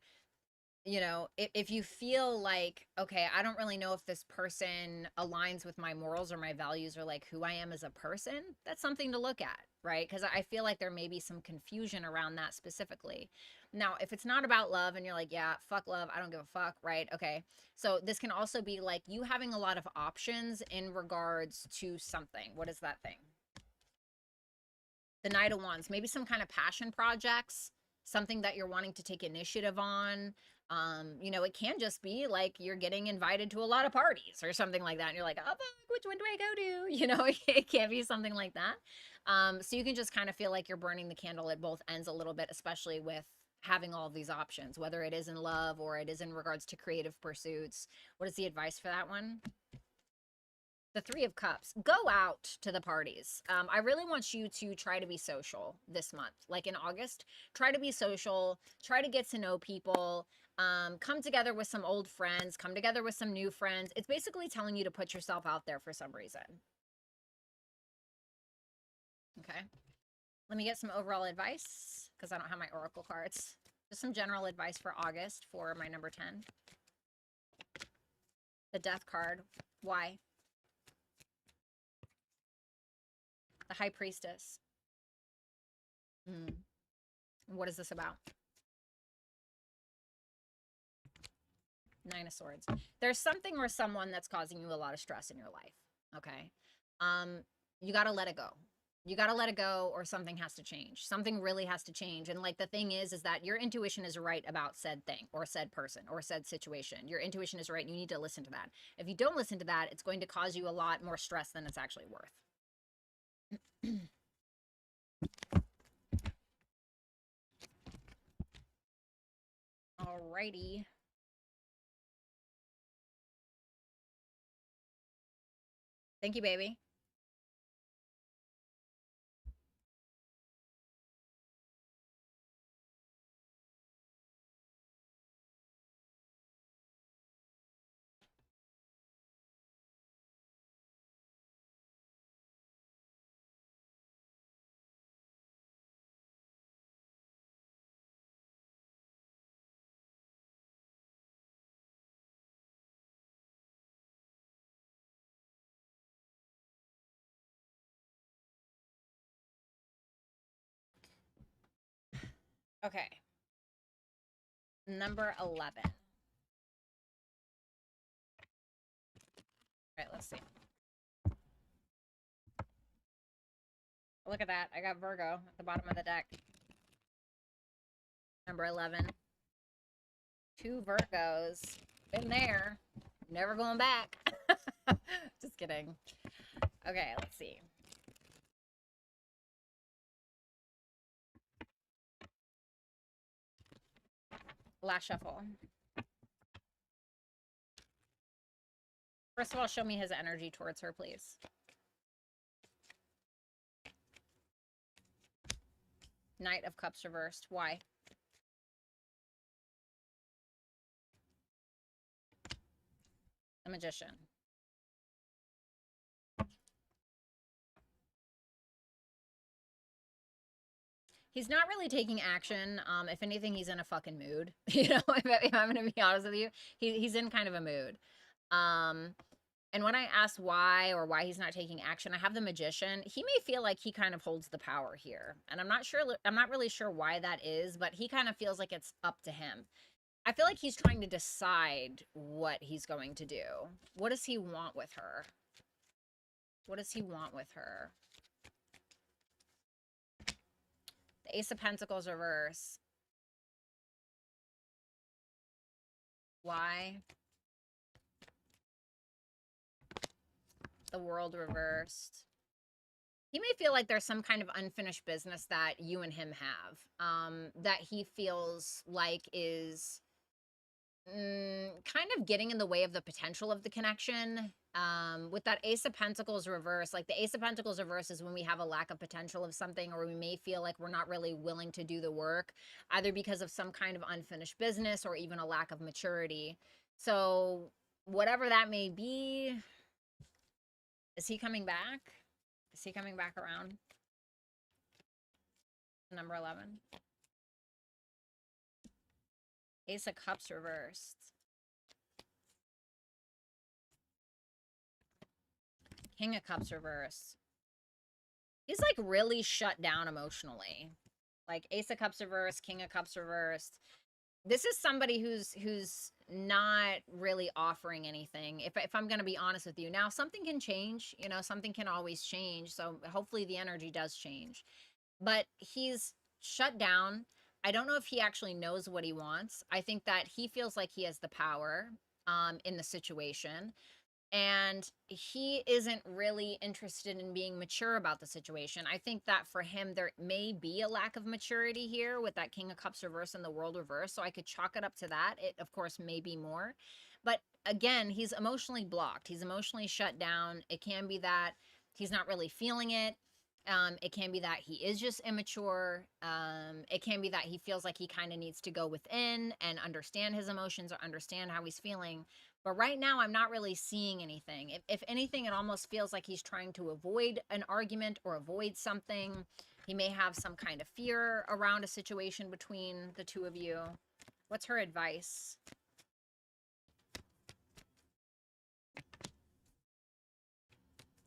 you know, if you feel like, okay, I don't really know if this person aligns with my morals or my values or like who I am as a person, that's something to look at, right? Because I feel like there may be some confusion around that specifically. Now, if it's not about love and you're like, yeah, fuck love, I don't give a fuck, right? Okay. So this can also be like you having a lot of options in regards to something. What is that thing? The Knight of Wands, maybe some kind of passion projects, something that you're wanting to take initiative on. You know, it can just be like you're getting invited to a lot of parties or something like that. And you're like, oh, fuck, which one do I go to? You know, it can be something like that. So you can just kind of feel like you're burning the candle at both ends a little bit, especially with having all of these options, whether it is in love or it is in regards to creative pursuits. What is the advice for that one? The Three of Cups. Go out to the parties. I really want you to try to be social this month. Like in August, try to be social, try to get to know people, come together with some old friends, come together with some new friends. It's basically telling you to put yourself out there for some reason. Okay. Let me get some overall advice because I don't have my oracle cards. Just some general advice for August for my number 10. The Death card. Why? The High Priestess. What is this about? Nine of Swords. There's something or someone that's causing you a lot of stress in your life. Okay. You got to let it go. You got to let it go or something has to change. Something really has to change. And like the thing is that your intuition is right about said thing or said person or said situation. Your intuition is right. And you need to listen to that. If you don't listen to that, it's going to cause you a lot more stress than it's actually worth. Alrighty. Thank you, baby. Okay. Number 11. All right, let's see. Look at that. I got Virgo at the bottom of the deck. Number 11. Two Virgos. Been there. Never going back. Just kidding. Okay, let's see. Last shuffle. First of all, show me his energy towards her, please. Knight of Cups reversed. Why? The Magician. He's not really taking action. If anything, he's in a fucking mood. You know, if I'm gonna be honest with you, he's in kind of a mood. Um, and when I ask why or why he's not taking action, I have the magician. He may feel like he kind of holds the power here, and I'm not sure. I'm not really sure why that is, but he kind of feels like it's up to him. I feel like he's trying to decide what he's going to do. What does he want with her? What does he want with her? The Ace of Pentacles reverse. Why? The World reversed. He may feel like there's some kind of unfinished business that you and him have, that he feels like is kind of getting in the way of the potential of the connection. With that Ace of Pentacles reverse, like the Ace of Pentacles reverse is when we have a lack of potential of something, or we may feel like we're not really willing to do the work, either because of some kind of unfinished business or even a lack of maturity. So whatever that may be, is he coming back? Is he coming back around? Number 11. Ace of Cups reversed. King of Cups reversed. He's like really shut down emotionally. Like Ace of Cups reversed, King of Cups reversed. This is somebody who's not really offering anything. If I'm going to be honest with you. Now, something can change, you know, something can always change. So hopefully the energy does change. But he's shut down. I don't know if he actually knows what he wants. I think that he feels like he has the power in the situation. And he isn't really interested in being mature about the situation. I think that for him, there may be a lack of maturity here with that King of Cups reverse and the World reverse. So I could chalk it up to that. It, of course, may be more. But again, he's emotionally blocked. He's emotionally shut down. It can be that he's not really feeling it. It can be that he is just immature. It can be that he feels like he kind of needs to go within and understand his emotions or understand how he's feeling. But right now, I'm not really seeing anything. If anything, it almost feels like he's trying to avoid an argument or avoid something. He may have some kind of fear around a situation between the two of you. What's her advice?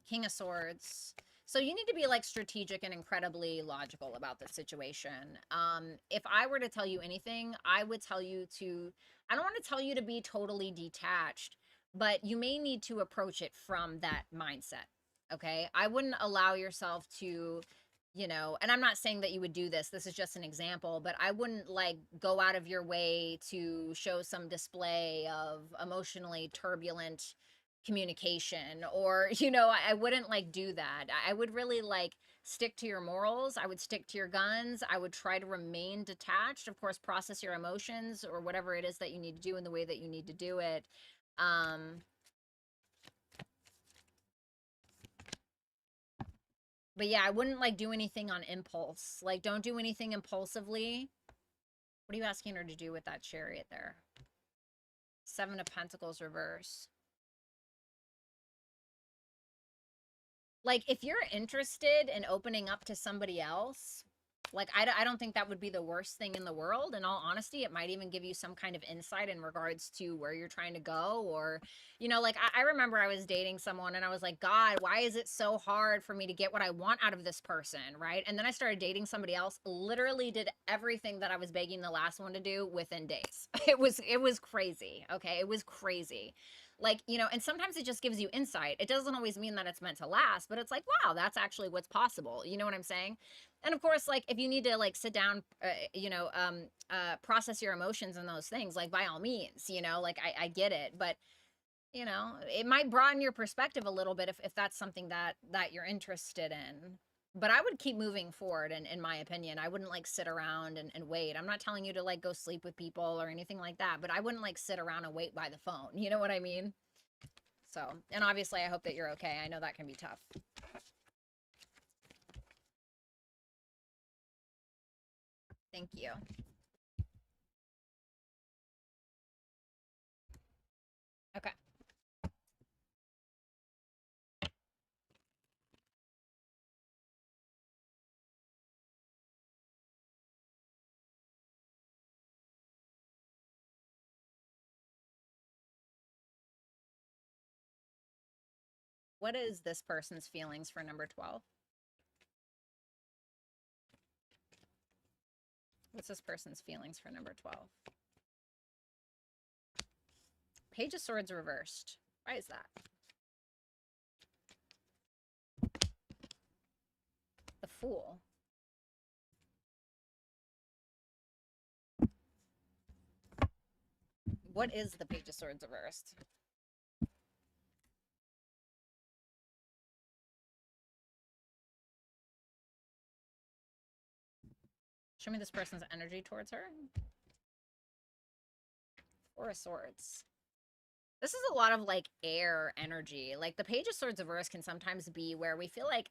King of Swords. So you need to be like strategic and incredibly logical about the situation. If I were to tell you anything, I would tell you to, I don't want to tell you to be totally detached, but you may need to approach it from that mindset. Okay. I wouldn't allow yourself to, you know, and I'm not saying that you would do this. This is just an example, but I wouldn't like go out of your way to show some display of emotionally turbulent communication, or you know, I wouldn't like do that. I would really like stick to your morals. I would stick to your guns. I would try to remain detached, of course, process your emotions or whatever it is that you need to do in the way that you need to do it. But yeah, I wouldn't like do anything on impulse. Like don't do anything impulsively. What are you asking her to do with that Chariot there? Seven of Pentacles reverse. Like if you're interested in opening up to somebody else, like I don't think that would be the worst thing in the world. In all honesty, it might even give you some kind of insight in regards to where you're trying to go. Or, you know, like I remember I was dating someone and I was like, God, why is it so hard for me to get what I want out of this person? Right. And then I started dating somebody else, literally did everything that I was begging the last one to do within days. It was crazy. Okay. It was crazy. Like, you know, and sometimes it just gives you insight. It doesn't always mean that it's meant to last, but it's like, wow, that's actually what's possible. You know what I'm saying? And of course, like if you need to like sit down, you know, process your emotions and those things, like by all means, you know, like I get it, but you know, it might broaden your perspective a little bit if that's something that you're interested in. But I would keep moving forward, and in my opinion, I wouldn't like sit around and wait. I'm not telling you to like go sleep with people or anything like that, but I wouldn't like sit around and wait by the phone. You know what I mean? So, and obviously I hope that you're okay. I know that can be tough. Thank you. Okay. What is this person's feelings for number 12? What's this person's feelings for number 12? Page of Swords reversed. Why is that? The Fool. What is the Page of Swords reversed? Show me this person's energy towards her. Four of Swords. This is a lot of like air energy. Like the Page of Swords reverse can sometimes be where we feel like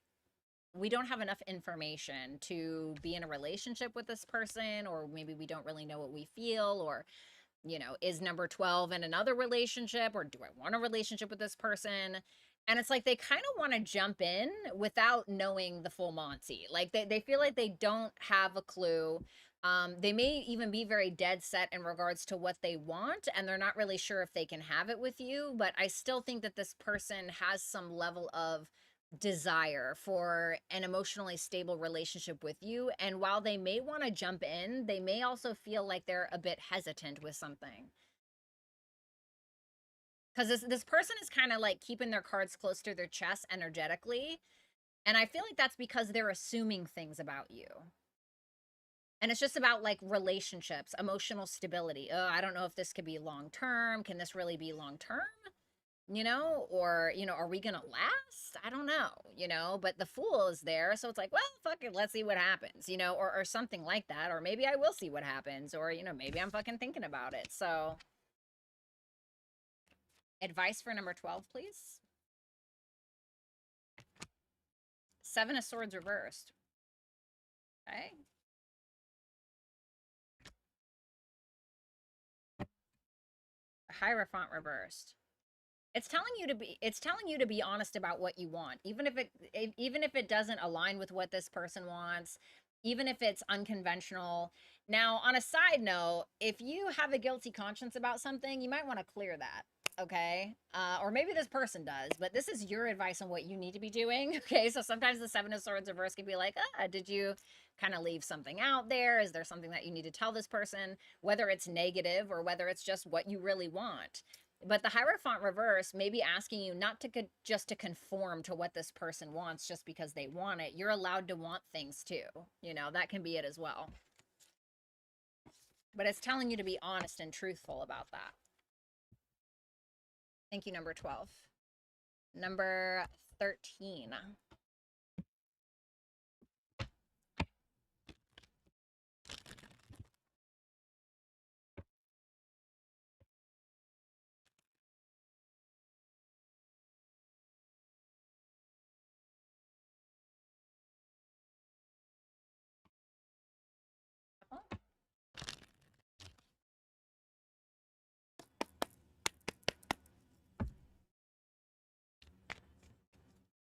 we don't have enough information to be in a relationship with this person, or maybe we don't really know what we feel, or, you know, is number 12 in another relationship, or do I want a relationship with this person? And it's like they kind of want to jump in without knowing the full Monty. Like they feel like they don't have a clue. They may even be very dead set in regards to what they want, and they're not really sure if they can have it with you. But I still think that this person has some level of desire for an emotionally stable relationship with you. And while they may want to jump in, they may also feel like they're a bit hesitant with something. Because this person is kind of like keeping their cards close to their chest energetically. And I feel like that's because they're assuming things about you. And it's just about like relationships, emotional stability. Oh, I don't know if this could be long term. Can this really be long term? You know, or, you know, are we gonna last? I don't know, you know, but the Fool is there. So it's like, well, fuck it, let's see what happens, you know, or something like that. Or maybe I will see what happens, or, you know, maybe I'm fucking thinking about it. So advice for number 12, please. Seven of Swords reversed. Okay. Hierophant reversed. It's telling you to be honest about what you want, even if it doesn't align with what this person wants, even if it's unconventional. Now, on a side note, if you have a guilty conscience about something, you might want to clear that, okay? Or maybe this person does, but this is your advice on what you need to be doing, okay? So sometimes the Seven of Swords reverse can be like, did you kind of leave something out there? Is there something that you need to tell this person, whether it's negative or whether it's just what you really want? But the Hierophant reverse may be asking you not to just to conform to what this person wants just because they want it. You're allowed to want things too. You know, that can be it as well. But it's telling you to be honest and truthful about that. Thank you, number 12. Number 13.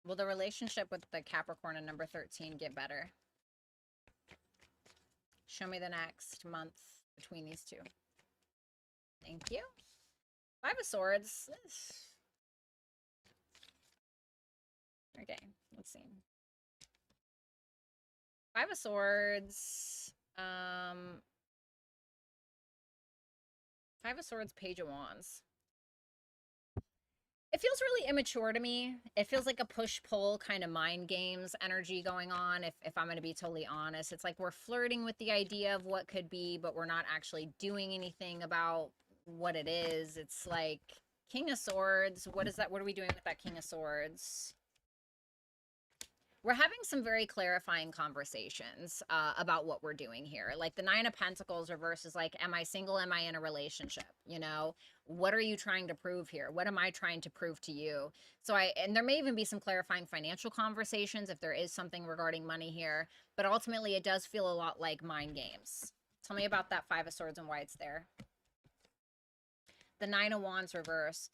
Will the relationship with the Capricorn and number 13 get better? Show me the next month between these two. Thank you. Five of Swords. Okay, let's see. Five of Swords. Five of Swords, Page of Wands. It feels really immature to me. It feels like a push-pull kind of mind games energy going on, if I'm going to be totally honest. It's like we're flirting with the idea of what could be, but we're not actually doing anything about what it is. It's like King of Swords. What is that? What are we doing with that King of Swords? We're having some very clarifying conversations about what we're doing here. Like the Nine of Pentacles reverse is like, am I single? Am I in a relationship? You know, what are you trying to prove here? What am I trying to prove to you? So and there may even be some clarifying financial conversations if there is something regarding money here, but ultimately it does feel a lot like mind games. Tell me about that Five of Swords and why it's there. The Nine of Wands reverse.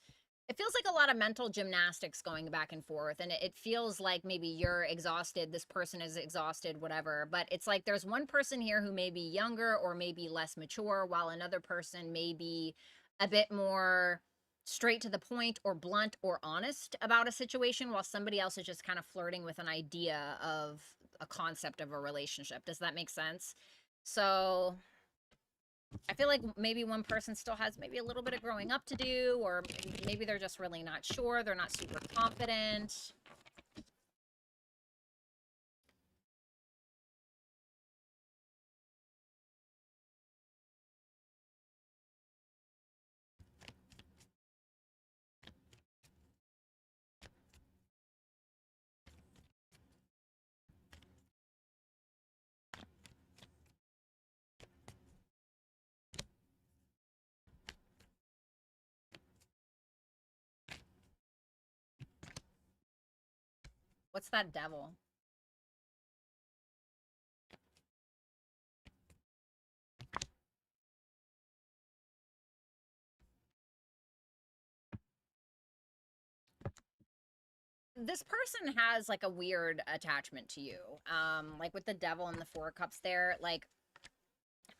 It feels like a lot of mental gymnastics going back and forth, and it feels like maybe you're exhausted, this person is exhausted, whatever, but it's like there's one person here who may be younger or maybe less mature, while another person may be a bit more straight to the point or blunt or honest about a situation, while somebody else is just kind of flirting with an idea of a concept of a relationship. Does that make sense? So I feel like maybe one person still has maybe a little bit of growing up to do, or maybe they're just really not sure. They're not super confident. What's that devil? This person has like a weird attachment to you. Like with the devil and the four of cups there, like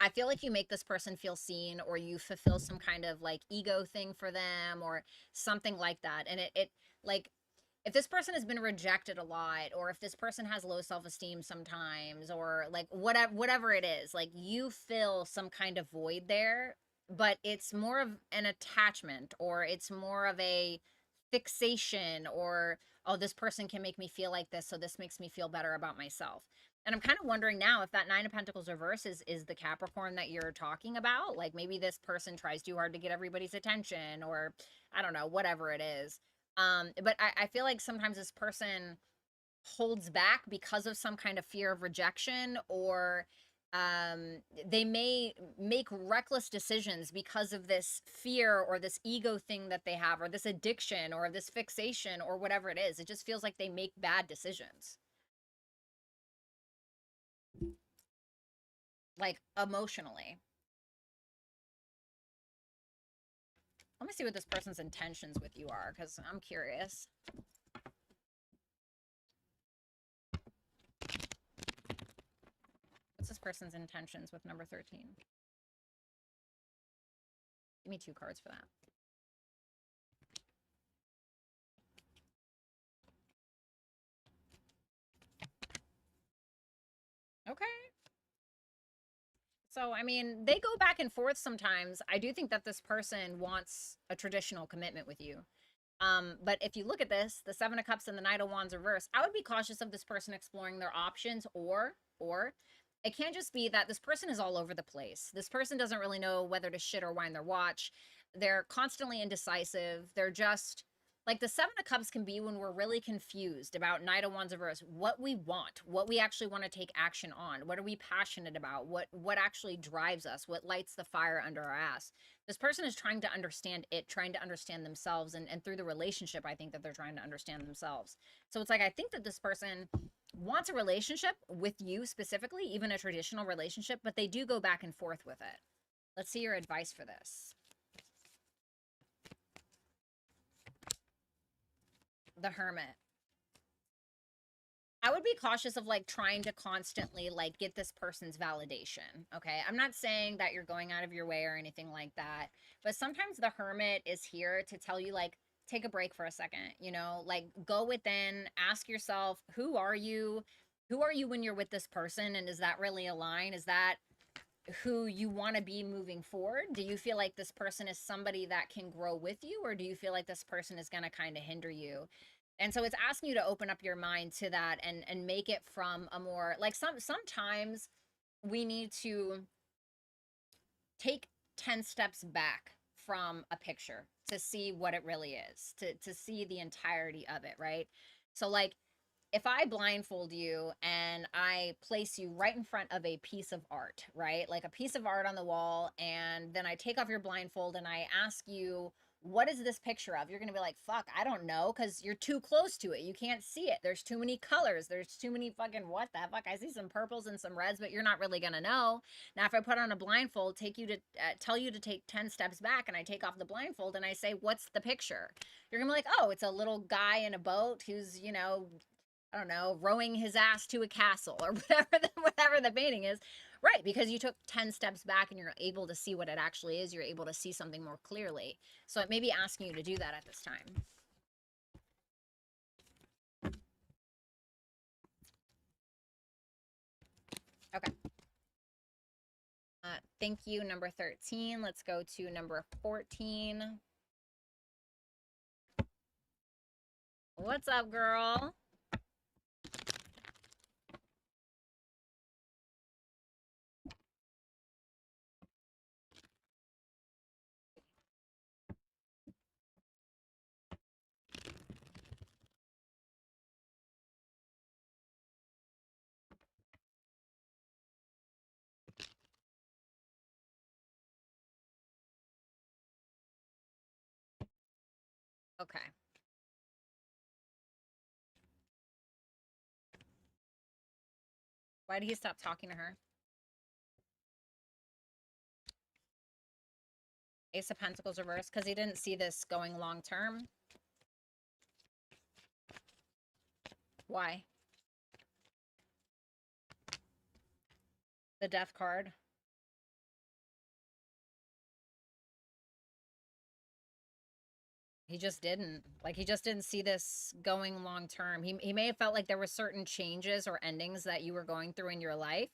I feel like you make this person feel seen, or you fulfill some kind of like ego thing for them or something like that. And it like, if this person has been rejected a lot, or if this person has low self-esteem sometimes, or like whatever it is, like you fill some kind of void there, but it's more of an attachment, or it's more of a fixation, or oh, this person can make me feel like this, so this makes me feel better about myself. And I'm kind of wondering now if that Nine of Pentacles reverse is the Capricorn that you're talking about. Like maybe this person tries too hard to get everybody's attention, or I don't know, whatever it is. But I feel like sometimes this person holds back because of some kind of fear of rejection, or they may make reckless decisions because of this fear or this ego thing that they have, or this addiction or this fixation or whatever it is. It just feels like they make bad decisions, like emotionally. Let me see what this person's intentions with you are, because I'm curious. What's this person's intentions with number 13? Give me 2 cards for that. Okay. So, I mean, they go back and forth sometimes. I do think that this person wants a traditional commitment with you. But if you look at this, the Seven of Cups and the Knight of Wands reverse, I would be cautious of this person exploring their options, or it can't just be that this person is all over the place. This person doesn't really know whether to shit or wind their watch. They're constantly indecisive. They're just like, the Seven of Cups can be when we're really confused about Knight of Wands reverse, what we want, what we actually want to take action on, what are we passionate about, what actually drives us, what lights the fire under our ass. This person is trying to understand it, trying to understand themselves, and through the relationship, I think that they're trying to understand themselves. So it's like, I think that this person wants a relationship with you specifically, even a traditional relationship, but they do go back and forth with it. Let's see your advice for this. The Hermit. I would be cautious of like trying to constantly like get this person's validation. Okay. I'm not saying that you're going out of your way or anything like that, but sometimes the Hermit is here to tell you, like, take a break for a second, you know, like go within, ask yourself, who are you? Who are you when you're with this person? And does that really align? Is that who you want to be moving forward? Do you feel like this person is somebody that can grow with you, or do you feel like this person is going to kind of hinder you? And so it's asking you to open up your mind to that, and make it from a more like, sometimes we need to take 10 steps back from a picture to see what it really is, to see the entirety of it, right? So like, if I blindfold you and I place you right in front of a piece of art, right? Like a piece of art on the wall, and then I take off your blindfold and I ask you, what is this picture of? You're going to be like, fuck, I don't know, because you're too close to it. You can't see it. There's too many colors. There's too many fucking, what the fuck? I see some purples and some reds, but you're not really going to know. Now, if I put on a blindfold, tell you to take 10 steps back, and I take off the blindfold and I say, what's the picture? You're going to be like, oh, it's a little guy in a boat who's, you know, I don't know, rowing his ass to a castle, or whatever the painting is, Right, because you took 10 steps back and you're able to see what it actually is. You're able to see something more clearly. So it may be asking you to do that at this time. Okay. Thank you, number 13. Let's go to number 14. What's up, girl? Okay. Why did he stop talking to her? Ace of Pentacles reversed because he didn't see this going long term. Why? The Death card. He just didn't. Like, he just didn't see this going long term. He may have felt like there were certain changes or endings that you were going through in your life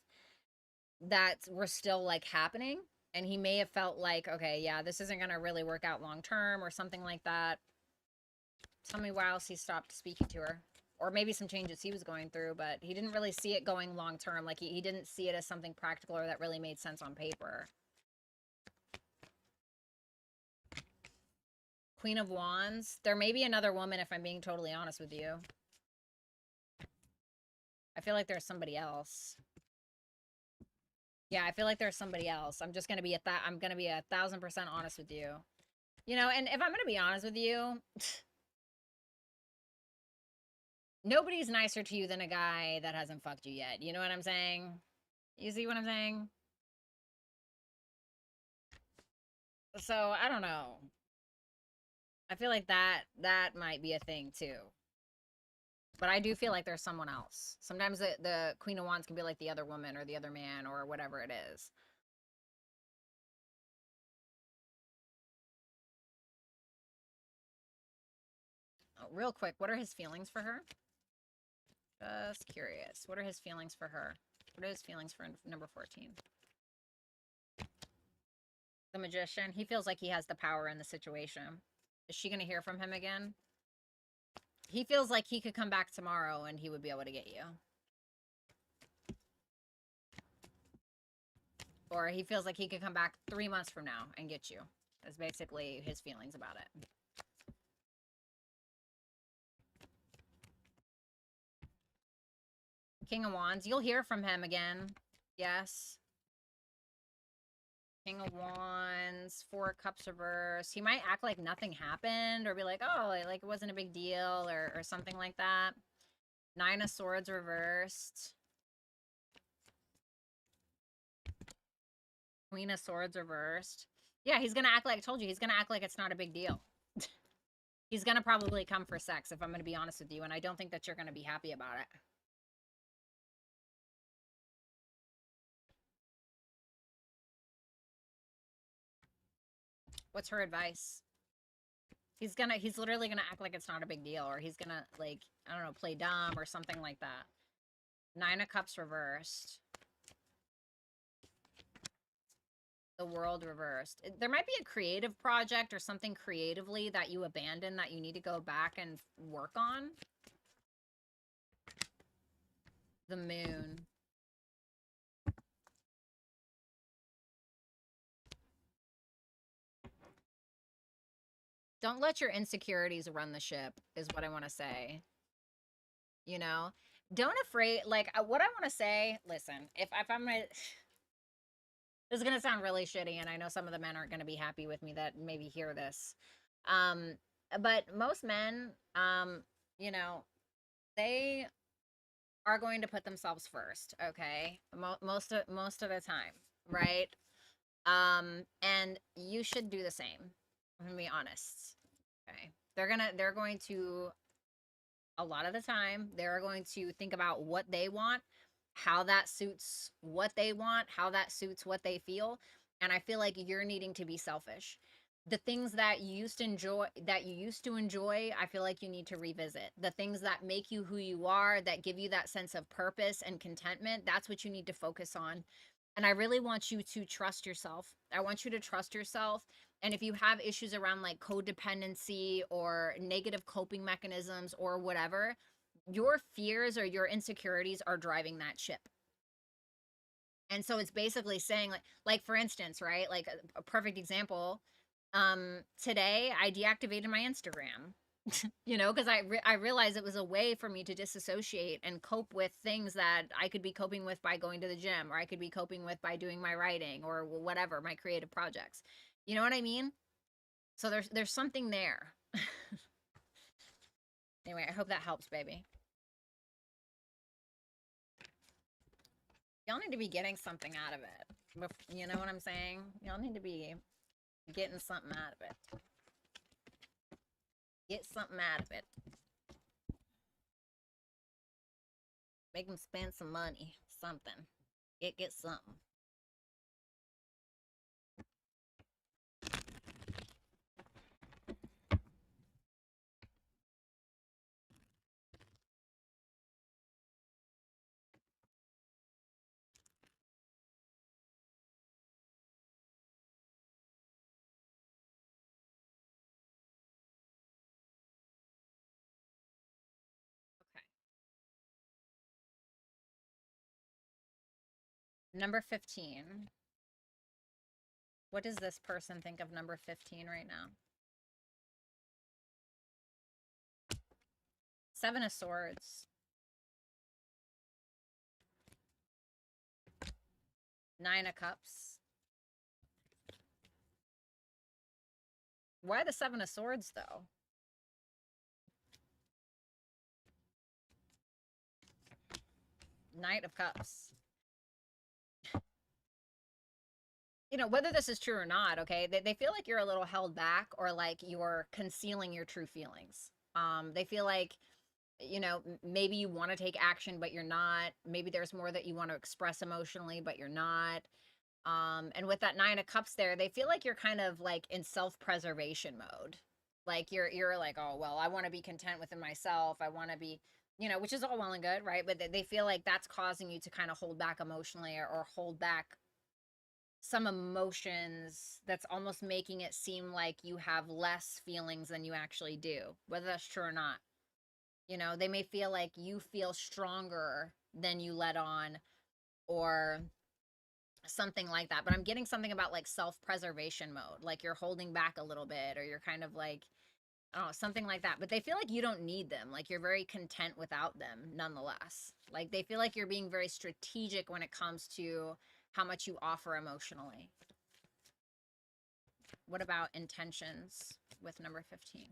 that were still, like, happening. And he may have felt like, okay, yeah, this isn't going to really work out long term or something like that. Tell me why else he stopped speaking to her. Or maybe some changes he was going through, but he didn't really see it going long term. Like, he didn't see it as something practical or that really made sense on paper. Queen of Wands. There may be another woman if I'm being totally honest with you. I feel like there's somebody else. Yeah, I feel like there's somebody else. I'm just gonna be I'm gonna be 1,000% honest with you. You know, and if I'm gonna be honest with you, nobody's nicer to you than a guy that hasn't fucked you yet. You know what I'm saying? You see what I'm saying? So I don't know. I feel like that might be a thing too. But I do feel like there's someone else. Sometimes the Queen of Wands can be like the other woman or the other man or whatever it is. Oh, real quick, what are his feelings for her? Just curious. What are his feelings for her? What are his feelings for number 14? The Magician. He feels like he has the power in the situation. Is she going to hear from him again? He feels like he could come back tomorrow and he would be able to get you. Or he feels like he could come back 3 months from now and get you. That's basically his feelings about it. King of Wands. You'll hear from him again. Yes. King of Wands, Four of Cups reverse. He might act like nothing happened or be like, oh, like it wasn't a big deal or something like that. Nine of Swords reversed. Queen of Swords reversed. Yeah, he's going to act like, I told you, he's going to act like it's not a big deal. He's going to probably come for sex, if I'm going to be honest with you, and I don't think that you're going to be happy about it. What's her advice? He's literally gonna act like it's not a big deal, or he's gonna, like, I don't know, play dumb or something like that. Nine of Cups reversed. The World reversed. There might be a creative project or something creatively that you abandoned that you need to go back and work on. The Moon. Don't let your insecurities run the ship, is what I want to say. You know? Don't what I want to say, listen, if I'm gonna, this is gonna sound really shitty, and I know some of the men aren't gonna be happy with me that maybe hear this. But most men, you know, they are going to put themselves first, okay? Most of the time, right? And you should do the same. I'm gonna be honest. Okay. They're going to, a lot of the time, they're going to think about what they want how that suits what they want, how that suits what they feel. And I feel like you're needing to be selfish. The things that you used to enjoy, I feel like you need to revisit. The things that make you who you are, that give you that sense of purpose and contentment, that's what you need to focus on. And I really want you to trust yourself. I want you to trust yourself. And if you have issues around like codependency or negative coping mechanisms or whatever, your fears or your insecurities are driving that ship. And so it's basically saying like for instance, right? Like a perfect example, today I deactivated my Instagram. You know, because I realized it was a way for me to disassociate and cope with things that I could be coping with by going to the gym, or I could be coping with by doing my writing or whatever, my creative projects. You know what I mean? So there's something there. Anyway, I hope that helps, baby. Y'all need to be getting something out of it. You know what I'm saying? Y'all need to be getting something out of it. Get something out of it. Make them spend some money. Something. Get something. Okay. Number 15. What does this person think of number 15 right now? Seven of Swords. Nine of Cups. Why the Seven of Swords, though? Knight of Cups. You know, whether this is true or not, okay, they feel like you're a little held back or like you're concealing your true feelings. They feel like, you know, maybe you want to take action, but you're not. Maybe there's more that you want to express emotionally, but you're not. And with that Nine of Cups there, they feel like you're kind of like in self-preservation mode. Like you're like, oh well, I want to be content within myself. I want to be, you know, which is all well and good, right? But they feel like that's causing you to kind of hold back emotionally or hold back some emotions that's almost making it seem like you have less feelings than you actually do, whether that's true or not. You know, they may feel like you feel stronger than you let on or something like that. But I'm getting something about like self-preservation mode, like you're holding back a little bit or you're kind of like, I don't know, something like that. But they feel like you don't need them. Like you're very content without them nonetheless. Like they feel like you're being very strategic when it comes to how much you offer emotionally. What about intentions with number 15?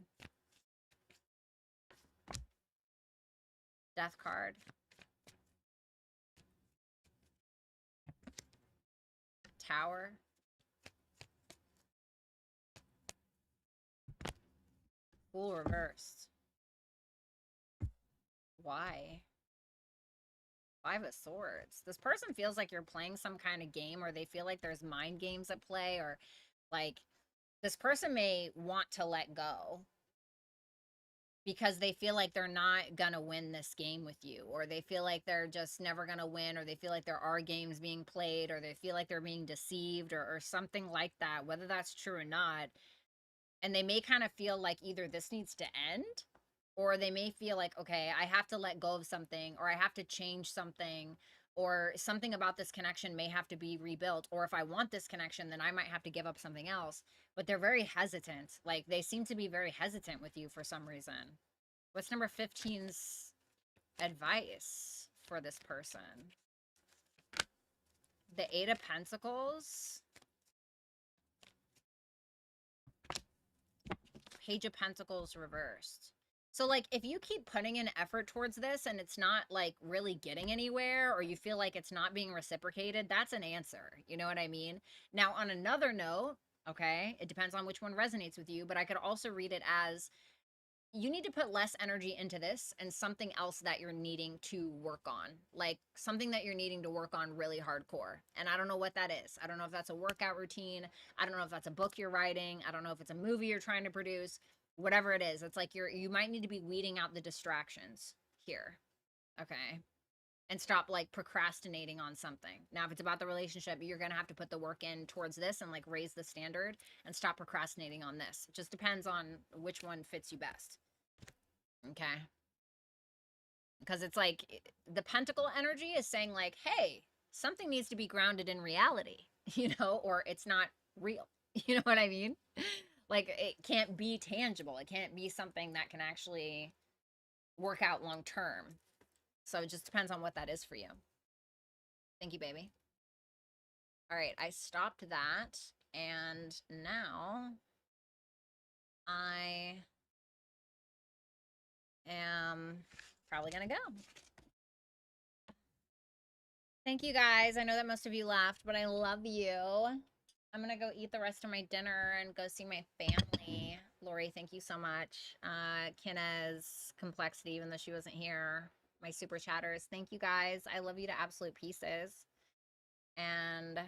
Death card. Tower. Fool reversed. Why? Five of Swords. This person feels like you're playing some kind of game, or they feel like there's mind games at play, or like this person may want to let go because they feel like they're not gonna win this game with you, or they feel like they're just never gonna win, or they feel like there are games being played, or they feel like they're being deceived, or something like that, whether that's true or not. And they may kind of feel like either this needs to end, or they may feel like, okay, I have to let go of something, or I have to change something, or something about this connection may have to be rebuilt, or if I want this connection, then I might have to give up something else. But they're very hesitant. Like they seem to be very hesitant with you for some reason. What's number 15's advice for this person? The Eight of Pentacles. Page of Pentacles reversed. So like if you keep putting in effort towards this and it's not like really getting anywhere, or you feel like it's not being reciprocated, that's an answer. You know what I mean? Now on another note, okay, it depends on which one resonates with you, but I could also read it as you need to put less energy into this and something else that you're needing to work on, like something that you're needing to work on really hardcore. And I don't know what that is. I don't know if that's a workout routine. I don't know if that's a book you're writing. I don't know if it's a movie you're trying to produce. Whatever it is, it's like you might need to be weeding out the distractions here. Okay. And stop like procrastinating on something. Now, if it's about the relationship, you're going to have to put the work in towards this and like raise the standard and stop procrastinating on this. It just depends on which one fits you best. Okay. Because it's like the pentacle energy is saying like, hey, something needs to be grounded in reality, or it's not real. You know what I mean? Like it can't be tangible. It can't be something that can actually work out long term. So it just depends on what that is for you. Thank you, baby. All right, I stopped that, and now I am probably gonna go. Thank you guys. I know that most of you left, but I love you. I'm gonna go eat the rest of my dinner and go see my family. Lori, thank you so much. Kinna's complexity, even though she wasn't here. My super chatters, thank you guys. I love you to absolute pieces. And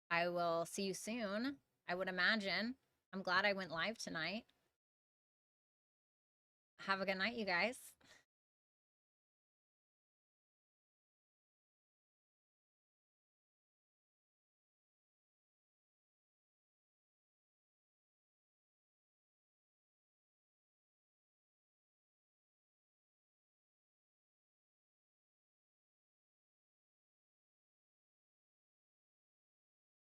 I will see you soon, I would imagine. I'm glad I went live tonight. Have a good night, you guys.